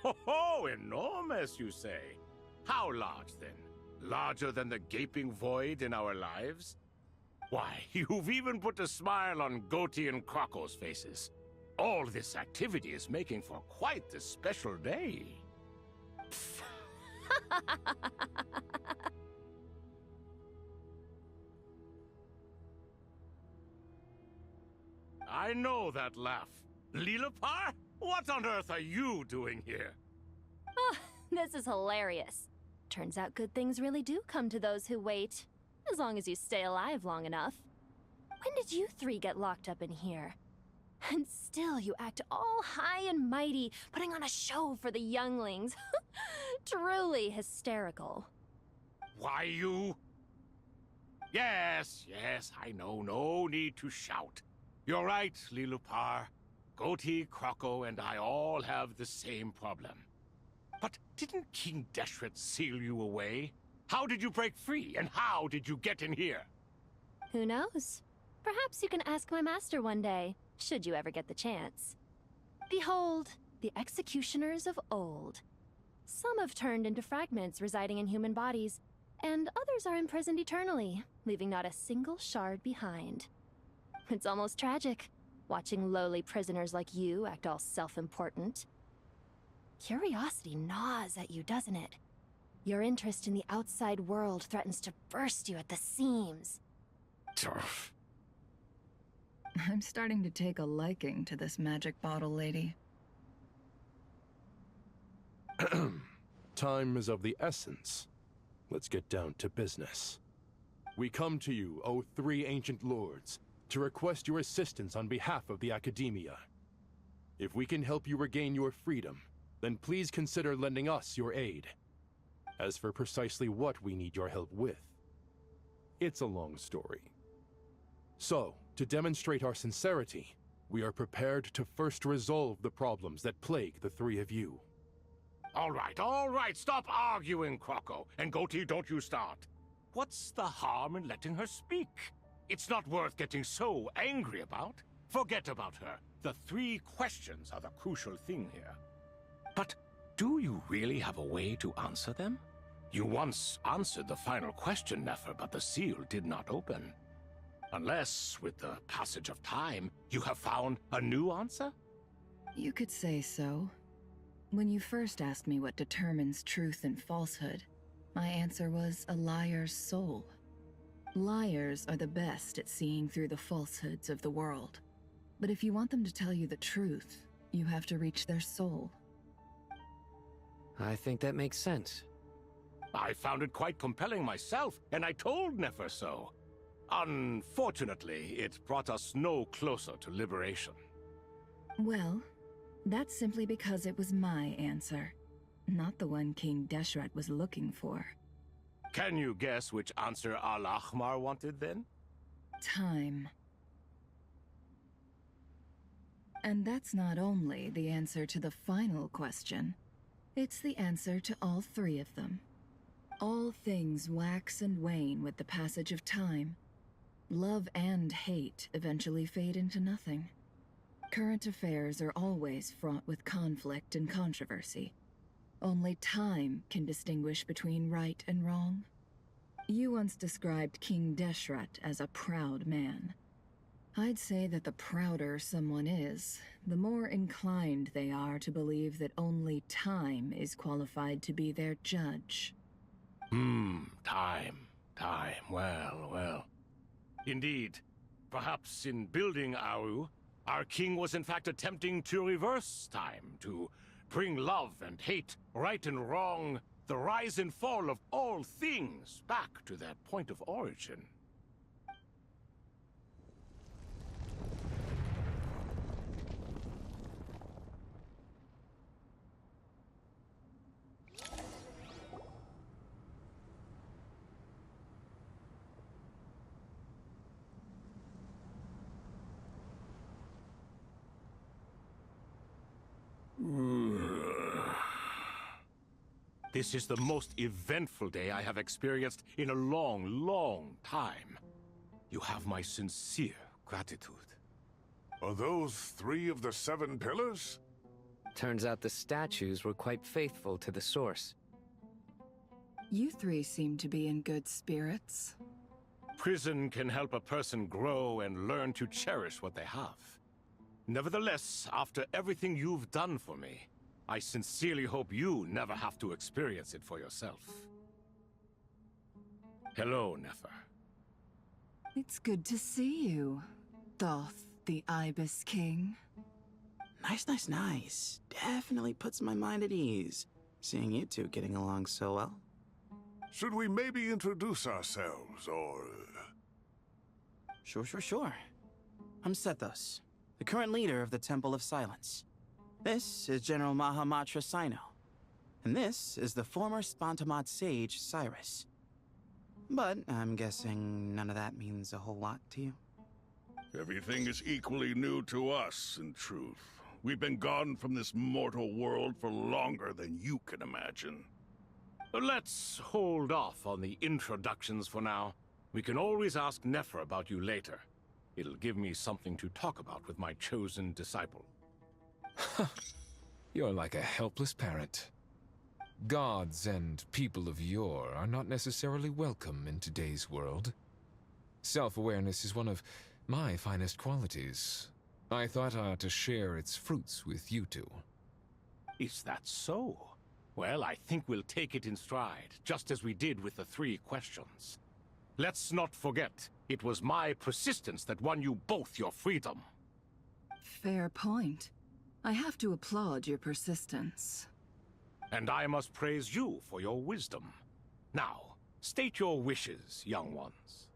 Ho ho, enormous, you say? How large, then? Larger than the gaping void in our lives? Why, you've even put a smile on Goatee and Crocco's faces. All this activity is making for quite a special day. I know that laugh. Lilipar? What on earth are you doing here? Oh, this is hilarious. Turns out good things really do come to those who wait. As long as you stay alive long enough. When did you three get locked up in here? And still you act all high and mighty, putting on a show for the younglings. Truly hysterical. Why, you... Yes, I know. No need to shout. You're right, Lilipar. Goatee, Crocco, and I all have the same problem. But didn't King Deshret seal you away? How did you break free, and how did you get in here? Who knows? Perhaps you can ask my master one day, should you ever get the chance. Behold, the executioners of old. Some have turned into fragments residing in human bodies, and others are imprisoned eternally, leaving not a single shard behind. It's almost tragic, watching lowly prisoners like you act all self-important. Curiosity gnaws at you, doesn't it? Your interest in the outside world threatens to burst you at the seams. Turf. I'm starting to take a liking to this magic bottle lady. Time is of the essence. Let's get down to business. We come to you, O three ancient lords, to request your assistance on behalf of the Academia. If we can help you regain your freedom, then please consider lending us your aid. As for precisely what we need your help with, it's a long story. So, to demonstrate our sincerity, we are prepared to first resolve the problems that plague the three of you. All right, stop arguing, Crocco. And Goatee, don't you start. What's the harm in letting her speak? It's not worth getting so angry about. Forget about her. The three questions are the crucial thing here. But do you really have a way to answer them? You once answered the final question, Nefer, but the seal did not open. Unless, with the passage of time, you have found a new answer? You could say so. When you first asked me what determines truth and falsehood, my answer was a liar's soul. Liars are the best at seeing through the falsehoods of the world. But if you want them to tell you the truth, you have to reach their soul. I think that makes sense. I found it quite compelling myself, and I told Nefer so. Unfortunately, it brought us no closer to liberation. Well, that's simply because it was my answer, not the one King Deshret was looking for. Can you guess which answer Al-Ahmar wanted then? Time. And that's not only the answer to the final question, it's the answer to all three of them. All things wax and wane with the passage of time. Love and hate eventually fade into nothing. Current affairs are always fraught with conflict and controversy. Only time can distinguish between right and wrong. You once described King Deshret as a proud man. I'd say that the prouder someone is, the more inclined they are to believe that only time is qualified to be their judge. Time. Well. Indeed. Perhaps in building Aru, our king was in fact attempting to reverse time, to bring love and hate, right and wrong, the rise and fall of all things back to their point of origin. This is the most eventful day I have experienced in a long time. You have my sincere gratitude. Are those 3 of the 7 pillars? Turns out the statues were quite faithful to the source. You 3 seem to be in good spirits. Prison can help a person grow and learn to cherish what they have. Nevertheless, after everything you've done for me, I sincerely hope you never have to experience it for yourself. Hello, Nefer. It's good to see you, Thoth the Ibis King. Nice. Definitely puts my mind at ease, seeing you two getting along so well. Should we maybe introduce ourselves, or... Sure. I'm Sethos, the current leader of the Temple of Silence. This is General Mahamatra Sino, and this is the former Spantamad sage, Cyrus. But I'm guessing none of that means a whole lot to you. Everything is equally new to us, in truth. We've been gone from this mortal world for longer than you can imagine. Let's hold off on the introductions for now. We can always ask Nefer about you later. It'll give me something to talk about with my chosen disciple. You're like a helpless parent. Gods and people of yore are not necessarily welcome in today's world. Self-awareness is one of my finest qualities. I thought I ought to share its fruits with you two. Is that so? Well, I think we'll take it in stride, just as we did with the 3 questions. Let's not forget, it was my persistence that won you both your freedom. Fair point. I have to applaud your persistence. And I must praise you for your wisdom. Now, state your wishes, young ones.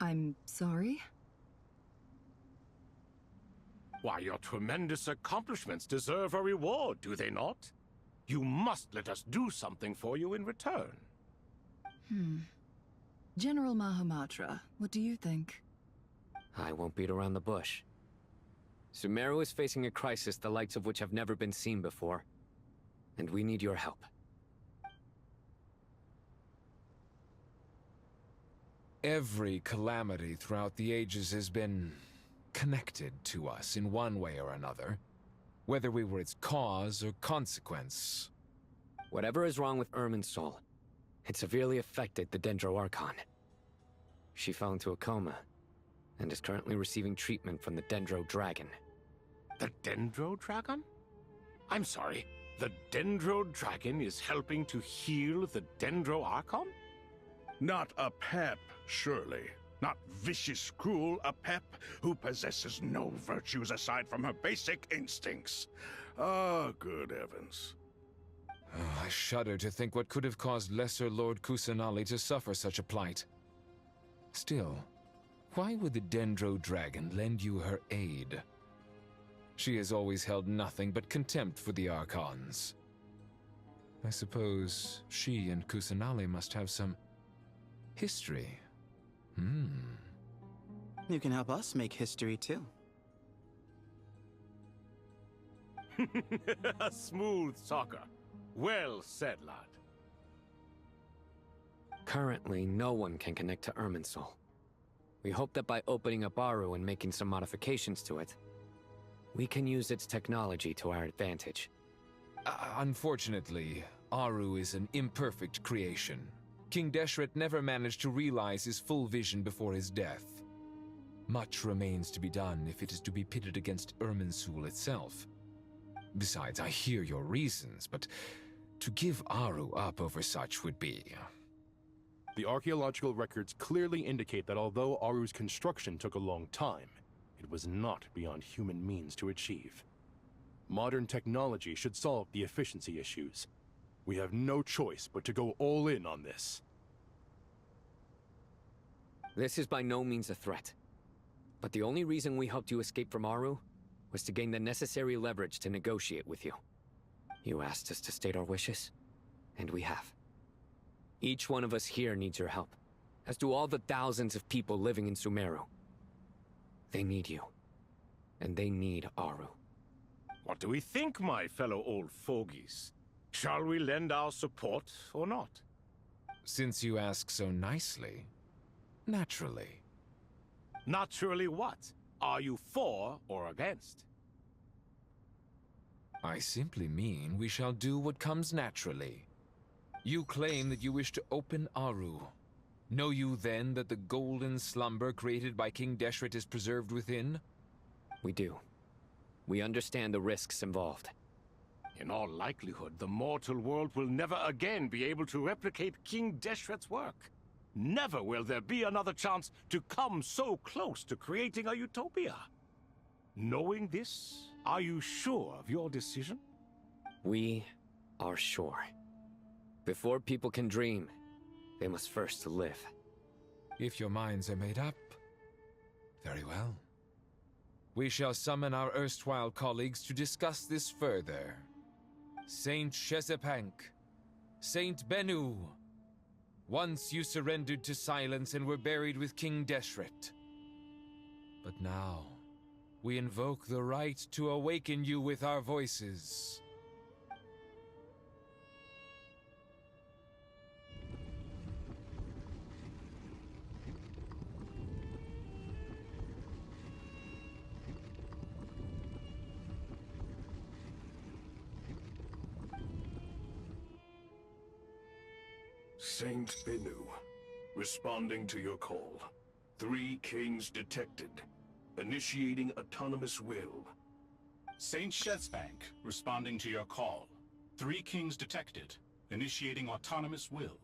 I'm sorry? Why, your tremendous accomplishments deserve a reward, do they not? You must let us do something for you in return. General Mahamatra, what do you think? I won't beat around the bush. Sumeru is facing a crisis the likes of which have never been seen before. And we need your help. Every calamity throughout the ages has been connected to us in one way or another, whether we were its cause or consequence. Whatever is wrong with Irminsul, it severely affected the Dendro Archon. She fell into a coma, and is currently receiving treatment from the Dendro Dragon. The Dendro Dragon? I'm sorry, the Dendro Dragon is helping to heal the Dendro Archon? Not a pep, surely. Not vicious, cruel a pep who possesses no virtues aside from her basic instincts. Ah, good heavens. Oh, I shudder to think what could have caused Lesser Lord Kusanali to suffer such a plight. Still, why would the Dendro Dragon lend you her aid? She has always held nothing but contempt for the Archons. I suppose she and Kusanali must have some history. You can help us make history, too. A smooth talker. Well said, lad. Currently, no one can connect to Irminsul. We hope that by opening up Aru and making some modifications to it, we can use its technology to our advantage. Unfortunately, Aru is an imperfect creation. King Deshret never managed to realize his full vision before his death. Much remains to be done if it is to be pitted against Irminsul itself. Besides, I hear your reasons, but to give Aru up over such would be... The archaeological records clearly indicate that although Aru's construction took a long time, it was not beyond human means to achieve. Modern technology should solve the efficiency issues. We have no choice but to go all in on this. This is by no means a threat. But the only reason we helped you escape from Aru was to gain the necessary leverage to negotiate with you. You asked us to state our wishes, and we have. Each one of us here needs your help, as do all the thousands of people living in Sumeru. They need you, and they need Aru. What do we think, my fellow old fogies? Shall we lend our support or not? Since you ask so nicely, naturally. Naturally what? Are you for or against? I simply mean we shall do what comes naturally. You claim that you wish to open Aru. Know you then that the golden slumber created by King Deshret is preserved within? We do. We understand the risks involved. In all likelihood, the mortal world will never again be able to replicate King Deshret's work. Never will there be another chance to come so close to creating a utopia. Knowing this, are you sure of your decision? We are sure. Before people can dream, they must first live. If your minds are made up, very well. We shall summon our erstwhile colleagues to discuss this further. Saint Shezepank, Saint Bennu, once you surrendered to silence and were buried with King Deshret. But now, we invoke the right to awaken you with our voices. Saint Bennu, responding to your call. 3 kings detected. Initiating autonomous will. Saint Shezbank, responding to your call. 3 kings detected. Initiating autonomous will.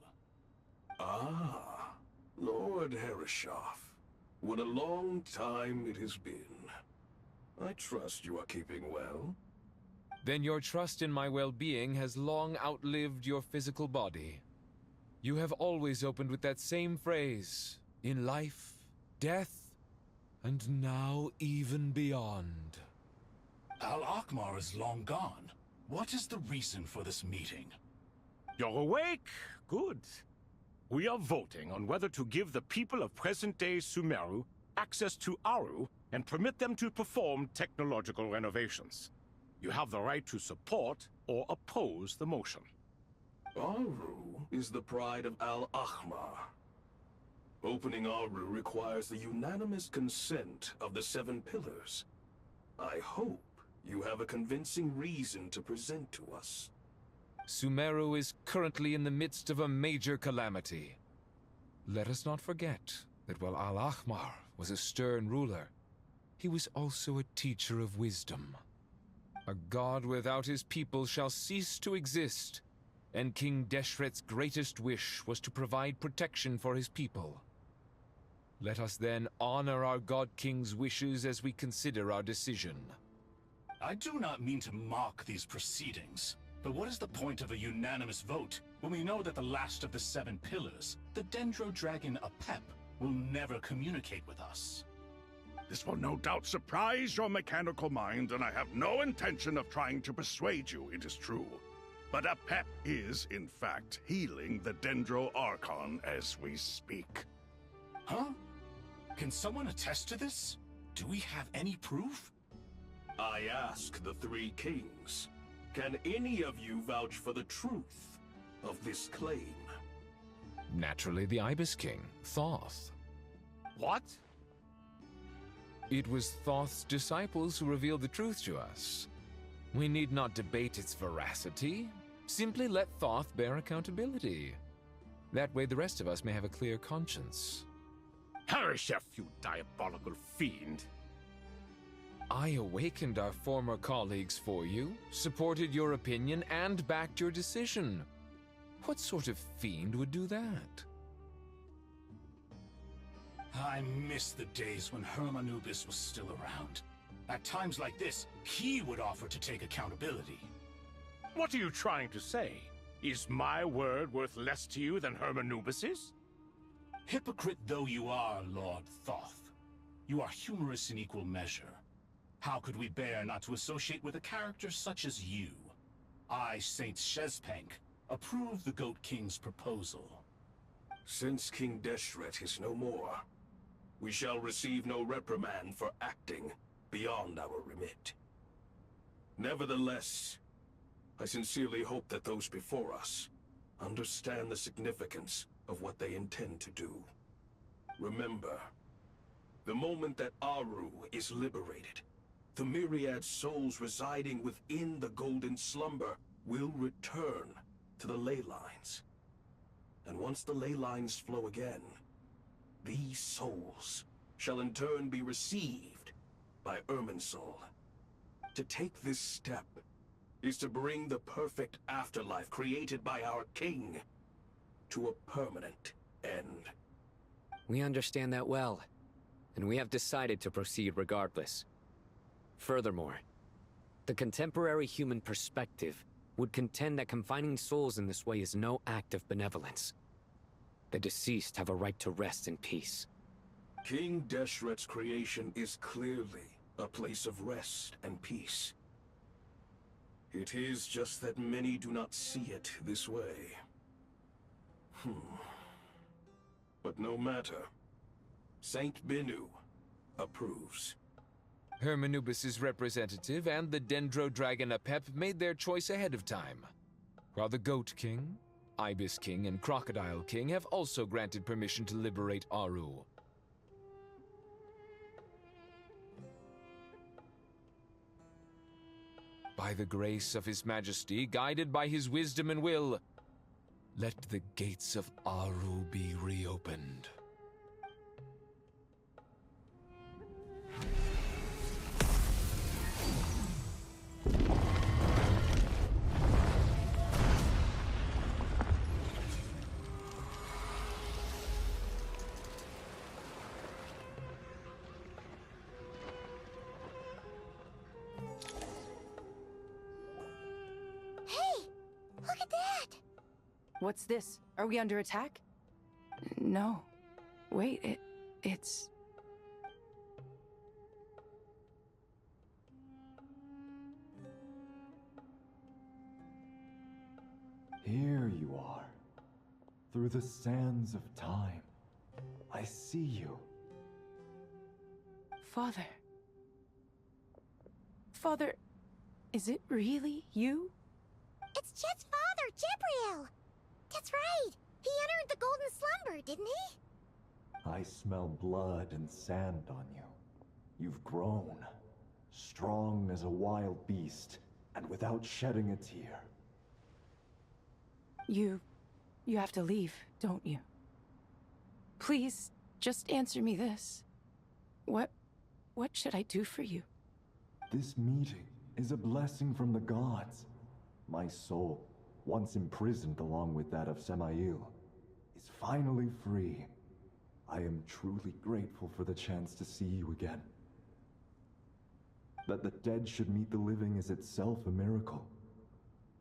Ah, Lord Herreshoff. What a long time it has been. I trust you are keeping well. Then your trust in my well-being has long outlived your physical body. You have always opened with that same phrase, in life, death, and now even beyond. Al-Akmar is long gone. What is the reason for this meeting? You're awake? Good. We are voting on whether to give the people of present-day Sumeru access to Aru and permit them to perform technological renovations. You have the right to support or oppose the motion. Aru is the pride of Al-Ahmar. Opening Aru requires the unanimous consent of the 7 pillars. I hope you have a convincing reason to present to us. Sumeru is currently in the midst of a major calamity. Let us not forget that while Al-Ahmar was a stern ruler, he was also a teacher of wisdom. A god without his people shall cease to exist, and King Deshret's greatest wish was to provide protection for his people. Let us then honor our God King's wishes as we consider our decision. I do not mean to mock these proceedings, but what is the point of a unanimous vote when we know that the last of the 7 pillars, the Dendro Dragon Apep, will never communicate with us? This will no doubt surprise your mechanical mind, and I have no intention of trying to persuade you it is true. But Apep is, in fact, healing the Dendro Archon as we speak. Huh? Can someone attest to this? Do we have any proof? I ask the 3 kings. Can any of you vouch for the truth of this claim? Naturally, the Ibis King, Thoth. What? It was Thoth's disciples who revealed the truth to us. We need not debate its veracity. Simply let Thoth bear accountability. That way the rest of us may have a clear conscience. Harishef, you diabolical fiend! I awakened our former colleagues for you, supported your opinion, and backed your decision. What sort of fiend would do that? I miss the days when Hermanubis was still around. At times like this, he would offer to take accountability. What are you trying to say? Is my word worth less to you than Hermanubis's? Hypocrite though you are, Lord Thoth, you are humorous in equal measure. How could we bear not to associate with a character such as you? I, Saint Shezpank, approve the Goat King's proposal. Since King Deshret is no more, we shall receive no reprimand for acting beyond our remit. Nevertheless, I sincerely hope that those before us understand the significance of what they intend to do. Remember, the moment that Aru is liberated, the myriad souls residing within the Golden Slumber will return to the ley lines. And once the ley lines flow again, these souls shall in turn be received by Irminsul. To take this step is to bring the perfect afterlife created by our king to a permanent end. We understand that well, and we have decided to proceed regardless. Furthermore, the contemporary human perspective would contend that confining souls in this way is no act of benevolence. The deceased have a right to rest in peace. King Deshret's creation is clearly a place of rest and peace. It is just that many do not see it this way. But no matter. Saint Binu approves. Hermanubis' representative and the Dendro Dragon Apep made their choice ahead of time, while the Goat King, Ibis King, and Crocodile King have also granted permission to liberate Aru. By the grace of His Majesty, guided by his wisdom and will, let the gates of Aru be reopened. What's this? Are we under attack? No. Wait, it's... Here you are. Through the sands of time. I see you. Father. Father, is it really you? It's Jet's father, Jibriel! That's right! He entered the Golden Slumber, didn't he? I smell blood and sand on you. You've grown. Strong as a wild beast, and without shedding a tear. You have to leave, don't you? Please, just answer me this. What should I do for you? This meeting is a blessing from the gods. My soul, once imprisoned along with that of Semail, is finally free. I am truly grateful for the chance to see you again. That the dead should meet the living is itself a miracle.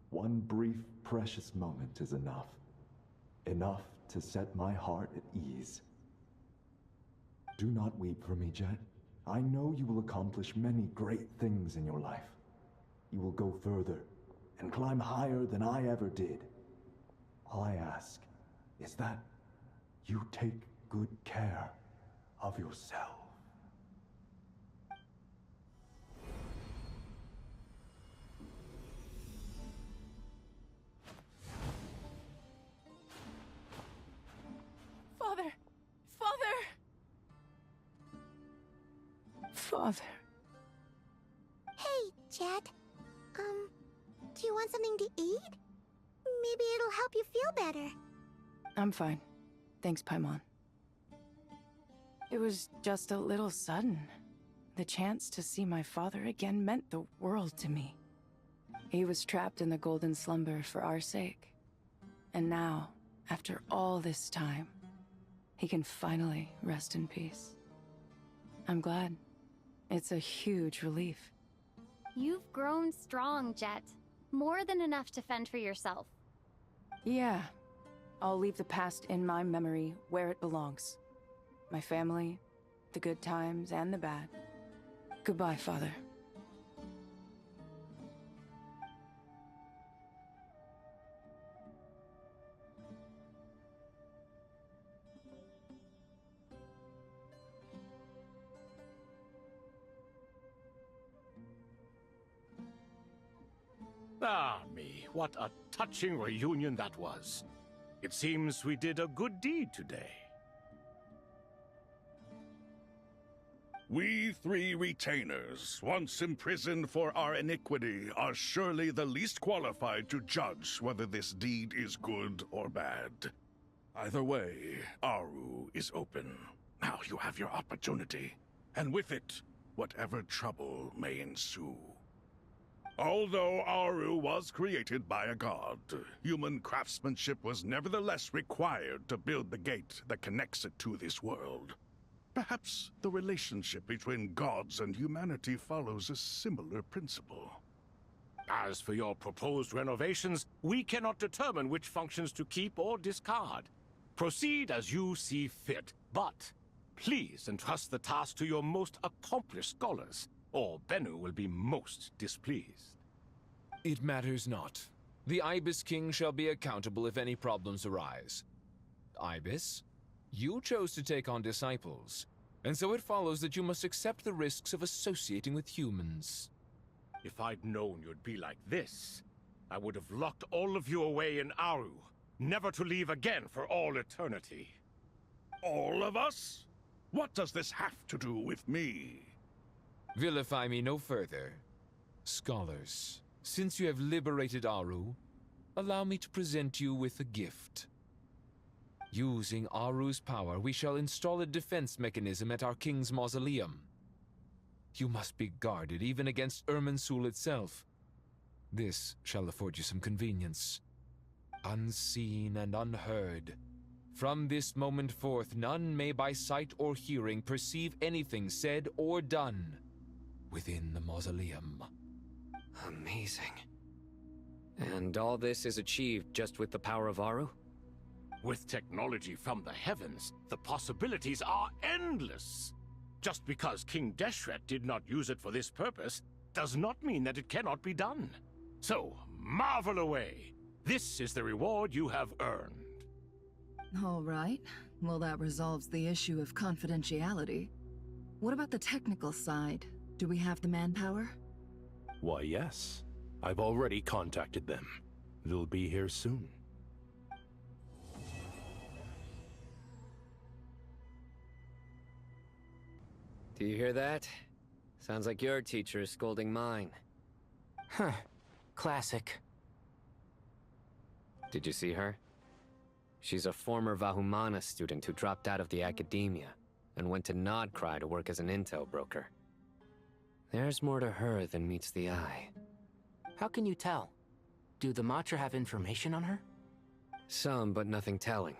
One brief, precious moment is enough. Enough to set my heart at ease. Do not weep for me, Jet. I know you will accomplish many great things in your life. You will go further and climb higher than I ever did. All I ask is that you take good care of yourself. Father! Father! Father. Hey, Jet. Do you want something to eat? Maybe it'll help you feel better. I'm fine. Thanks, Paimon. It was just a little sudden. The chance to see my father again meant the world to me. He was trapped in the golden slumber for our sake. And now, after all this time, he can finally rest in peace. I'm glad. It's a huge relief. You've grown strong, Jet. More than enough to fend for yourself. Yeah. I'll leave the past in my memory where it belongs. My family, the good times and the bad. Goodbye, Father. Ah, me, what a touching reunion that was. It seems we did a good deed today. We three retainers, once imprisoned for our iniquity, are surely the least qualified to judge whether this deed is good or bad. Either way, Aru is open. Now you have your opportunity, and with it, whatever trouble may ensue. Although Aru was created by a god, human craftsmanship was nevertheless required to build the gate that connects it to this world. Perhaps the relationship between gods and humanity follows a similar principle. As for your proposed renovations, we cannot determine which functions to keep or discard. Proceed as you see fit, but please entrust the task to your most accomplished scholars, or Bennu will be most displeased. It matters not. The Ibis King shall be accountable if any problems arise. Ibis, you chose to take on disciples, and so it follows that you must accept the risks of associating with humans. If I'd known you'd be like this, I would have locked all of you away in Aru, never to leave again for all eternity. All of us? What does this have to do with me? Vilify me no further. Scholars, since you have liberated Aru, allow me to present you with a gift. Using Aru's power, we shall install a defense mechanism at our king's mausoleum. You must be guarded even against Irminsul itself. This shall afford you some convenience. Unseen and unheard. From this moment forth, none may by sight or hearing perceive anything said or done within the mausoleum. Amazing. And all this is achieved just with the power of Aru? With technology from the heavens, the possibilities are endless. Just because King Deshret did not use it for this purpose, does not mean that it cannot be done. So, marvel away. This is the reward you have earned. All right. Well, that resolves the issue of confidentiality. What about the technical side? Do we have the manpower? Why, yes. I've already contacted them. They'll be here soon. Do you hear that? Sounds like your teacher is scolding mine. Huh. Classic. Did you see her? She's a former Vahumana student who dropped out of the academia and went to Nodcry to work as an intel broker. There's more to her than meets the eye. How can you tell? Do the Matra have information on her? Some, but nothing telling.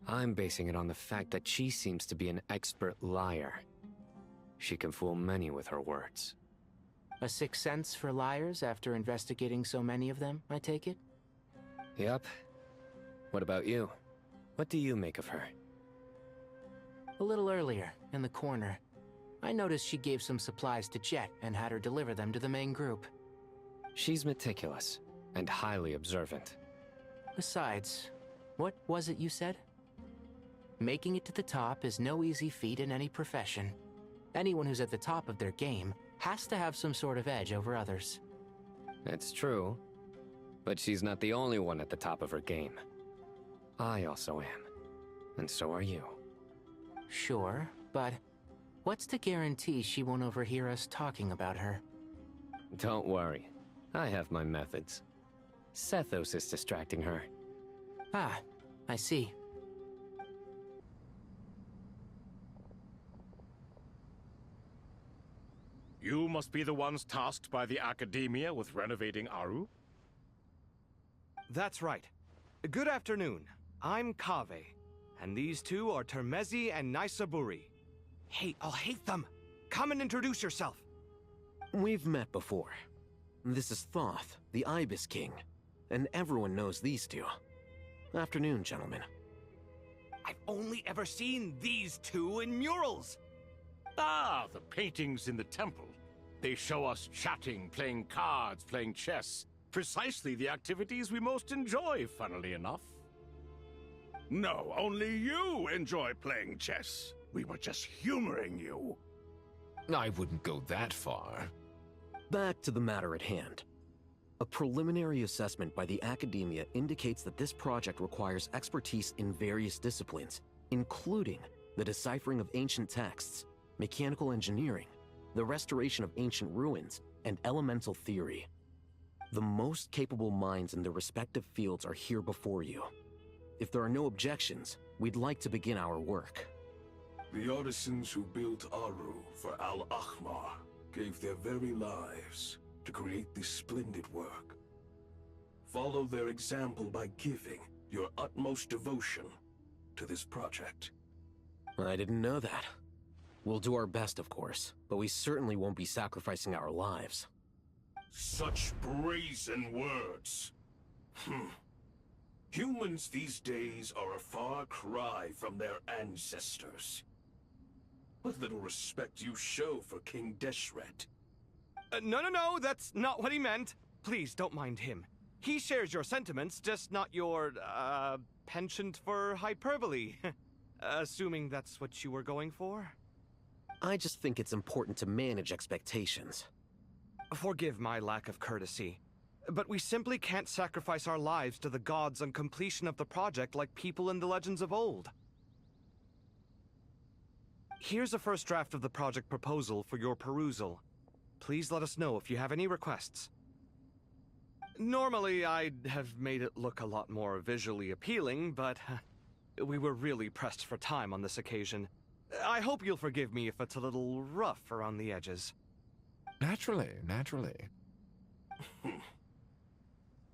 I'm basing it on the fact that she seems to be an expert liar. She can fool many with her words. A sixth sense for liars after investigating so many of them, I take it? Yep. What about you? What do you make of her? A little earlier, in the corner, I noticed she gave some supplies to Jet and had her deliver them to the main group. She's meticulous and highly observant. Besides, what was it you said? Making it to the top is no easy feat in any profession. Anyone who's at the top of their game has to have some sort of edge over others. It's true, but she's not the only one at the top of her game. I also am, and so are you. Sure, but What's to guarantee she won't overhear us talking about her? Don't worry. I have my methods. Sethos is distracting her. Ah, I see. You must be the ones tasked by the Academia with renovating Aru? That's right. Good afternoon. I'm Kaveh, and these two are Termezi and Naisaburi. Hey, I'll hate them! Come and introduce yourself! We've met before. This is Thoth, the Ibis King, and everyone knows these two. Afternoon, gentlemen. I've only ever seen these two in murals! Ah, the paintings in the temple. They show us chatting, playing cards, playing chess. Precisely the activities we most enjoy, funnily enough. No, only you enjoy playing chess. We were just humoring you. I wouldn't go that far. Back to the matter at hand. A preliminary assessment by the Academia indicates that this project requires expertise in various disciplines, including the deciphering of ancient texts, mechanical engineering, the restoration of ancient ruins, and elemental theory. The most capable minds in their respective fields are here before you. If there are no objections, we'd like to begin our work. The artisans who built Aru for Al-Ahmar gave their very lives to create this splendid work. Follow their example by giving your utmost devotion to this project. I didn't know that. We'll do our best, of course, but we certainly won't be sacrificing our lives. Such brazen words. Humans these days are a far cry from their ancestors. What little respect you show for King Deshret. No, that's not what he meant. Please, don't mind him. He shares your sentiments, just not your, penchant for hyperbole. Assuming that's what you were going for? I just think it's important to manage expectations. Forgive my lack of courtesy, but we simply can't sacrifice our lives to the gods on completion of the project like people in the legends of old. Here's a first draft of the project proposal for your perusal. Please let us know if you have any requests. Normally, I'd have made it look a lot more visually appealing, but we were really pressed for time on this occasion. I hope you'll forgive me if it's a little rough around the edges. Naturally.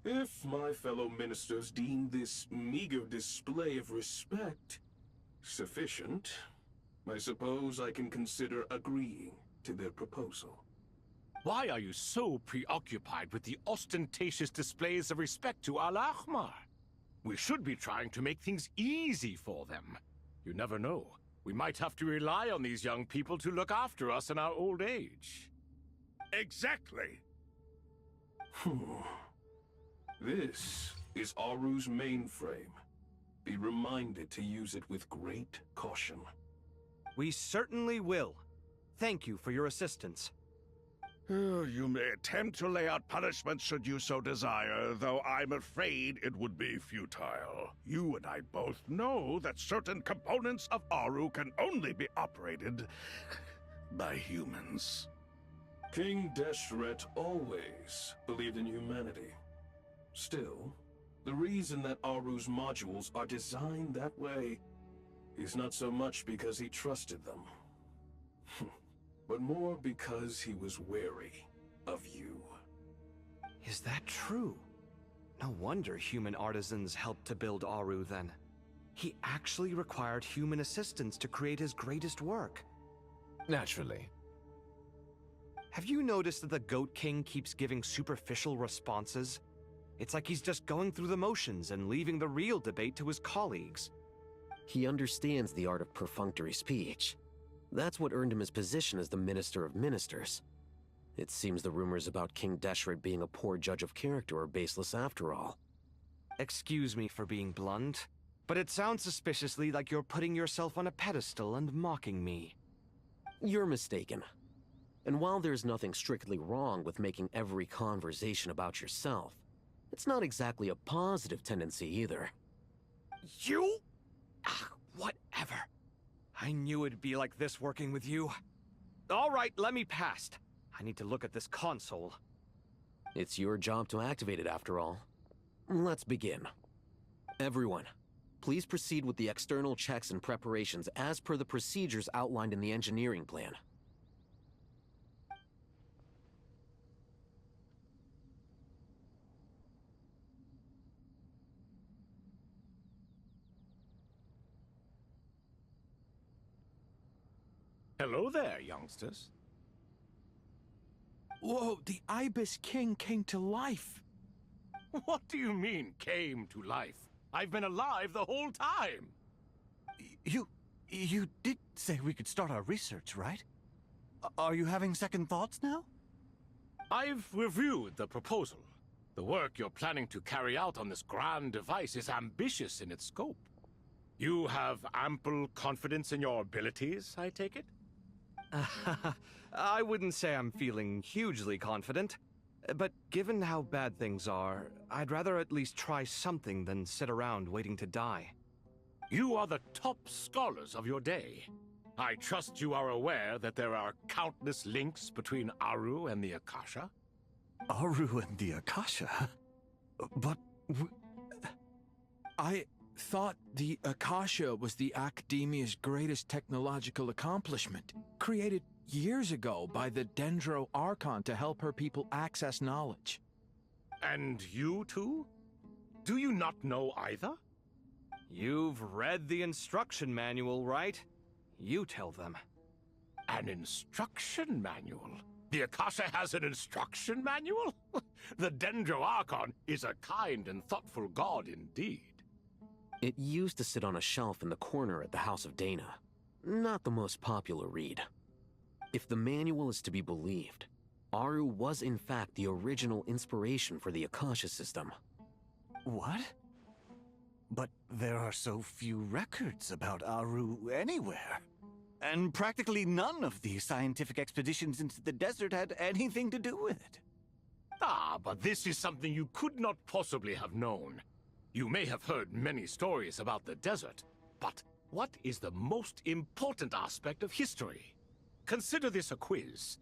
If my fellow ministers deem this meager display of respect sufficient, I suppose I can consider agreeing to their proposal. Why are you so preoccupied with the ostentatious displays of respect to Al-Ahmar? We should be trying to make things easy for them. You never know. We might have to rely on these young people to look after us in our old age. Exactly. This is Aru's mainframe. Be reminded to use it with great caution. We certainly will. Thank you for your assistance. You may attempt to lay out punishment should you so desire, though I'm afraid it would be futile. You and I both know that certain components of Aru can only be operated by humans. King Deshret always believed in humanity. Still, the reason that Aru's modules are designed that way is not so much because he trusted them, but more because he was wary of you. Is that true? No wonder human artisans helped to build Aru then. He actually required human assistance to create his greatest work. Naturally. Have you noticed that the Goat King keeps giving superficial responses? It's like he's just going through the motions and leaving the real debate to his colleagues. He understands the art of perfunctory speech. That's what earned him his position as the Minister of Ministers. It seems the rumors about King Deshret being a poor judge of character are baseless after all. Excuse me for being blunt, but it sounds suspiciously like you're putting yourself on a pedestal and mocking me. You're mistaken. And while there's nothing strictly wrong with making every conversation about yourself, it's not exactly a positive tendency either. You? Whatever. I knew it'd be like this working with you. All right, let me past. I need to look at this console. It's your job to activate it after all. Let's begin. Everyone, please proceed with the external checks and preparations as per the procedures outlined in the engineering plan. Hello there, youngsters. Whoa, the Ibis King came to life. What do you mean, came to life? I've been alive the whole time. You did say we could start our research, right? Are you having second thoughts now? I've reviewed the proposal. The work you're planning to carry out on this grand device is ambitious in its scope. You have ample confidence in your abilities, I take it? I wouldn't say I'm feeling hugely confident, but given how bad things are, I'd rather at least try something than sit around waiting to die. You are the top scholars of your day. I trust you are aware that there are countless links between Aru and the Akasha? Aru and the Akasha? But... I thought the Akasha was the Academia's greatest technological accomplishment, created years ago by the Dendro Archon to help her people access knowledge. And you too? Do you not know either? You've read the instruction manual, right? You tell them. An instruction manual? The Akasha has an instruction manual? The Dendro Archon is a kind and thoughtful god indeed. It used to sit on a shelf in the corner at the House of Dana. Not the most popular read. If the manual is to be believed, Aru was in fact the original inspiration for the Akasha system. What? But there are so few records about Aru anywhere. And practically none of these scientific expeditions into the desert had anything to do with it. Ah, but this is something you could not possibly have known. You may have heard many stories about the desert, but what is the most important aspect of history? Consider this a quiz.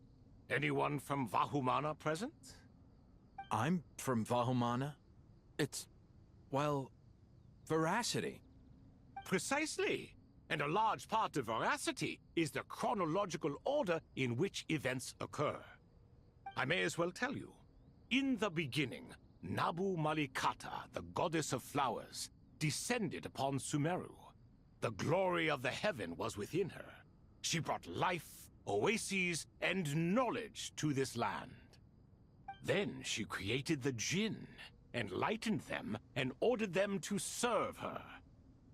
Anyone from Vahumana present? I'm from Vahumana. It's, well, veracity. Precisely. And a large part of veracity is the chronological order in which events occur. I may as well tell you. In the beginning, Nabu Malikata, the goddess of flowers, descended upon Sumeru. The glory of the heaven was within her. She brought life, oases, and knowledge to this land. Then she created the Jinn, enlightened them, and ordered them to serve her.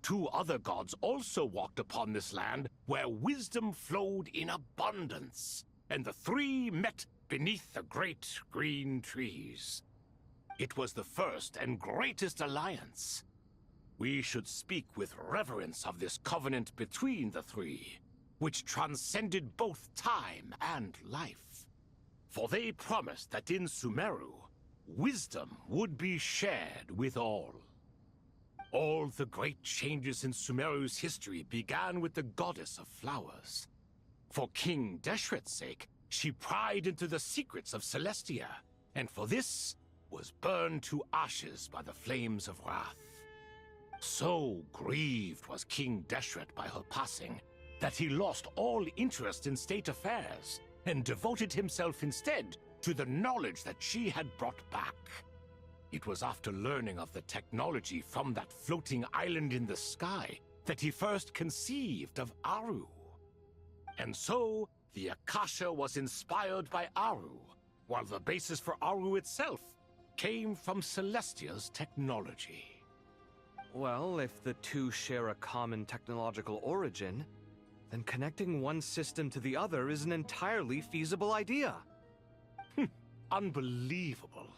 2 other gods also walked upon this land where wisdom flowed in abundance, and the 3 met beneath the great green trees. It was the first and greatest alliance. We should speak with reverence of this covenant between the 3, which transcended both time and life. For they promised that in Sumeru, wisdom would be shared with all. All the great changes in Sumeru's history began with the goddess of flowers. For King Deshret's sake, she pried into the secrets of Celestia, and for this was burned to ashes by the flames of wrath. So grieved was King Deshret by her passing, that he lost all interest in state affairs, and devoted himself instead to the knowledge that she had brought back. It was after learning of the technology from that floating island in the sky that he first conceived of Aru. And so, the Akasha was inspired by Aru, while the basis for Aru itself came from Celestia's technology. Well, if the 2 share a common technological origin, then connecting one system to the other is an entirely feasible idea. Unbelievable.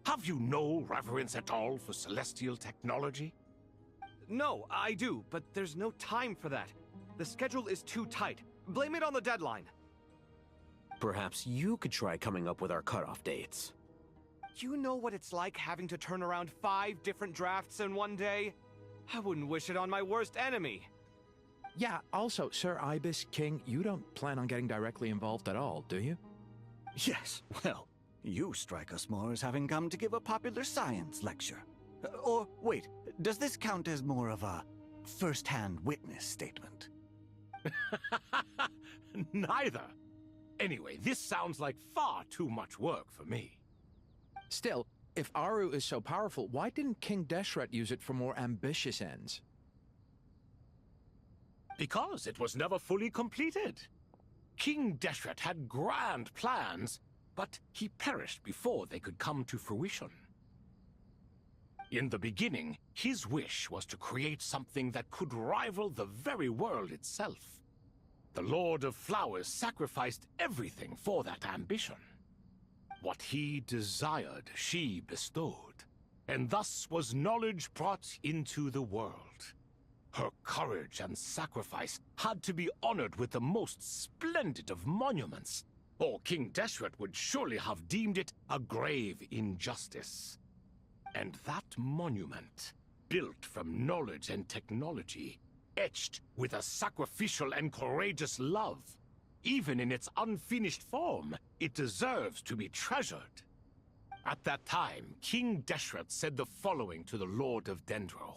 Have you no reverence at all for celestial technology? No, I do, but there's no time for that. The schedule is too tight. Blame it on the deadline. Perhaps you could try coming up with our cutoff dates. You know what it's like having to turn around 5 different drafts in one day? I wouldn't wish it on my worst enemy. Yeah, also, Sir Ibis, King, you don't plan on getting directly involved at all, do you? Yes, well, you strike us more as having come to give a popular science lecture. Or, wait, does this count as more of a first-hand witness statement? Neither. Anyway, this sounds like far too much work for me. Still, if Aru is so powerful, why didn't King Deshret use it for more ambitious ends? Because it was never fully completed. King Deshret had grand plans, but he perished before they could come to fruition. In the beginning, his wish was to create something that could rival the very world itself. The Lord of Flowers sacrificed everything for that ambition. What he desired, she bestowed, and thus was knowledge brought into the world. Her courage and sacrifice had to be honored with the most splendid of monuments, or King Deshret would surely have deemed it a grave injustice. And that monument, built from knowledge and technology, etched with a sacrificial and courageous love, even in its unfinished form, it deserves to be treasured. At that time, King Deshret said the following to the Lord of Dendro.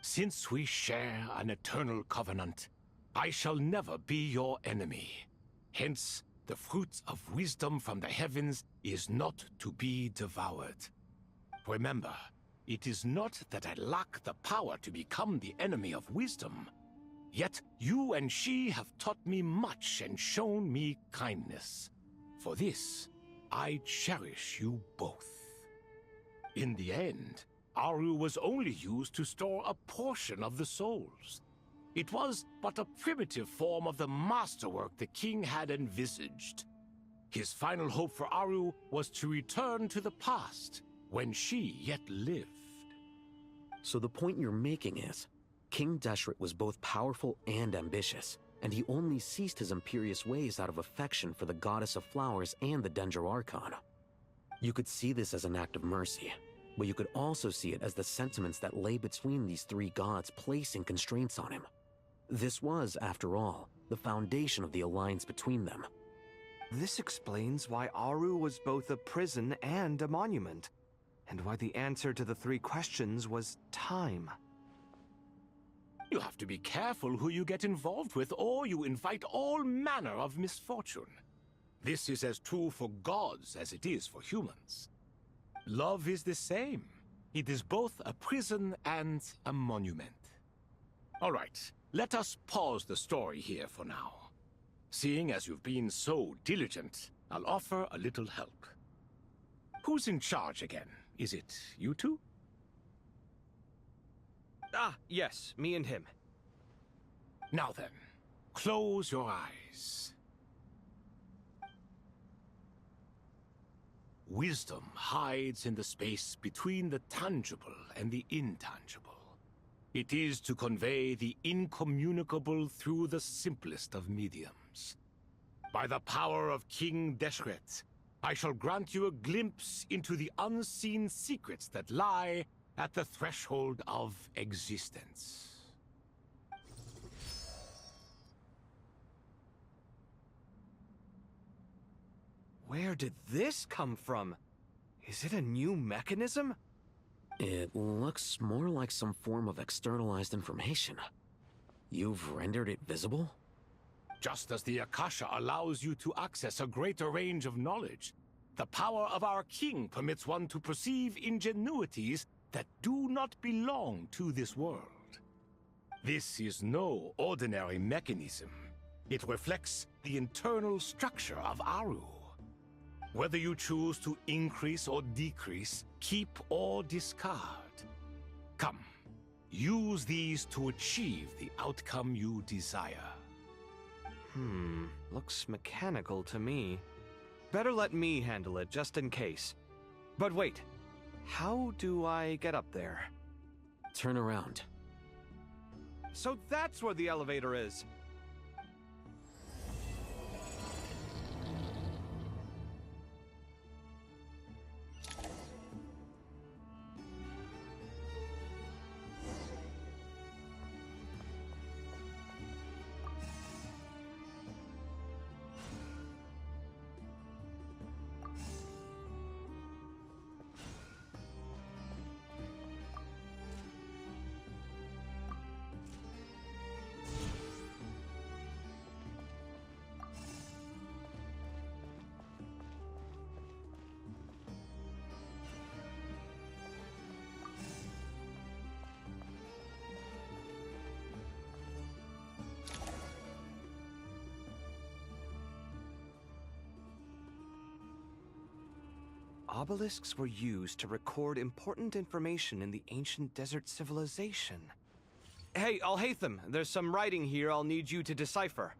Since we share an eternal covenant, I shall never be your enemy. Hence, the fruit of wisdom from the heavens is not to be devoured. Remember, it is not that I lack the power to become the enemy of wisdom. Yet you and she have taught me much and shown me kindness. For this, I cherish you both. In the end, Aru was only used to store a portion of the souls. It was but a primitive form of the masterwork the king had envisaged. His final hope for Aru was to return to the past, when she yet lived. So the point you're making is, King Deshret was both powerful and ambitious, and he only ceased his imperious ways out of affection for the Goddess of Flowers and the Dendro Archon. You could see this as an act of mercy, but you could also see it as the sentiments that lay between these three gods placing constraints on him. This was, after all, the foundation of the alliance between them. This explains why Aru was both a prison and a monument, and why the answer to the three questions was time. You have to be careful who you get involved with, or you invite all manner of misfortune. This is as true for gods as it is for humans. Love is the same. It is both a prison and a monument. All right, let us pause the story here for now. Seeing as you've been so diligent, I'll offer a little help. Who's in charge again? Is it you two? Ah, yes, me and him. Now then, close your eyes. Wisdom hides in the space between the tangible and the intangible. It is to convey the incommunicable through the simplest of mediums. By the power of King Deshret, I shall grant you a glimpse into the unseen secrets that lie at the threshold of existence. Where did this come from? Is it a new mechanism? It looks more like some form of externalized information. You've rendered it visible? Just as the Akasha allows you to access a greater range of knowledge, the power of our king permits one to perceive ingenuities that do not belong to this world. This is no ordinary mechanism. It reflects the internal structure of Aru. Whether you choose to increase or decrease, keep or discard. Come, use these to achieve the outcome you desire. Looks mechanical to me. Better let me handle it, just in case. But wait, how do I get up there? Turn around. So that's where the elevator is! obelisks were used to record important information in the ancient desert civilization. Hey, Alhaitham, there's some writing here I'll need you to decipher.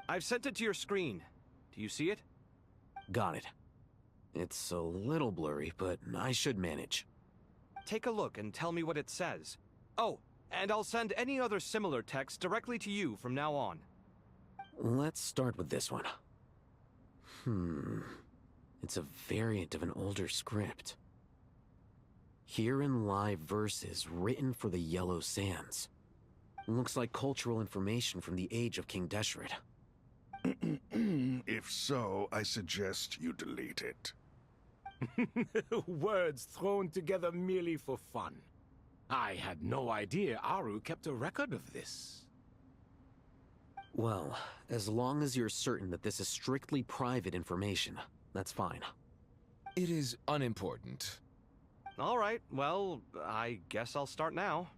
I've sent it to your screen. Do you see it? Got it. It's a little blurry, but I should manage. Take a look and tell me what it says. Oh, and I'll send any other similar text directly to you from now on. Let's start with this one. It's a variant of an older script. Herein lie verses written for the Yellow Sands. Looks like cultural information from the age of King Deshret. If so, I suggest you delete it. Words thrown together merely for fun. I had no idea Aru kept a record of this. Well, as long as you're certain that this is strictly private information, that's fine. It is unimportant. All right, well, I guess I'll start now.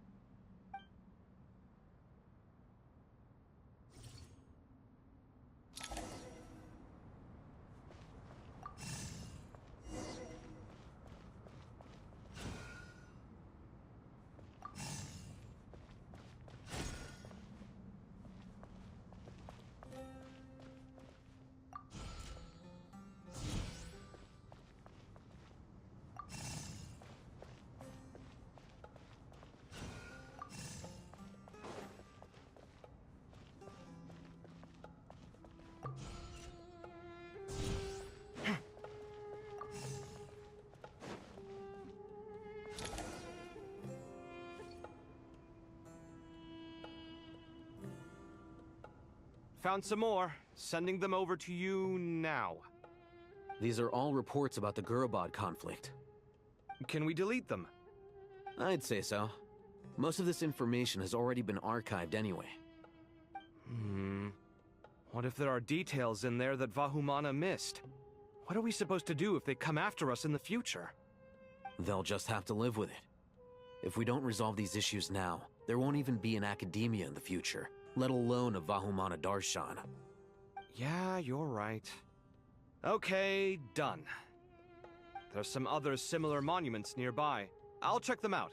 Found some more. Sending them over to you now. These are all reports about the Gurabad conflict. Can we delete them? I'd say so. Most of this information has already been archived anyway. What if there are details in there that Vahumana missed? What are we supposed to do if they come after us in the future? They'll just have to live with it. If we don't resolve these issues now, there won't even be an academia in the future, let alone a Vahumana Darshan. Yeah, you're right. Okay, done. There's some other similar monuments nearby. I'll check them out.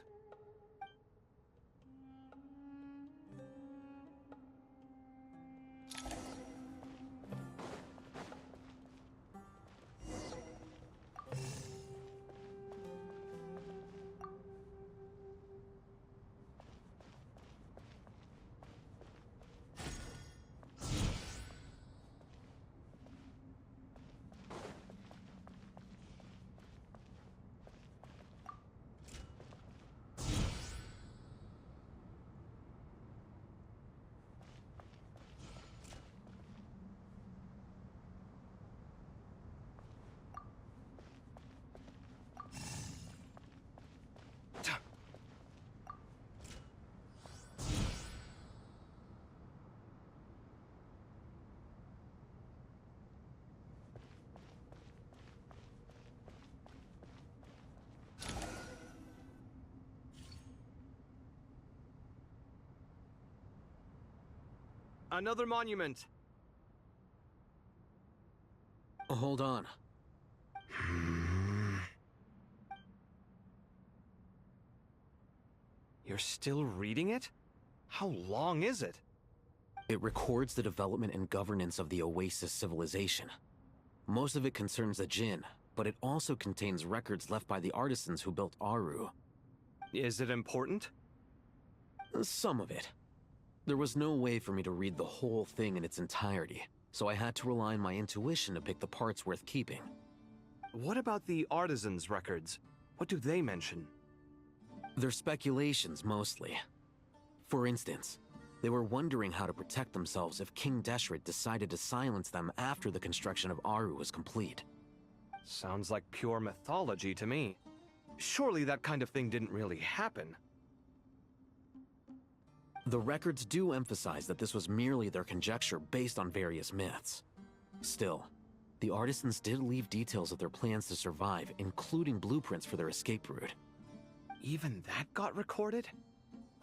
Another monument. Hold on. You're still reading it? How long is it? It records the development and governance of the Oasis civilization. Most of it concerns the Jinn, but it also contains records left by the artisans who built Aru. Is it important? Some of it. There was no way for me to read the whole thing in its entirety, so I had to rely on my intuition to pick the parts worth keeping. What about the artisans' records? What do they mention? They're speculations, mostly. For instance, they were wondering how to protect themselves if King Deshret decided to silence them after the construction of Aru was complete. Sounds like pure mythology to me. Surely that kind of thing didn't really happen. The records do emphasize that this was merely their conjecture based on various myths. Still, the artisans did leave details of their plans to survive, including blueprints for their escape route. Even that got recorded?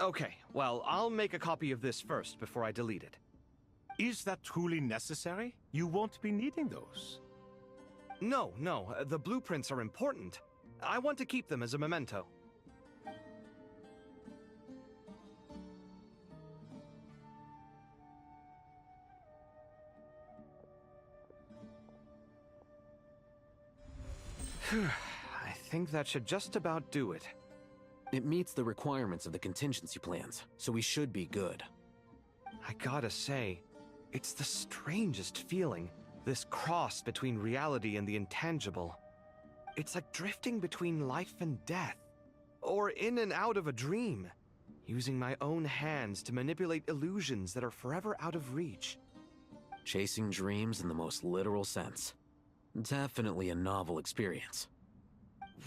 Okay, well, I'll make a copy of this first before I delete it. Is that truly necessary? You won't be needing those. No, no, the blueprints are important. I want to keep them as a memento. I think that should just about do it. It meets the requirements of the contingency plans, so we should be good. I gotta say, it's the strangest feeling, this cross between reality and the intangible. It's like drifting between life and death, or in and out of a dream, using my own hands to manipulate illusions that are forever out of reach. Chasing dreams in the most literal sense. Definitely a novel experience.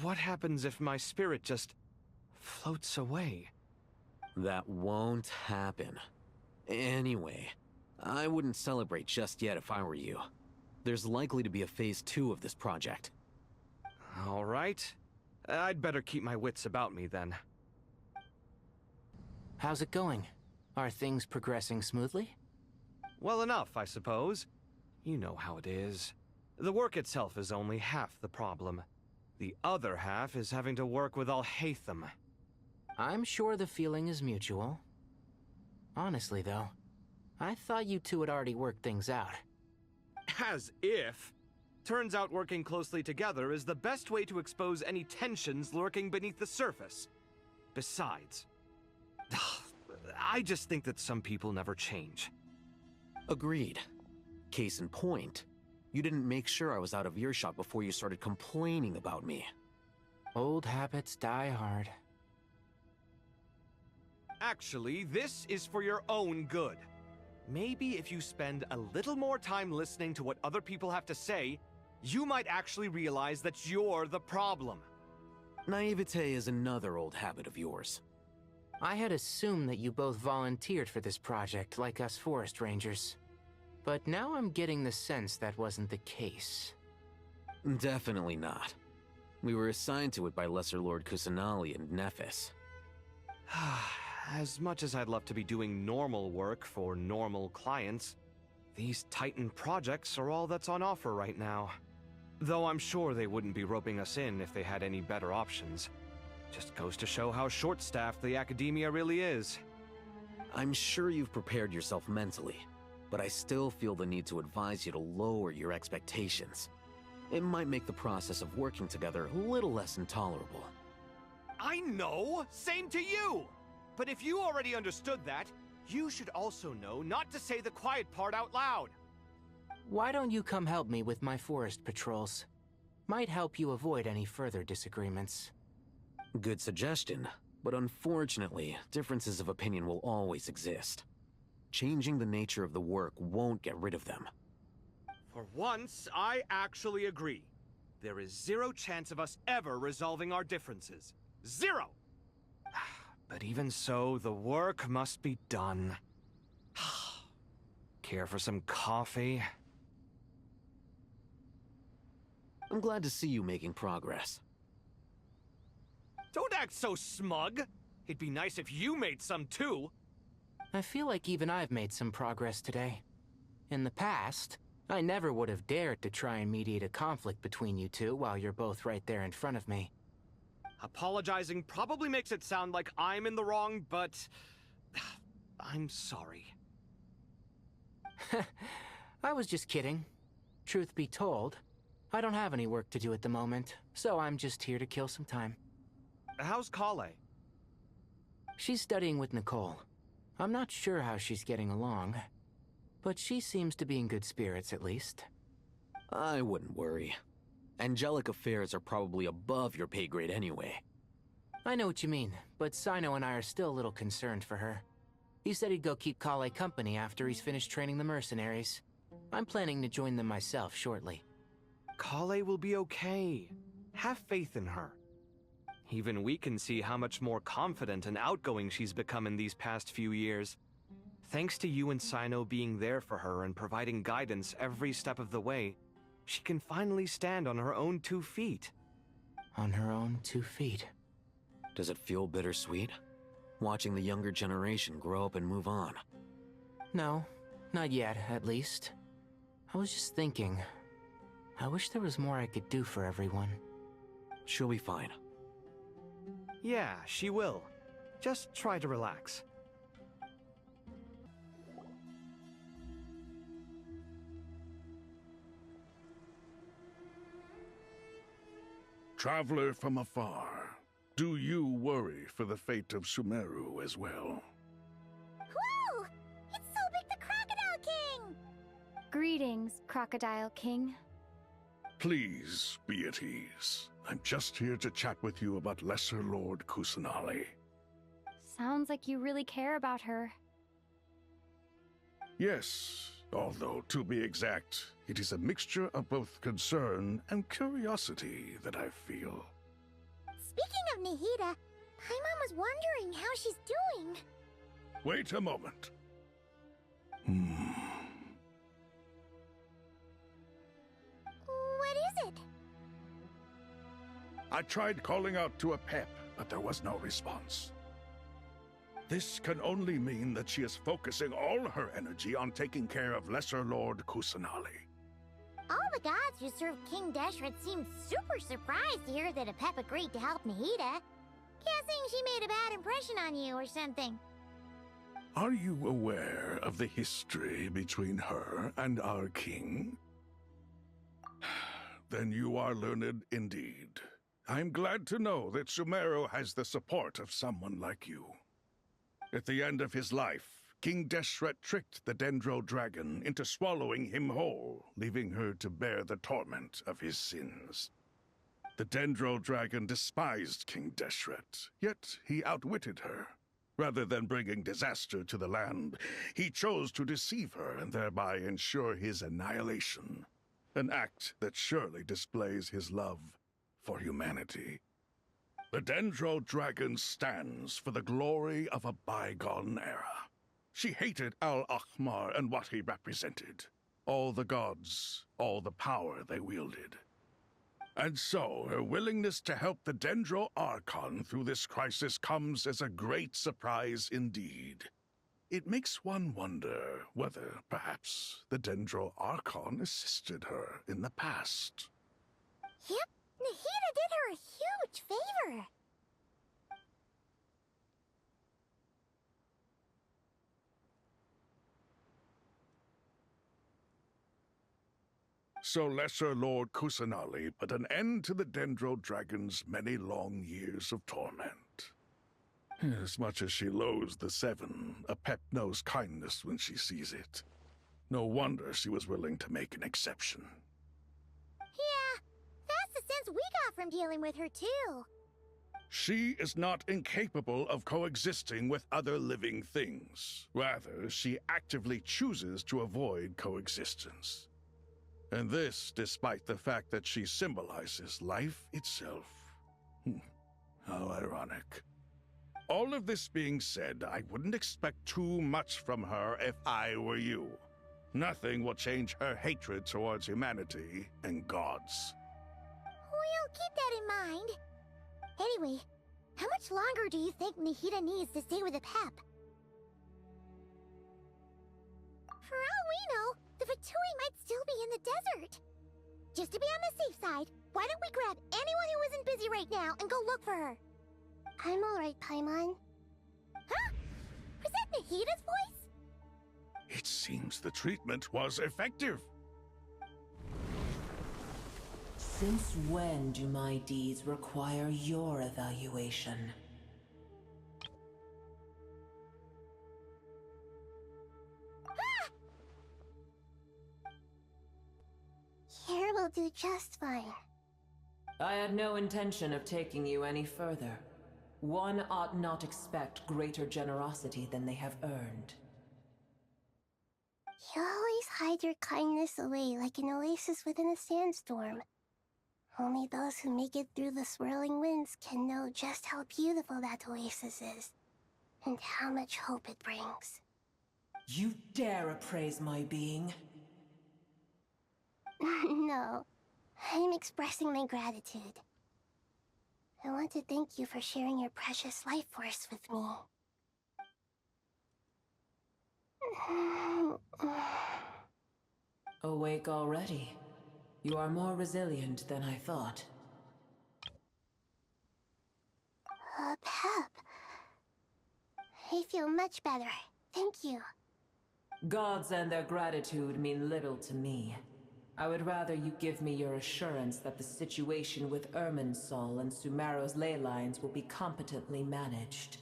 What happens if my spirit just floats away? That won't happen. Anyway, I wouldn't celebrate just yet if I were you. There's likely to be a phase 2 of this project. All right. I'd better keep my wits about me then. How's it going? Are things progressing smoothly? Well enough, I suppose. You know how it is. The work itself is only half the problem. The other half is having to work with Alhaitham. I'm sure the feeling is mutual. Honestly, though, I thought you two had already worked things out. As if. Turns out working closely together is the best way to expose any tensions lurking beneath the surface. Besides, I just think that some people never change. Agreed. Case in point, you didn't make sure I was out of earshot before you started complaining about me. Old habits die hard. Actually, this is for your own good. Maybe if you spend a little more time listening to what other people have to say, you might actually realize that you're the problem. Naivete is another old habit of yours. I had assumed that you both volunteered for this project, like us forest rangers. But now I'm getting the sense that wasn't the case. Definitely not. We were assigned to it by Lesser Lord Kusanali and Nephis. As much as I'd love to be doing normal work for normal clients, these Titan projects are all that's on offer right now. Though I'm sure they wouldn't be roping us in if they had any better options. Just goes to show how short-staffed the academia really is. I'm sure you've prepared yourself mentally, but I still feel the need to advise you to lower your expectations. It might make the process of working together a little less intolerable. I know! Same to you! But if you already understood that, you should also know not to say the quiet part out loud. Why don't you come help me with my forest patrols? Might help you avoid any further disagreements. Good suggestion, but unfortunately, differences of opinion will always exist. Changing the nature of the work won't get rid of them. For once, I actually agree. There is zero chance of us ever resolving our differences. Zero! But even so, the work must be done. Care for some coffee? I'm glad to see you making progress. Don't act so smug! It'd be nice if you made some too! I feel like even I've made some progress today. In the past, I never would have dared to try and mediate a conflict between you two while you're both right there in front of me. Apologizing probably makes it sound like I'm in the wrong, but I'm sorry. I was just kidding. Truth be told, I don't have any work to do at the moment, so I'm just here to kill some time. How's Kale? She's studying with Nicole. I'm not sure how she's getting along, but she seems to be in good spirits at least. I wouldn't worry. Angelic affairs are probably above your pay grade anyway. I know what you mean, but Sino and I are still a little concerned for her. He said he'd go keep Kale company after he's finished training the mercenaries. I'm planning to join them myself shortly. Kale will be okay. Have faith in her. Even we can see how much more confident and outgoing she's become in these past few years. Thanks to you and Sino being there for her and providing guidance every step of the way, she can finally stand on her own 2 feet. On her own 2 feet. Does it feel bittersweet? Watching the younger generation grow up and move on? No, not yet, at least. I was just thinking, I wish there was more I could do for everyone. She'll be fine. Yeah, she will. Just try to relax. Traveler from afar, do you worry for the fate of Sumeru as well? Whoa! It's so big the Crocodile King! Greetings, Crocodile King. Please be at ease. I'm just here to chat with you about Lesser Lord Kusanali. Sounds like you really care about her. Yes, although to be exact, it is a mixture of both concern and curiosity that I feel. Speaking of Nahida, Paimon was wondering how she's doing. Wait a moment. What is it? I tried calling out to a pep, but there was no response. This can only mean that she is focusing all her energy on taking care of Lesser Lord Kusanali. All the gods who serve King Deshret seemed super surprised to hear that a pep agreed to help Nahida. Guessing she made a bad impression on you or something. Are you aware of the history between her and our king? Then you are learned indeed. I'm glad to know that Sumeru has the support of someone like you. At the end of his life, King Deshret tricked the Dendro Dragon into swallowing him whole, leaving her to bear the torment of his sins. The Dendro Dragon despised King Deshret, yet he outwitted her. Rather than bringing disaster to the land, he chose to deceive her and thereby ensure his annihilation. An act that surely displays his love for humanity. The Dendro Dragon stands for the glory of a bygone era. She hated Al-Akhmar and what he represented. All the gods, all the power they wielded. And so, her willingness to help the Dendro Archon through this crisis comes as a great surprise indeed. It makes one wonder whether, perhaps, the Dendro Archon assisted her in the past. Yep, Nahida did her a huge favor. So Lesser Lord Kusanali put an end to the Dendro Dragon's many long years of torment. As much as she loathes the Seven, a pep knows kindness when she sees it. No wonder she was willing to make an exception. Yeah, that's the sense we got from dealing with her too. She is not incapable of coexisting with other living things. Rather, she actively chooses to avoid coexistence. And this despite the fact that she symbolizes life itself. How ironic. All of this being said, I wouldn't expect too much from her if I were you. Nothing will change her hatred towards humanity and gods. We'll keep that in mind. Anyway, how much longer do you think Nahida needs to stay with the pep? For all we know, the Fatui might still be in the desert. Just to be on the safe side, why don't we grab anyone who isn't busy right now and go look for her? I'm alright, Paimon. Huh? Was that Nahida's voice? It seems the treatment was effective. Since when do my deeds require your evaluation? Here will do just fine. I had no intention of taking you any further. One ought not expect greater generosity than they have earned. You always hide your kindness away like an oasis within a sandstorm. Only those who make it through the swirling winds can know just how beautiful that oasis is, and how much hope it brings. You dare appraise my being? No, I'm expressing my gratitude. I want to thank you for sharing your precious life force with me. Awake already? You are more resilient than I thought. Pep. I feel much better. Thank you. Gods and their gratitude mean little to me. I would rather you give me your assurance that the situation with Irminsul and Sumeru's ley lines will be competently managed.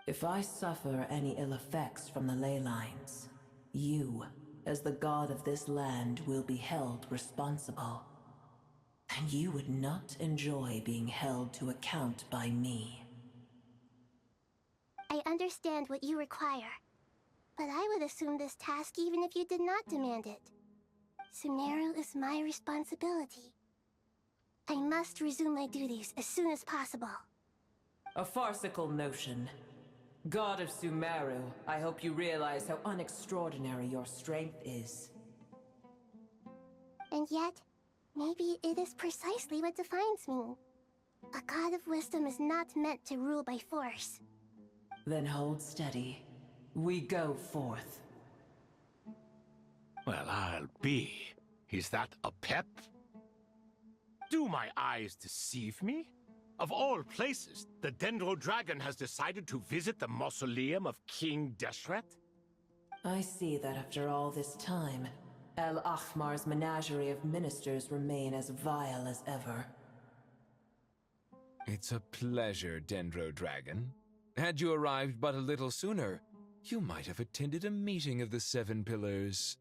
If I suffer any ill effects from the ley lines, you, as the god of this land, will be held responsible. And you would not enjoy being held to account by me. I understand what you require, but I would assume this task even if you did not demand it. Sumeru is my responsibility. I must resume my duties as soon as possible. A farcical notion. God of Sumeru, I hope you realize how unextraordinary your strength is. And yet, maybe it is precisely what defines me. A god of wisdom is not meant to rule by force. Then hold steady. We go forth. Well, I'll be. Is that a pep? Do my eyes deceive me? Of all places, the Dendro Dragon has decided to visit the mausoleum of King Deshret? I see that after all this time, El Ahmar's menagerie of ministers remain as vile as ever. It's a pleasure, Dendro Dragon. Had you arrived but a little sooner, you might have attended a meeting of the Seven Pillars.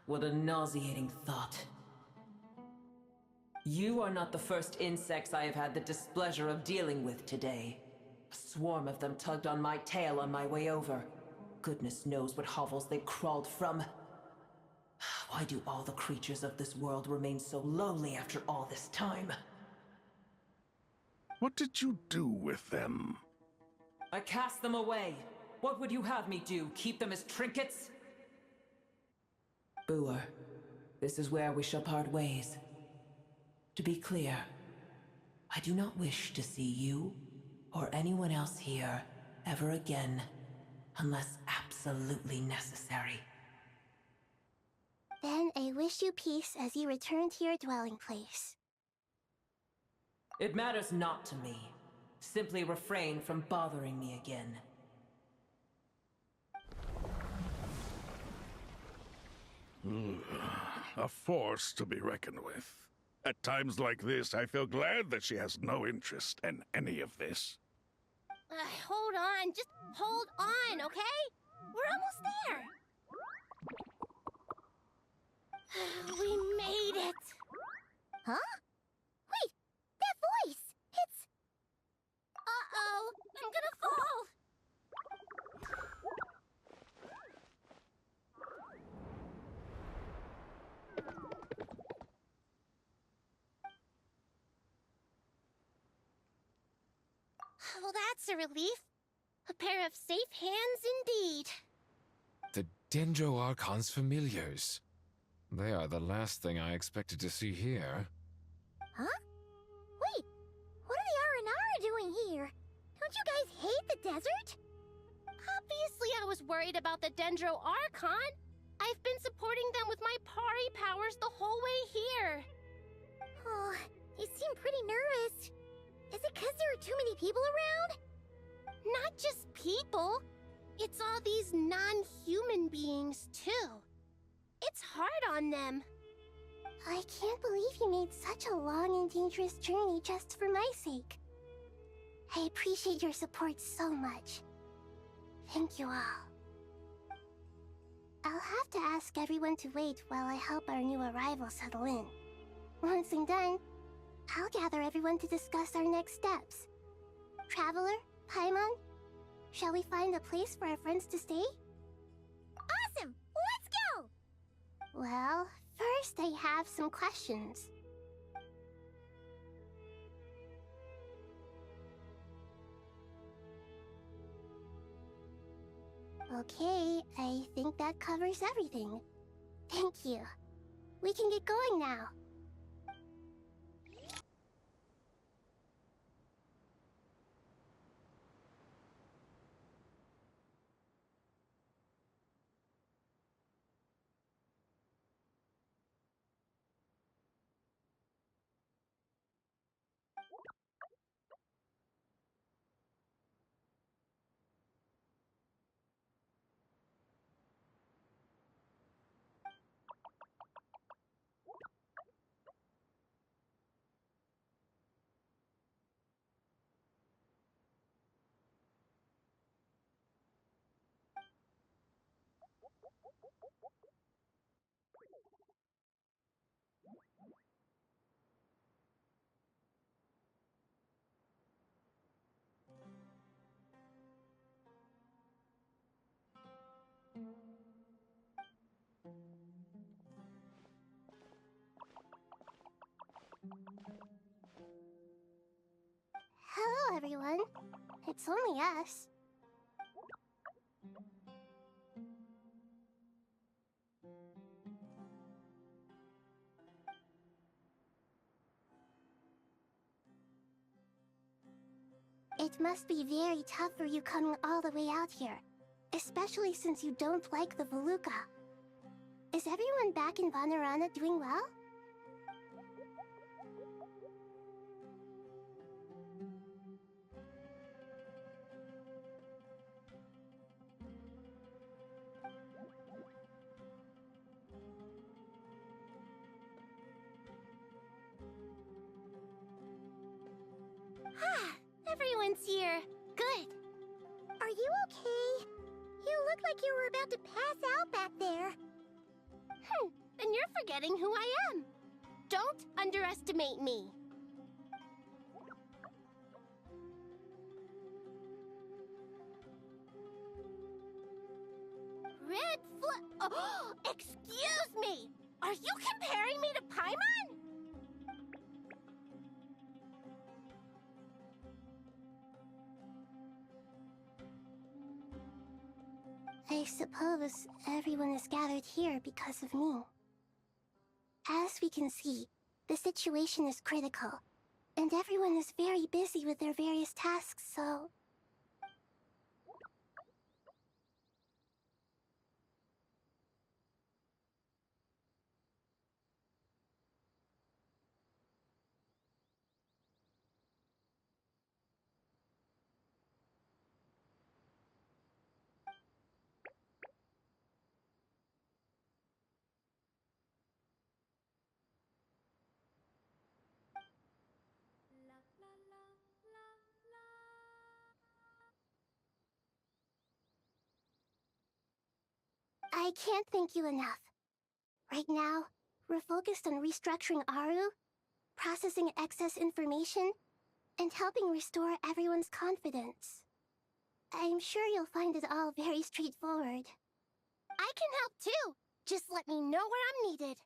What a nauseating thought. You are not the first insects I have had the displeasure of dealing with today. A swarm of them tugged on my tail on my way over. Goodness knows what hovels they crawled from. Why do all the creatures of this world remain so lowly after all this time? What did you do with them? I cast them away. What would you have me do? Keep them as trinkets? Boer, this is where we shall part ways. To be clear, I do not wish to see you or anyone else here ever again, unless absolutely necessary. Then I wish you peace as you return to your dwelling place. It matters not to me. Simply refrain from bothering me again. A force to be reckoned with. At times like this, I feel glad that she has no interest in any of this. Hold on, just hold on, okay? We're almost there. We made it. Huh? Wait, that voice! It's... Uh-oh, I'm gonna fall! Well, that's a relief. A pair of safe hands indeed. The Dendro Archon's familiars. They are the last thing I expected to see here. Huh? Wait, what are the Aranara doing here? Don't you guys hate the desert? Obviously I was worried about the Dendro Archon. I've been supporting them with my Pari powers the whole way here. Oh, you seem pretty nervous. Is it because there are too many people around? Not just people. It's all these non-human beings, too. It's hard on them. I can't believe you made such a long and dangerous journey just for my sake. I appreciate your support so much. Thank you all. I'll have to ask everyone to wait while I help our new arrival settle in. Once I'm done, I'll gather everyone to discuss our next steps. Traveler, Paimon, shall we find a place for our friends to stay? Awesome! Let's go! Well, first I have some questions. Okay, I think that covers everything. Thank you. We can get going now. Hello, everyone. It's only us. It must be very tough for you coming all the way out here, especially since you don't like the Voluka. Is everyone back in Purana doing well? Everyone's here. Good. Are you okay? You look like you were about to pass out back there. Then you're forgetting who I am. Don't underestimate me. Red Oh, excuse me! Are you comparing me to Paimon? I suppose everyone is gathered here because of me. As we can see, the situation is critical, and everyone is very busy with their various tasks, so... I can't thank you enough. Right now, we're focused on restructuring Aru, processing excess information, and helping restore everyone's confidence. I'm sure you'll find it all very straightforward. I can help too! Just let me know where I'm needed.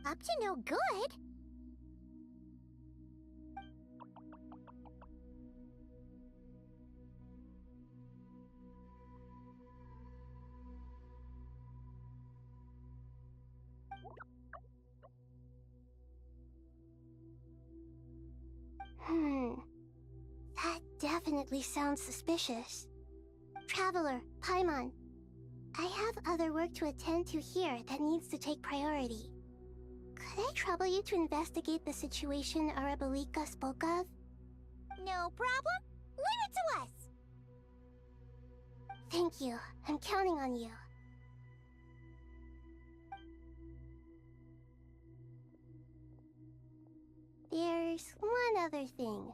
Up to no good? That definitely sounds suspicious. Traveler, Paimon, I have other work to attend to here that needs to take priority. Could I trouble you to investigate the situation Arabalika spoke of? No problem. Leave it to us! Thank you. I'm counting on you. There's one other thing.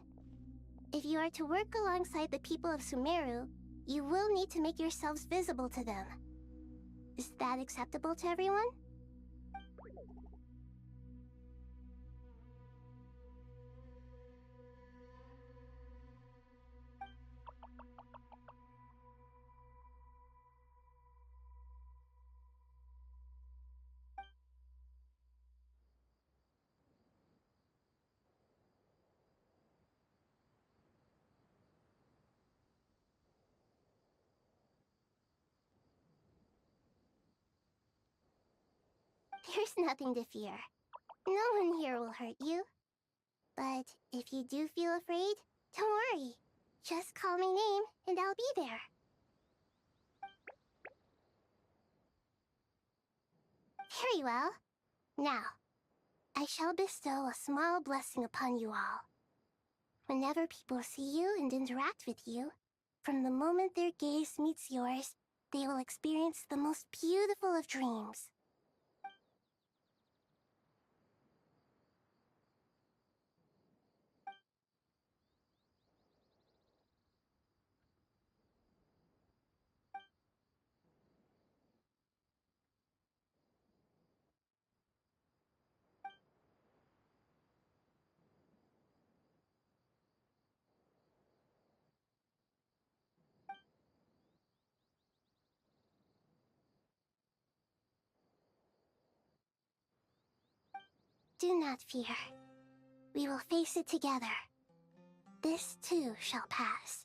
If you are to work alongside the people of Sumeru, you will need to make yourselves visible to them. Is that acceptable to everyone? There's nothing to fear. No one here will hurt you. But if you do feel afraid, don't worry. Just call my name and I'll be there. Very well. Now, I shall bestow a small blessing upon you all. Whenever people see you and interact with you, from the moment their gaze meets yours, they will experience the most beautiful of dreams. Do not fear. We will face it together. This too shall pass.